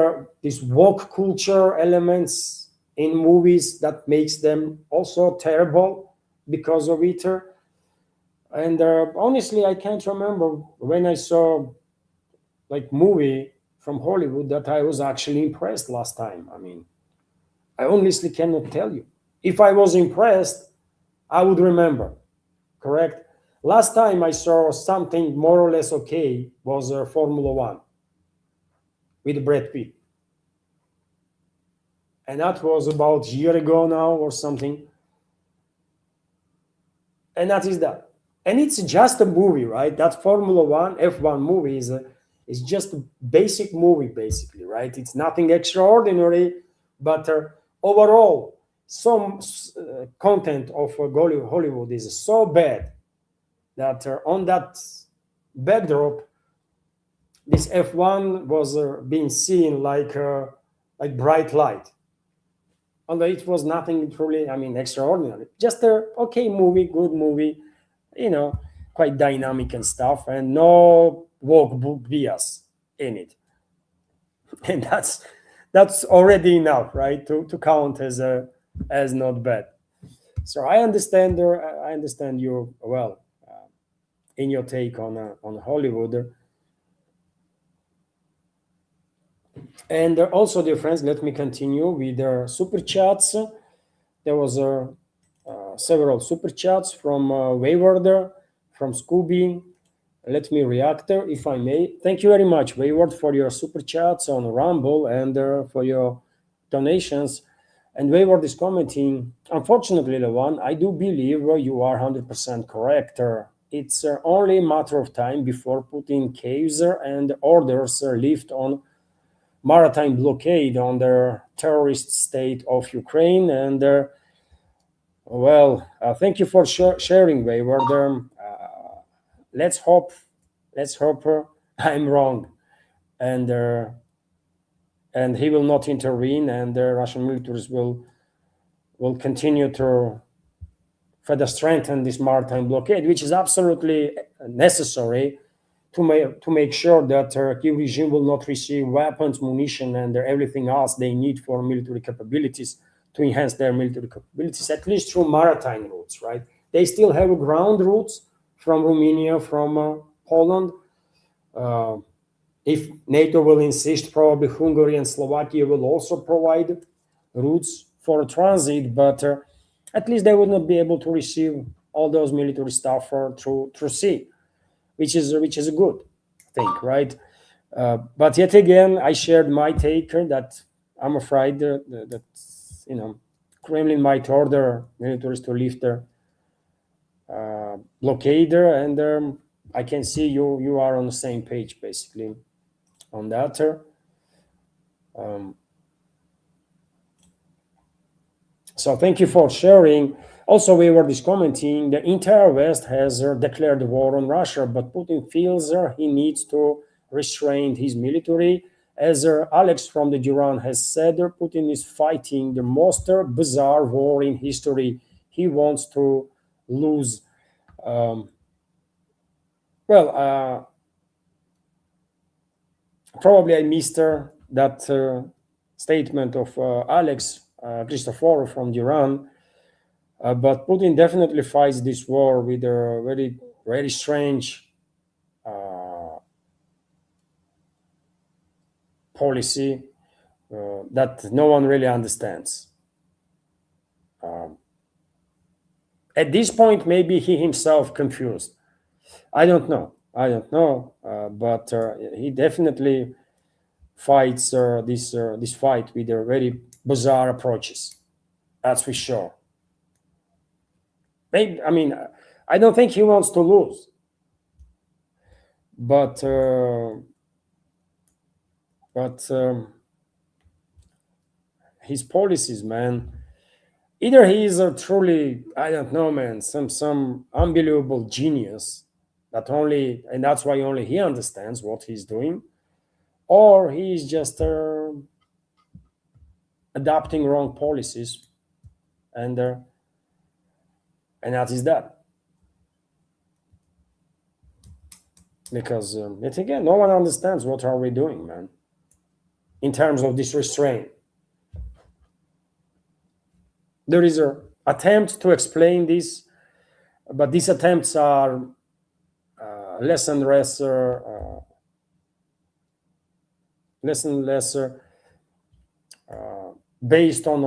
this woke culture elements in movies that makes them also terrible because of it. And honestly, I can't remember when I saw like movie from Hollywood that I was actually impressed last time. I mean, I honestly cannot tell you. If I was impressed, I would remember. Correct. Last time I saw something more or less okay was Formula One with Brad Pitt, and that was about a year ago now or something. And that is that. And it's just a movie, right? That Formula One F1 movie is just a basic movie, basically, right? It's nothing extraordinary, but overall, some content of Hollywood is so bad that on that backdrop, this F1 was being seen like bright light. Although it was nothing truly, I mean, extraordinary. Just a okay movie, good movie, you know, quite dynamic and stuff, and no woke bias in it. And that's already enough, right? To count as not bad. So I understand you well in your take on Hollywood. And also, dear friends, let me continue with super chats. There was several super chats from Wayward, from Scooby. Let me react if I may. Thank you very much, Wayward, for your super chats on Rumble and for your donations. And Wayward is commenting, unfortunately, Levan, I do believe you are 100% correct. It's only a matter of time before Putin caves and orders lift on maritime blockade on the terrorist state of Ukraine. And thank you for sharing, Wayward. Let's hope I'm wrong, and he will not intervene, and the Russian militaries will will continue to further strengthen this maritime blockade, which is absolutely necessary to make sure that Turkey regime will not receive weapons, munition, and everything else they need for military capabilities to enhance their military capabilities, at least through maritime routes, right? They still have ground routes from Romania, from Poland. Uh, if NATO will insist, probably Hungary and Slovakia will also provide routes for transit, but at least they would not be able to receive all those military stuff through sea, which is a good thing, right? But yet again, I shared my take that I'm afraid that Kremlin might order militaries to lift their blockade, and I can see you are on the same page basically on that. Um, so thank you for sharing. Also, we were just commenting the entire West has declared war on Russia, but Putin feels he needs to restrain his military. As Alex from the Duran has said, Putin is fighting the most bizarre war in history. He wants to lose. Um, well, probably I missed that statement of Alex Christoforou from Duran. But Putin definitely fights this war with a very, very strange policy that no one really understands. At this point, maybe he himself confused. I don't know. I don't know. But he definitely fights this fight with very bizarre approaches. That's for sure. Maybe, I mean, I don't think he wants to lose, but his policies, man. Either he is a truly, I don't know, man, some unbelievable genius that only, and that's why only he understands what he's doing, or he's just adopting wrong policies, and that is that. Because yet again, no one understands what are we doing, man, in terms of this restraint. There is an attempt to explain this, but these attempts are less and less based on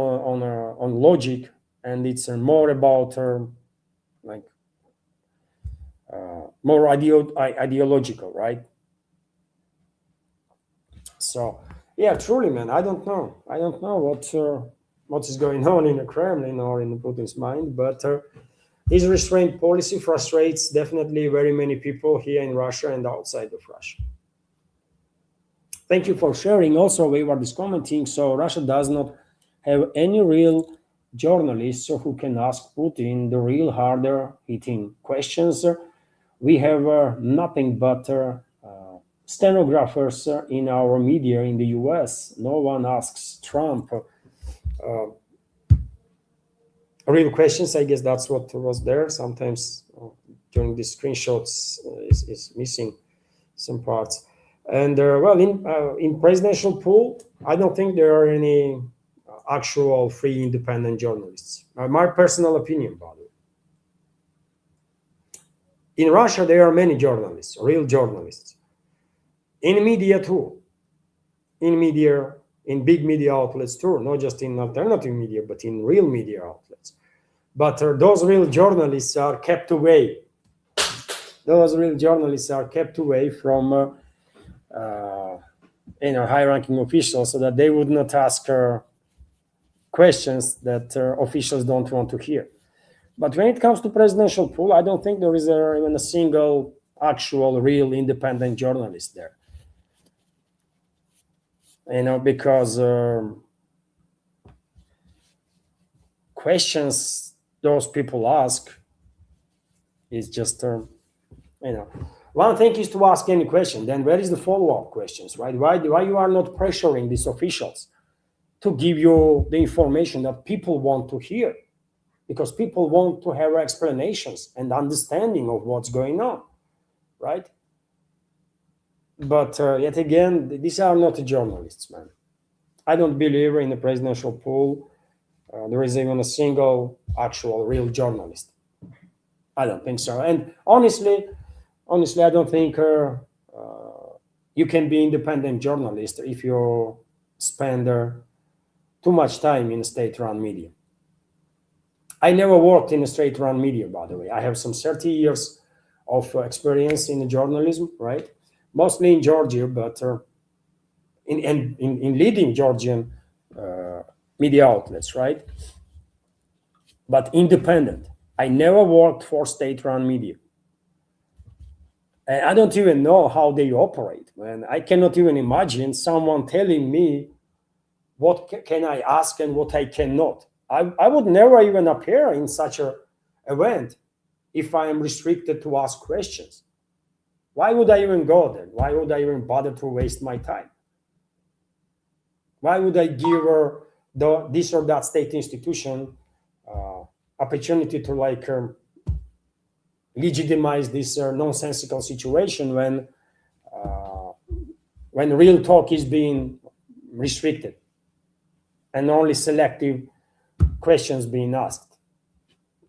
logic, and it's more about like more ideological, right? So yeah, truly, man, I don't know what is going on in the Kremlin or in Putin's mind, but his restraint policy frustrates definitely very many people here in Russia and outside of Russia. Thank you for sharing. Also, we were just commenting. So Russia does not have any real journalists who can ask Putin the real harder hitting questions. We have nothing but stenographers in our media in the US. No one asks Trump real questions. I guess that's what was there. Sometimes during the screenshots is missing some parts. And well, in presidential pool, I don't think there are any actual free independent journalists. My personal opinion about it. In Russia, there are many journalists, real journalists. In media too. In media, in big media outlets too, not just in alternative media, but in real media outlets. But those real journalists are kept away. Those real journalists are kept away from high-ranking officials, so that they would not ask questions that officials don't want to hear. But when it comes to presidential pool, I don't think there is even a single actual, real, independent journalist there. Because questions those people ask is just, one thing is to ask any question. Then where is the follow-up questions, right? Why you are not pressuring these officials to give you the information that people want to hear, because people want to have explanations and understanding of what's going on, right? But yet again, these are not journalists, man. I don't believe in the presidential pool there is even a single actual real journalist. I don't think so. And honestly, I don't think you can be independent journalist if you spend too much time in state-run media. I never worked in a state-run media, by the way. I have some 30 years of experience in journalism, right? Mostly in Georgia, but in leading Georgian media outlets, right? But independent. I never worked for state-run media. And I don't even know how they operate, man. I cannot even imagine someone telling me what can I ask and what I cannot. I would never even appear in such a event if I am restricted to ask questions. Why would I even go there? Why would I even bother to waste my time? Why would I give her this or that state institution opportunity to legitimize this nonsensical situation when real talk is being restricted and only selective questions being asked?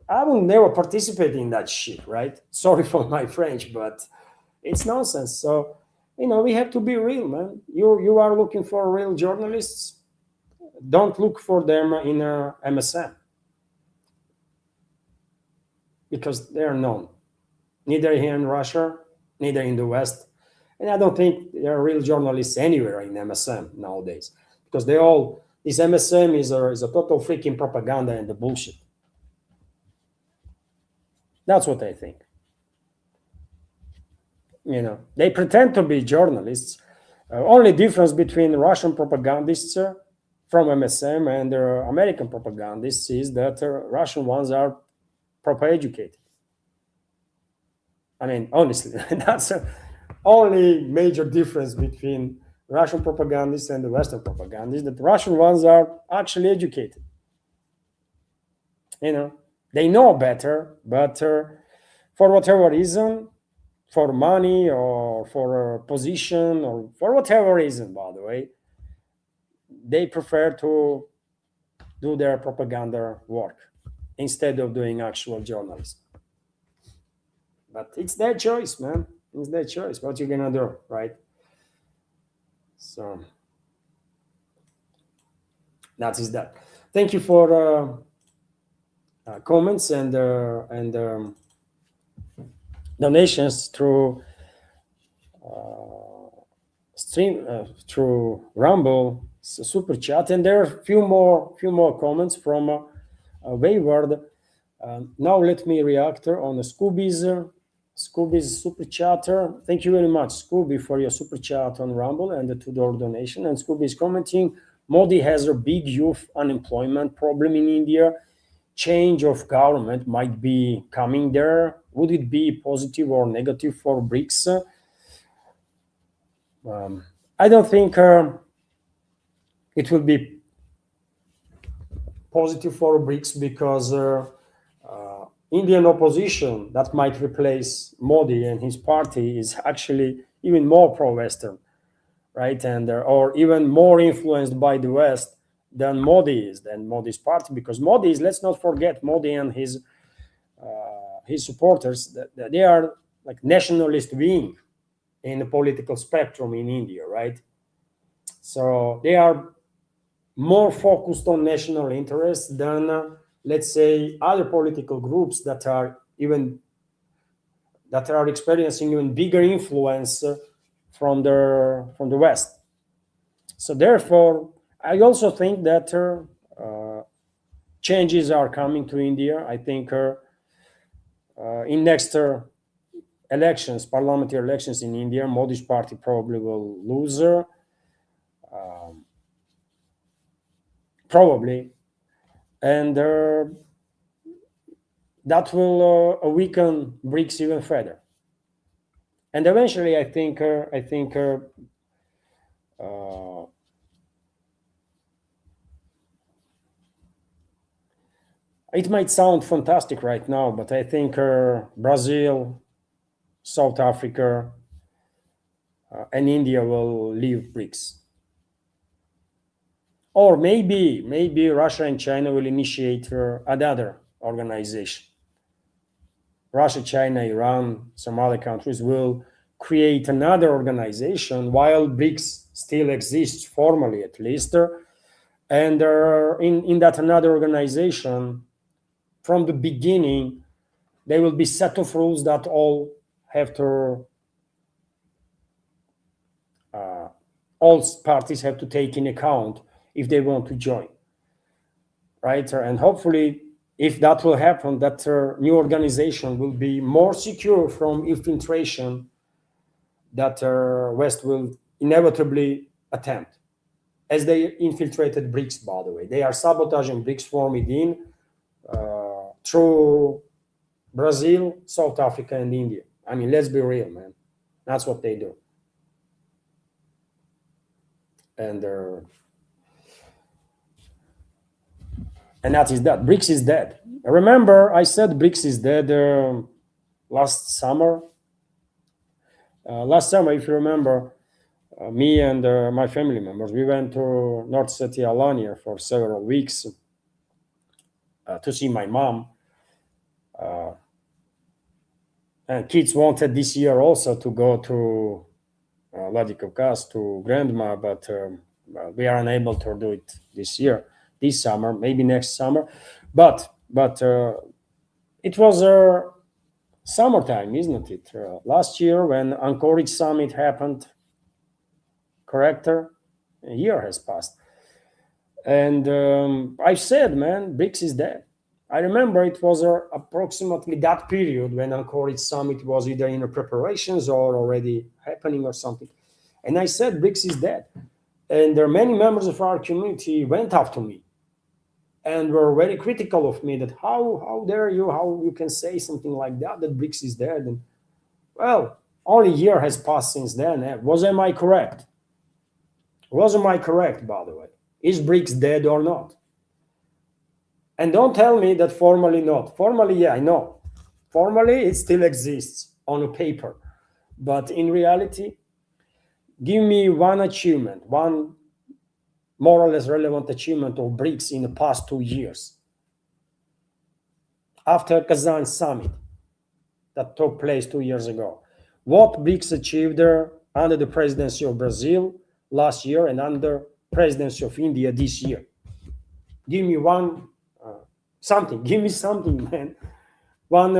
I will never participate in that shit, right? Sorry for my French, but it's nonsense. So, we have to be real, man. You are looking for real journalists. Don't look for them in MSM because they are known. Neither here in Russia, neither in the West. And I don't think there are real journalists anywhere in MSM nowadays because this MSM is a total freaking propaganda and the bullshit. That's what I think. They pretend to be journalists. Only difference between Russian propagandists from MSM and American propagandists is that Russian ones are proper educated. I mean, honestly, that's the only major difference between Russian propagandists and the Western propagandists, that Russian ones are actually educated. They know better, but for whatever reason, for money or for a position or for whatever reason, by the way, they prefer to do their propaganda work instead of doing actual journalism. But it's their choice, man. It's their choice. What you gonna do, right? So that is that. Thank you for comments and donations through stream through Rumble, super chat, and there are a few more comments from Wayward. Now let me react on Scooby's super chatter. Thank you very much, Scooby, for your super chat on Rumble and the $2 donation. And Scooby is commenting, Modi has a big youth unemployment problem in India. Change of government might be coming there. Would it be positive or negative for BRICS? I don't think it will be positive for BRICS because Indian opposition that might replace Modi and his party is actually even more pro-Western, right? And or even more influenced by the West than Modi's party, because Modi is, let's not forget, Modi and his supporters, that they are like nationalist wing in the political spectrum in India, right? So they are more focused on national interests than let's say other political groups that are experiencing even bigger influence from the West. So therefore, I also think that changes are coming to India. I think in next elections, parliamentary elections in India, Modi's party probably will lose. Probably, and that will weaken BRICS even further. And eventually, I think It might sound fantastic right now, but I think Brazil, South Africa, and India will leave BRICS. Or maybe Russia and China will initiate another organization. Russia, China, Iran, some other countries will create another organization while BRICS still exists formally, at least. And in that another organization, from the beginning, there will be set of rules that all have to, all parties have to take in account if they want to join, right? And hopefully, if that will happen, that new organization will be more secure from infiltration that West will inevitably attempt, as they infiltrated BRICS, by the way. They are sabotaging BRICS from within through Brazil, South Africa, and India. I mean, let's be real, man. That's what they do. And that is that. BRICS is dead. Remember, I said BRICS is dead last summer. Last summer, if you remember, me and my family members, we went to North Ossetia, Alania for several weeks to see my mom. And kids wanted this year also to go to Vladikavkaz, to grandma, but we are unable to do it this year, this summer, maybe next summer. But it was summertime, isn't it? Last year when Anchorage summit happened, correct? A year has passed. And I said, man, BRICS is dead. I remember it was approximately that period when Anchorage summit was either in preparations or already happening or something. And I said, BRICS is dead. And there are many members of our community went after me and were very critical of me that how dare you, how you can say something like that BRICS is dead. And well, only a year has passed since then. Wasn't I correct? Wasn't I correct, by the way? Is BRICS dead or not? And don't tell me that formally not. Formally, yeah, I know. Formally, it still exists on a paper. But in reality, give me one achievement, one more or less relevant achievement of BRICS in the past 2 years. After Kazan summit that took place 2 years ago, what BRICS achieved there under the presidency of Brazil last year and under presidency of India this year? Give me one something. Give me something, man. One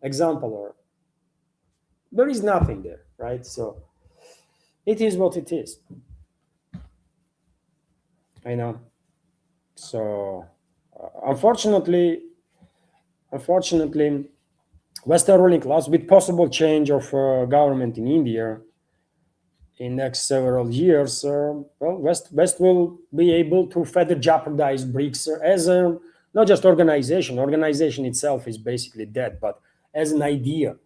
example, or there is nothing there, right? So it is what it is. I know. So unfortunately, Western ruling class, with possible change of government in India in next several years, West will be able to further jeopardize BRICS as a not just organization. Organization itself is basically dead, but as an idea.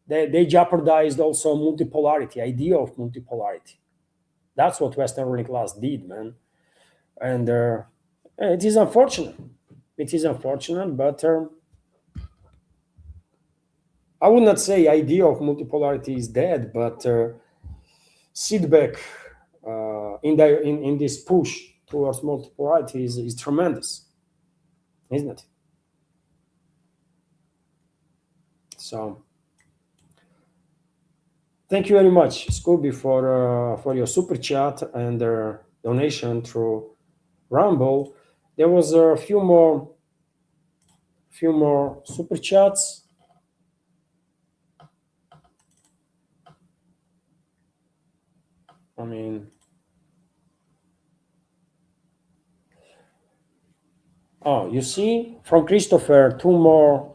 They jeopardized also multipolarity, idea of multipolarity. That's what Western ruling class did, man. And it is unfortunate. It is unfortunate, but I would not say idea of multipolarity is dead, but setback in this push towards multipolarity is tremendous, isn't it? So thank you very much, Scooby, for your super chat and donation through Rumble. There was a few more super chats. I mean, oh, you see, from Christopher, two more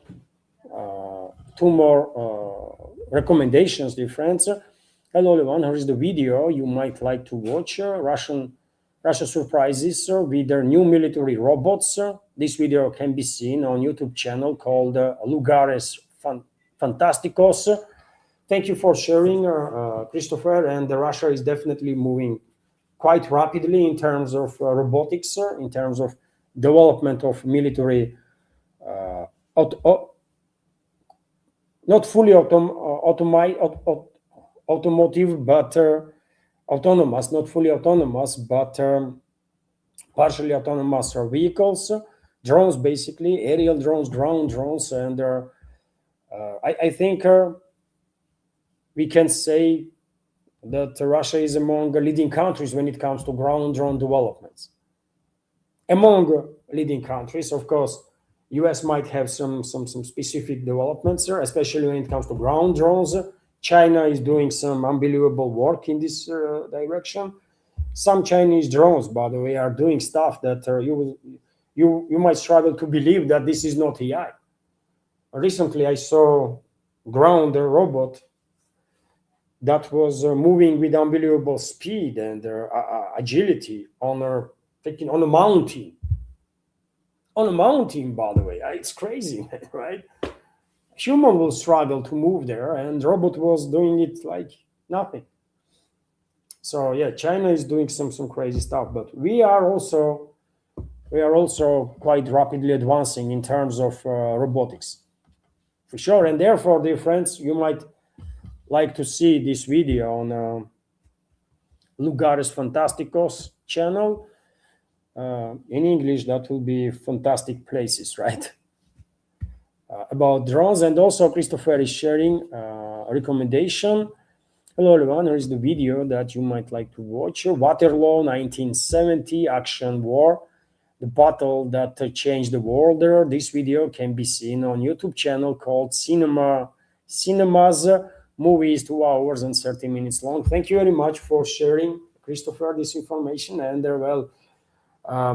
recommendations, dear friends. Hello, everyone. Here is the video you might like to watch. Russia surprises with their new military robots. This video can be seen on YouTube channel called Lugares Fantásticos. Thank you for sharing, Christopher. And Russia is definitely moving quite rapidly in terms of robotics, in terms of development of military uh, aut- au- not fully automotive, but autonomous, not fully autonomous, but partially autonomous vehicles, drones, basically aerial drones, ground drones, and I think we can say that Russia is among the leading countries when it comes to ground drone developments. Among leading countries, of course, US might have some specific developments there, especially when it comes to ground drones. China is doing some unbelievable work in this direction. Some Chinese drones, by the way, are doing stuff that you might struggle to believe that this is not AI. Recently, I saw ground robot that was moving with unbelievable speed and agility on a mountain. On a mountain, by the way, it's crazy, right? Human will struggle to move there, and robot was doing it like nothing. So yeah, China is doing some crazy stuff, but we are also quite rapidly advancing in terms of robotics, for sure. And therefore, dear friends, you might like to see this video on Lugares Fantasticos channel. In English, that will be fantastic places, right? About drones, and also Christopher is sharing a recommendation. Hello everyone, here is the video that you might like to watch. Waterloo 1970 action war, the battle that changed the world. This video can be seen on YouTube channel called Cinemas. Movie is 2 hours and 30 minutes long. Thank you very much for sharing, Christopher, this information. And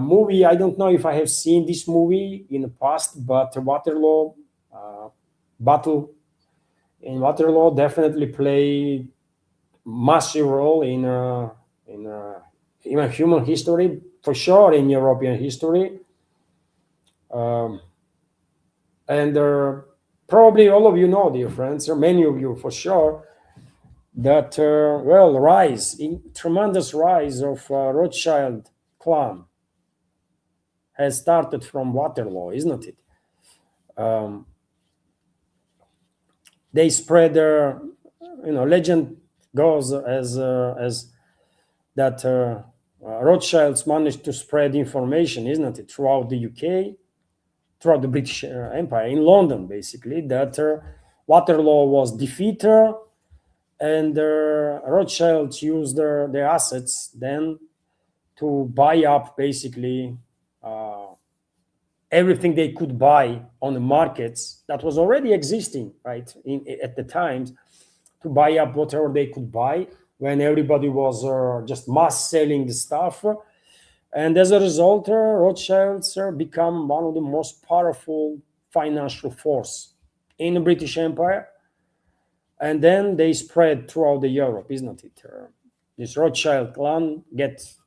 movie, I don't know if I have seen this movie in the past, but Waterloo battle in Waterloo definitely played massive role in human history, for sure, in European history. Um, and probably all of you know, dear friends, or many of you for sure, that tremendous rise of Rothschild clan has started from Waterloo, isn't it? Um, they spread their, legend goes as that Rothschilds managed to spread information, isn't it, throughout the UK, throughout the British Empire, in London, basically, that Waterloo was defeated, and Rothschilds used their assets then to buy up basically everything they could buy on the markets that was already existing, right, at the times, to buy up whatever they could buy when everybody was just mass selling the stuff. And as a result, Rothschilds become one of the most powerful financial force in the British Empire. And then they spread throughout the Europe, isn't it? This Rothschild clan gets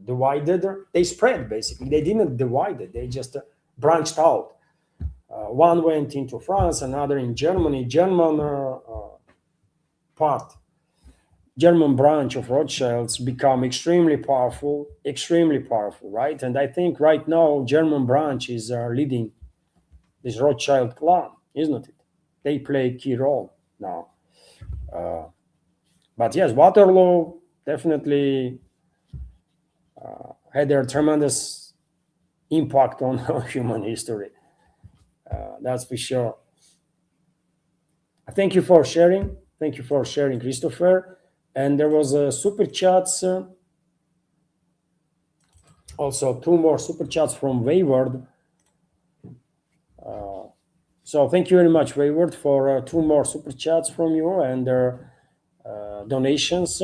divided. They spread, basically. They didn't divide it. They just branched out. One went into France, another in Germany. German branch of Rothschilds become extremely powerful, right? And I think right now German branch is leading this Rothschild clan, isn't it? They play a key role now. But yes, Waterloo definitely had a tremendous impact on human history. That's for sure. Thank you for sharing. Thank you for sharing, Christopher. And there was a super chats. Also, two more super chats from Wayward. So thank you very much, Wayward, for two more super chats from you and donations.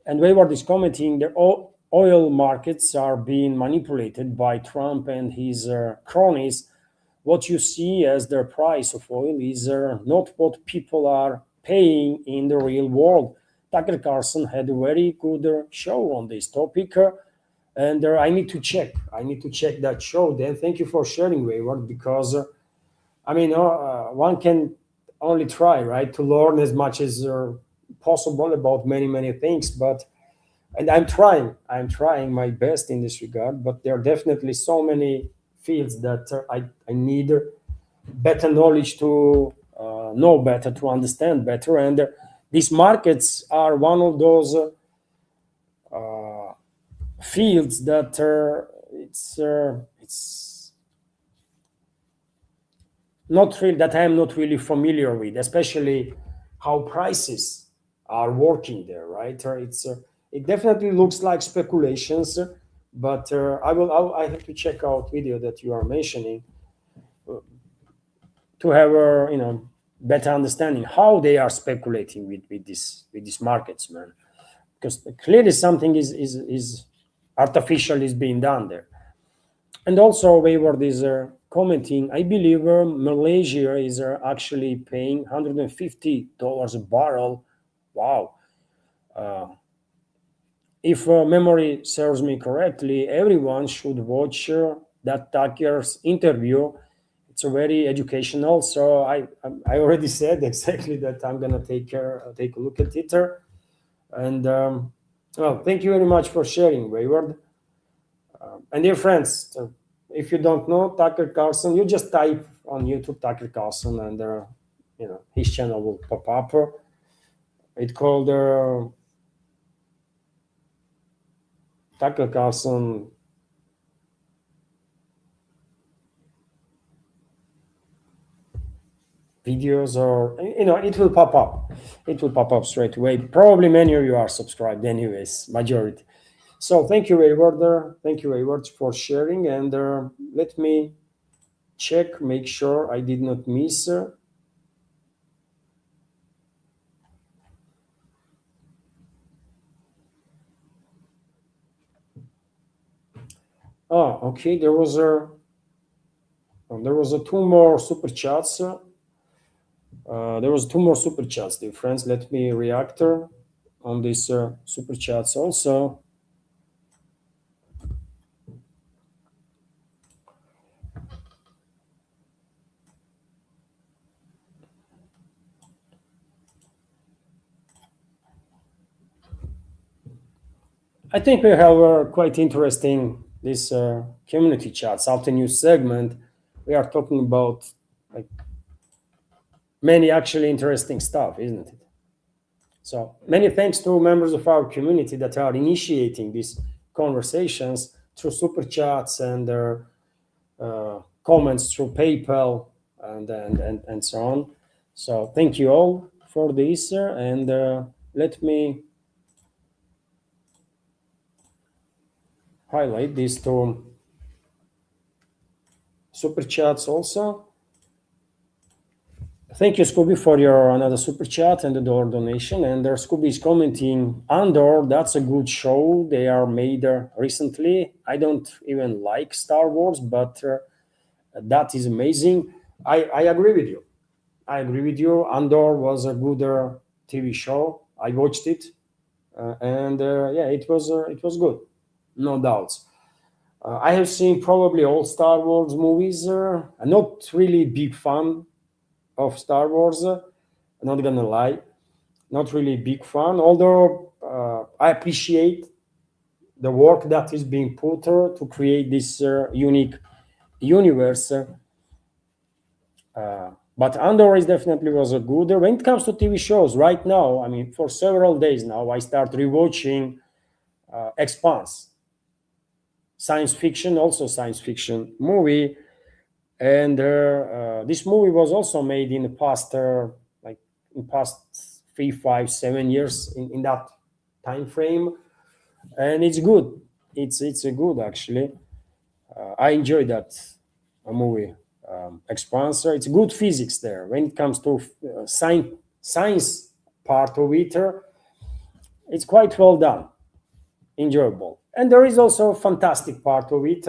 And Wayward is commenting the oil markets are being manipulated by Trump and his cronies. What you see as the price of oil is not what people are paying in the real world. Tucker Carlson had a very good show on this topic, and I need to check. I need to check that show. Then thank you for sharing, Wayward, because one can only try, right, to learn as much as possible about many things. And I'm trying my best in this regard. But there are definitely so many fields that I need better knowledge to know better, to understand better. And these markets are one of those fields that it's not really that I am not really familiar with, especially how prices are working there, right? It definitely looks like speculations, but I have to check out video that you are mentioning to have a better understanding how they are speculating with these markets, man. Because clearly something is artificial is being done there. And also, Wayward is commenting, I believe Malaysia is actually paying $150 a barrel. Wow. If memory serves me correctly, everyone should watch that Tucker's interview. It's a very educational. So I already said exactly that I'm gonna take a look at it. And well, thank you very much for sharing, Wayward. And dear friends, if you don't know Tucker Carlson, you just type on YouTube Tucker Carlson, and his channel will pop up. It's called Tucker Carlson videos, or it will pop up. It will pop up straight away. Probably many of you are subscribed, anyways, majority. So thank you, Wayward. Thank you, Wayward, for sharing. And let me check, make sure I did not miss. Oh, okay. There was a two more super chats. There was two more super chats, dear friends. Let me react on these super chats also. I think we have quite interesting this community chats after new segment. We are talking about like many actually interesting stuff, isn't it? So many thanks to members of our community that are initiating these conversations through super chats and their comments through PayPal and so on. So thank you all for this, and let me highlight these two super chats also. Thank you, Scooby, for your another super chat and the dollar donation. And Scooby is commenting, Andor, that's a good show. They are made recently. I don't even like Star Wars, but that is amazing. I agree with you. I agree with you. Andor was a good TV show. I watched it, and yeah, it was good, no doubts. I have seen probably all Star Wars movies. I'm not really big fan of Star Wars. I'm not gonna lie, not really big fan. Although I appreciate the work that is being put to create this unique universe. But Andor is definitely was a good. When it comes to TV shows, right now, I mean, for several days now, I start rewatching Expanse, science fiction, also science fiction movie. And this movie was also made in the past, like in past 3, 5, 7 years in that time frame, and it's good. It's a good actually. I enjoyed that movie. Expanse. It's good physics there when it comes to science part of it. It's quite well done, enjoyable, and there is also a fantastic part of it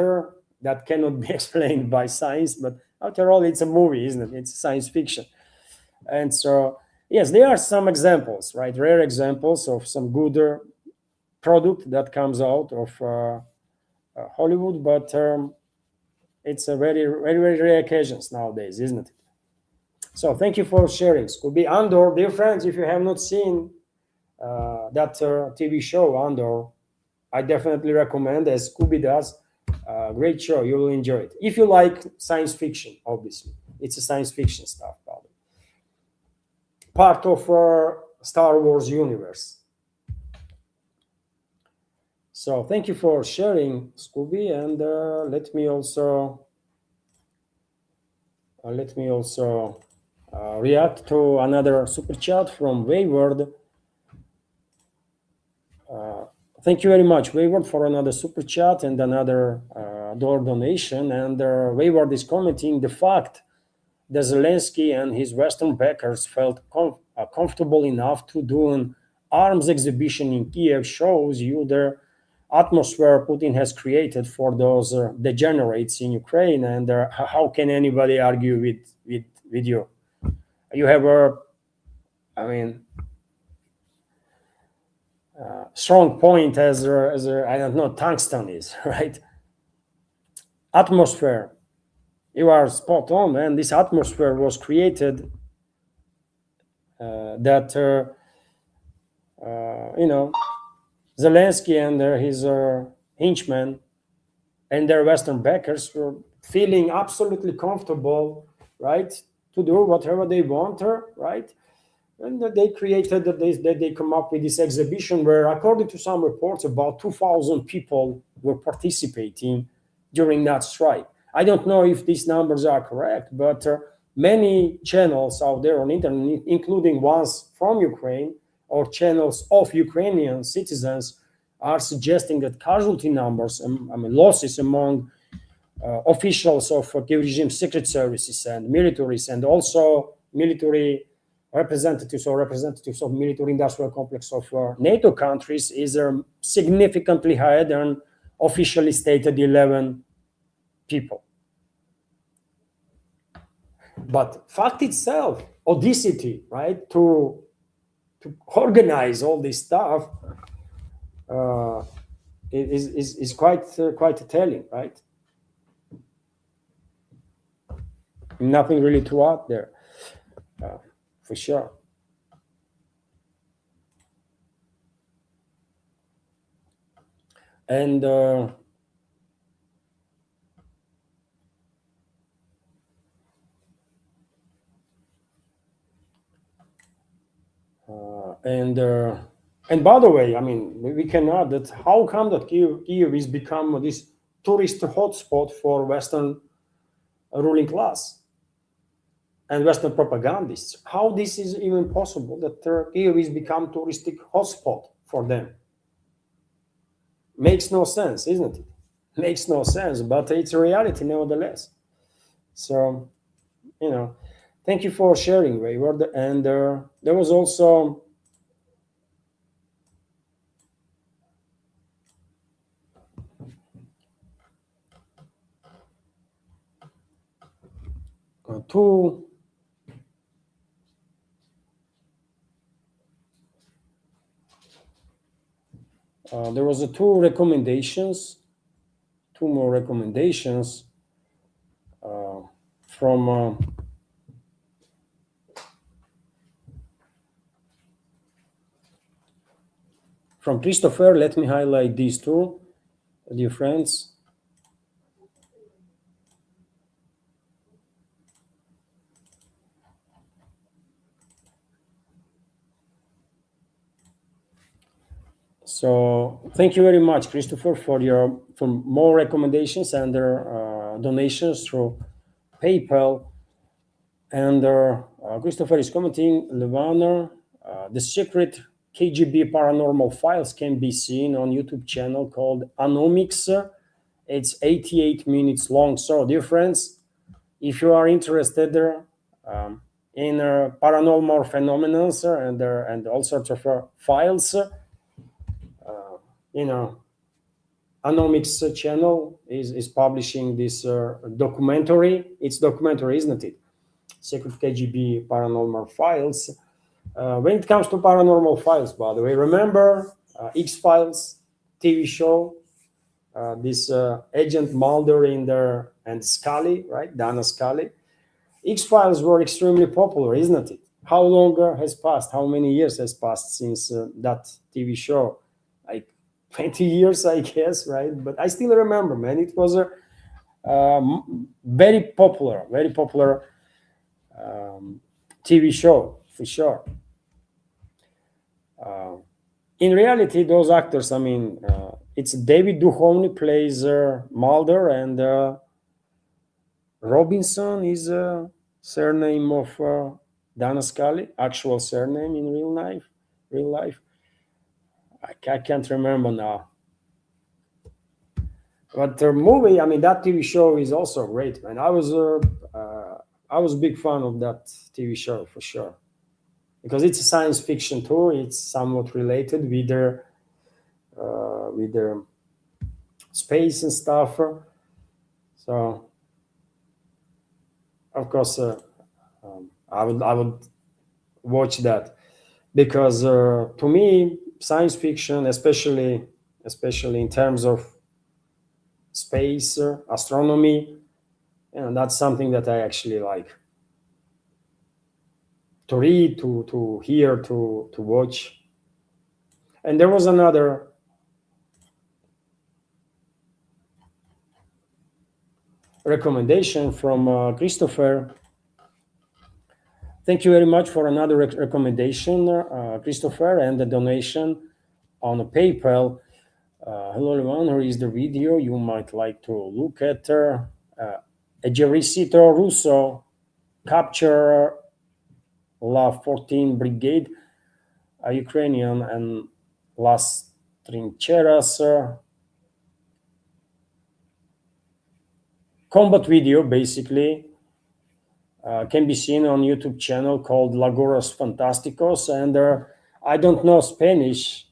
that cannot be explained by science, but after all, it's a movie, isn't it? It's science fiction. And so, yes, there are some examples, right? Rare examples of some good product that comes out of Hollywood, but it's a very, very, very rare occasions nowadays, isn't it? So thank you for sharing, Scooby. Andor, dear friends, if you have not seen that TV show, Andor, I definitely recommend, as Scooby does, Great show. You will enjoy it if you like science fiction. Obviously, it's a science fiction stuff, probably part of Star Wars universe. So thank you for sharing, Scooby, and let me also react to another super chat from Wayward. Thank you very much, Wayward, for another super chat and another dollar donation. And Wayward is commenting the fact that Zelensky and his Western backers felt comfortable enough to do an arms exhibition in Kiev shows you the atmosphere Putin has created for those degenerates in Ukraine. And how can anybody argue with you? You have I mean, strong point as I don't know, tungsten is, right? Atmosphere. You are spot on, and this atmosphere was created that Zelensky and his henchmen and their Western backers were feeling absolutely comfortable, right, to do whatever they want, right? And they created they come up with this exhibition where, according to some reports, about 2,000 people were participating during that strike. I don't know if these numbers are correct, but many channels out there on internet, including ones from Ukraine or channels of Ukrainian citizens, are suggesting that casualty numbers, losses among officials of Kiev regime secret services and militaries, and also military representatives or representatives of military industrial complex of NATO countries, is significantly higher than officially stated 11 people. But fact itself, audacity, right, to organize all this stuff is quite telling, right? Nothing really to add there, for sure. And and by the way, I mean, we can add that how come that Kiev is become this tourist hotspot for Western ruling class and Western propagandists? How this is even possible that Kiev is become touristic hotspot for them? Makes no sense, isn't it? Makes no sense, but it's a reality nevertheless. So, thank you for sharing, Wayward. And there was also two there was two more recommendations from Christopher. Let me highlight these two, dear friends. So thank you very much, Christopher, for more recommendations and donations through PayPal. And Christopher is commenting, Levana, the secret KGB paranormal files can be seen on YouTube channel called Anomics. It's 88 minutes long. So, dear friends, if you are interested in paranormal phenomena and all sorts of files, Anomics channel is publishing this documentary. It's documentary, isn't it? Secret KGB paranormal files. When it comes to paranormal files, by the way, remember X-Files TV show? This Agent Mulder in there and Scully, right? Dana Scully. X-Files were extremely popular, isn't it? How long has passed? How many years has passed since that TV show? Like 20 years, I guess, right? But I still remember, man. It was a very popular TV show for sure. Uh, in reality, those actors, I mean, it's David Duchovny plays Mulder, and Robinson is a surname of Dana Scully, actual surname in real life. Real life, I can't remember now. But the movie, I mean, that TV show is also great, man. I was a big fan of that TV show for sure, because it's a science fiction too. It's somewhat related with their space and stuff. So of course, I would watch that, because to me, science fiction, especially in terms of space, astronomy, that's something that I actually like to read, to hear, to watch. And there was another recommendation from Christopher. Thank you very much for another recommendation, Christopher, and the donation on PayPal. Hello, everyone. Here is the video you might like to look at. Ejercito Russo capture La 14 Brigade, Ukrainian, and Las Trincheras. Combat video, basically, can be seen on YouTube channel called Laguras Fantásticos, and I don't know Spanish.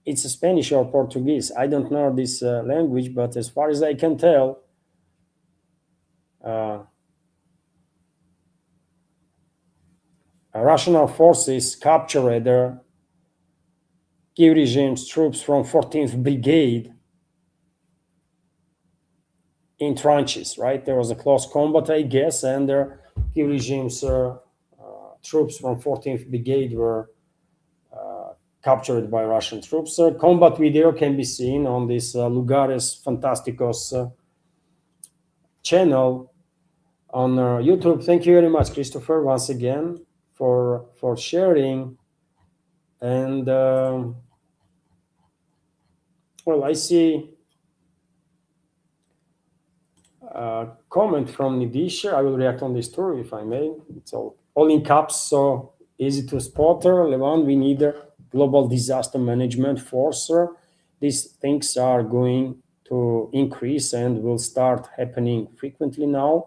It's Spanish or Portuguese. I don't know this language, but as far as I can tell, Russian forces captured Kiev regime's troops from 14th Brigade in trenches, right? There was a close combat, I guess, and Kiev regime's troops from 14th Brigade were captured by Russian troops. Combat video can be seen on this Lugares Fantásticos channel on YouTube. Thank you very much, Christopher, once again for sharing. And well, I see a comment from Nidisha. I will react on this too, if I may. It's all in caps, so easy to spot. Levan, we need a global disaster management force. These things are going to increase and will start happening frequently now.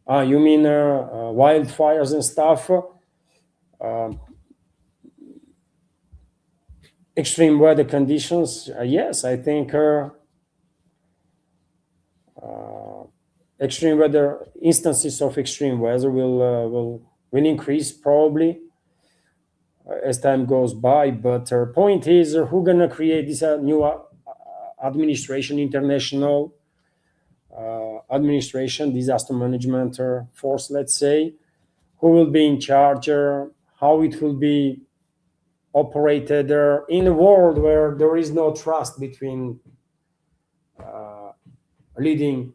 You mean wildfires and stuff? Extreme weather conditions? Yes, I think extreme weather instances of extreme weather will increase probably as time goes by. But point is, who gonna create this new administration, international administration, disaster management force, let's say? Who will be in charge? How it will be operated in a world where there is no trust between leading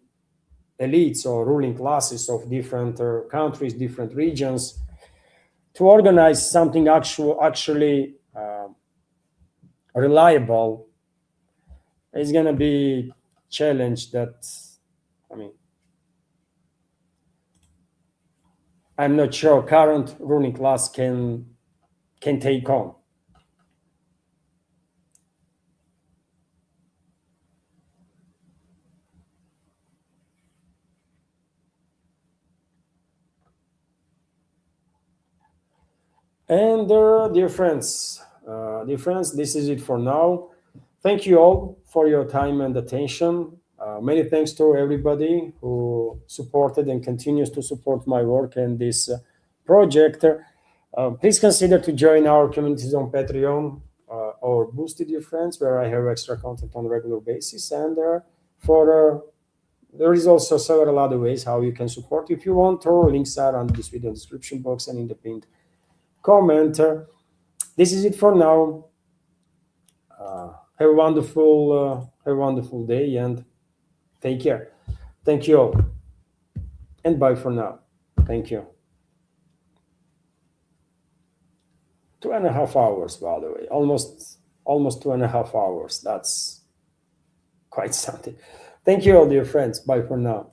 elites or ruling classes of different countries, different regions, to organize something actually reliable is going to be challenge that, I mean, I'm not sure current ruling class can take on. And dear friends, this is it for now. Thank you all for your time and attention. Many thanks to everybody who supported and continues to support my work and this project. Please consider to join our communities on Patreon or Boosted, dear friends, where I have extra content on a regular basis. And there is also several other ways how you can support if you want. Links are under this video description box and in the pinned comment. This is it for now. have a wonderful day and take care. Thank you all, and bye for now. Thank you. 2.5 hours, by the way, almost 2.5 hours. That's quite something. Thank you all, dear friends. Bye for now.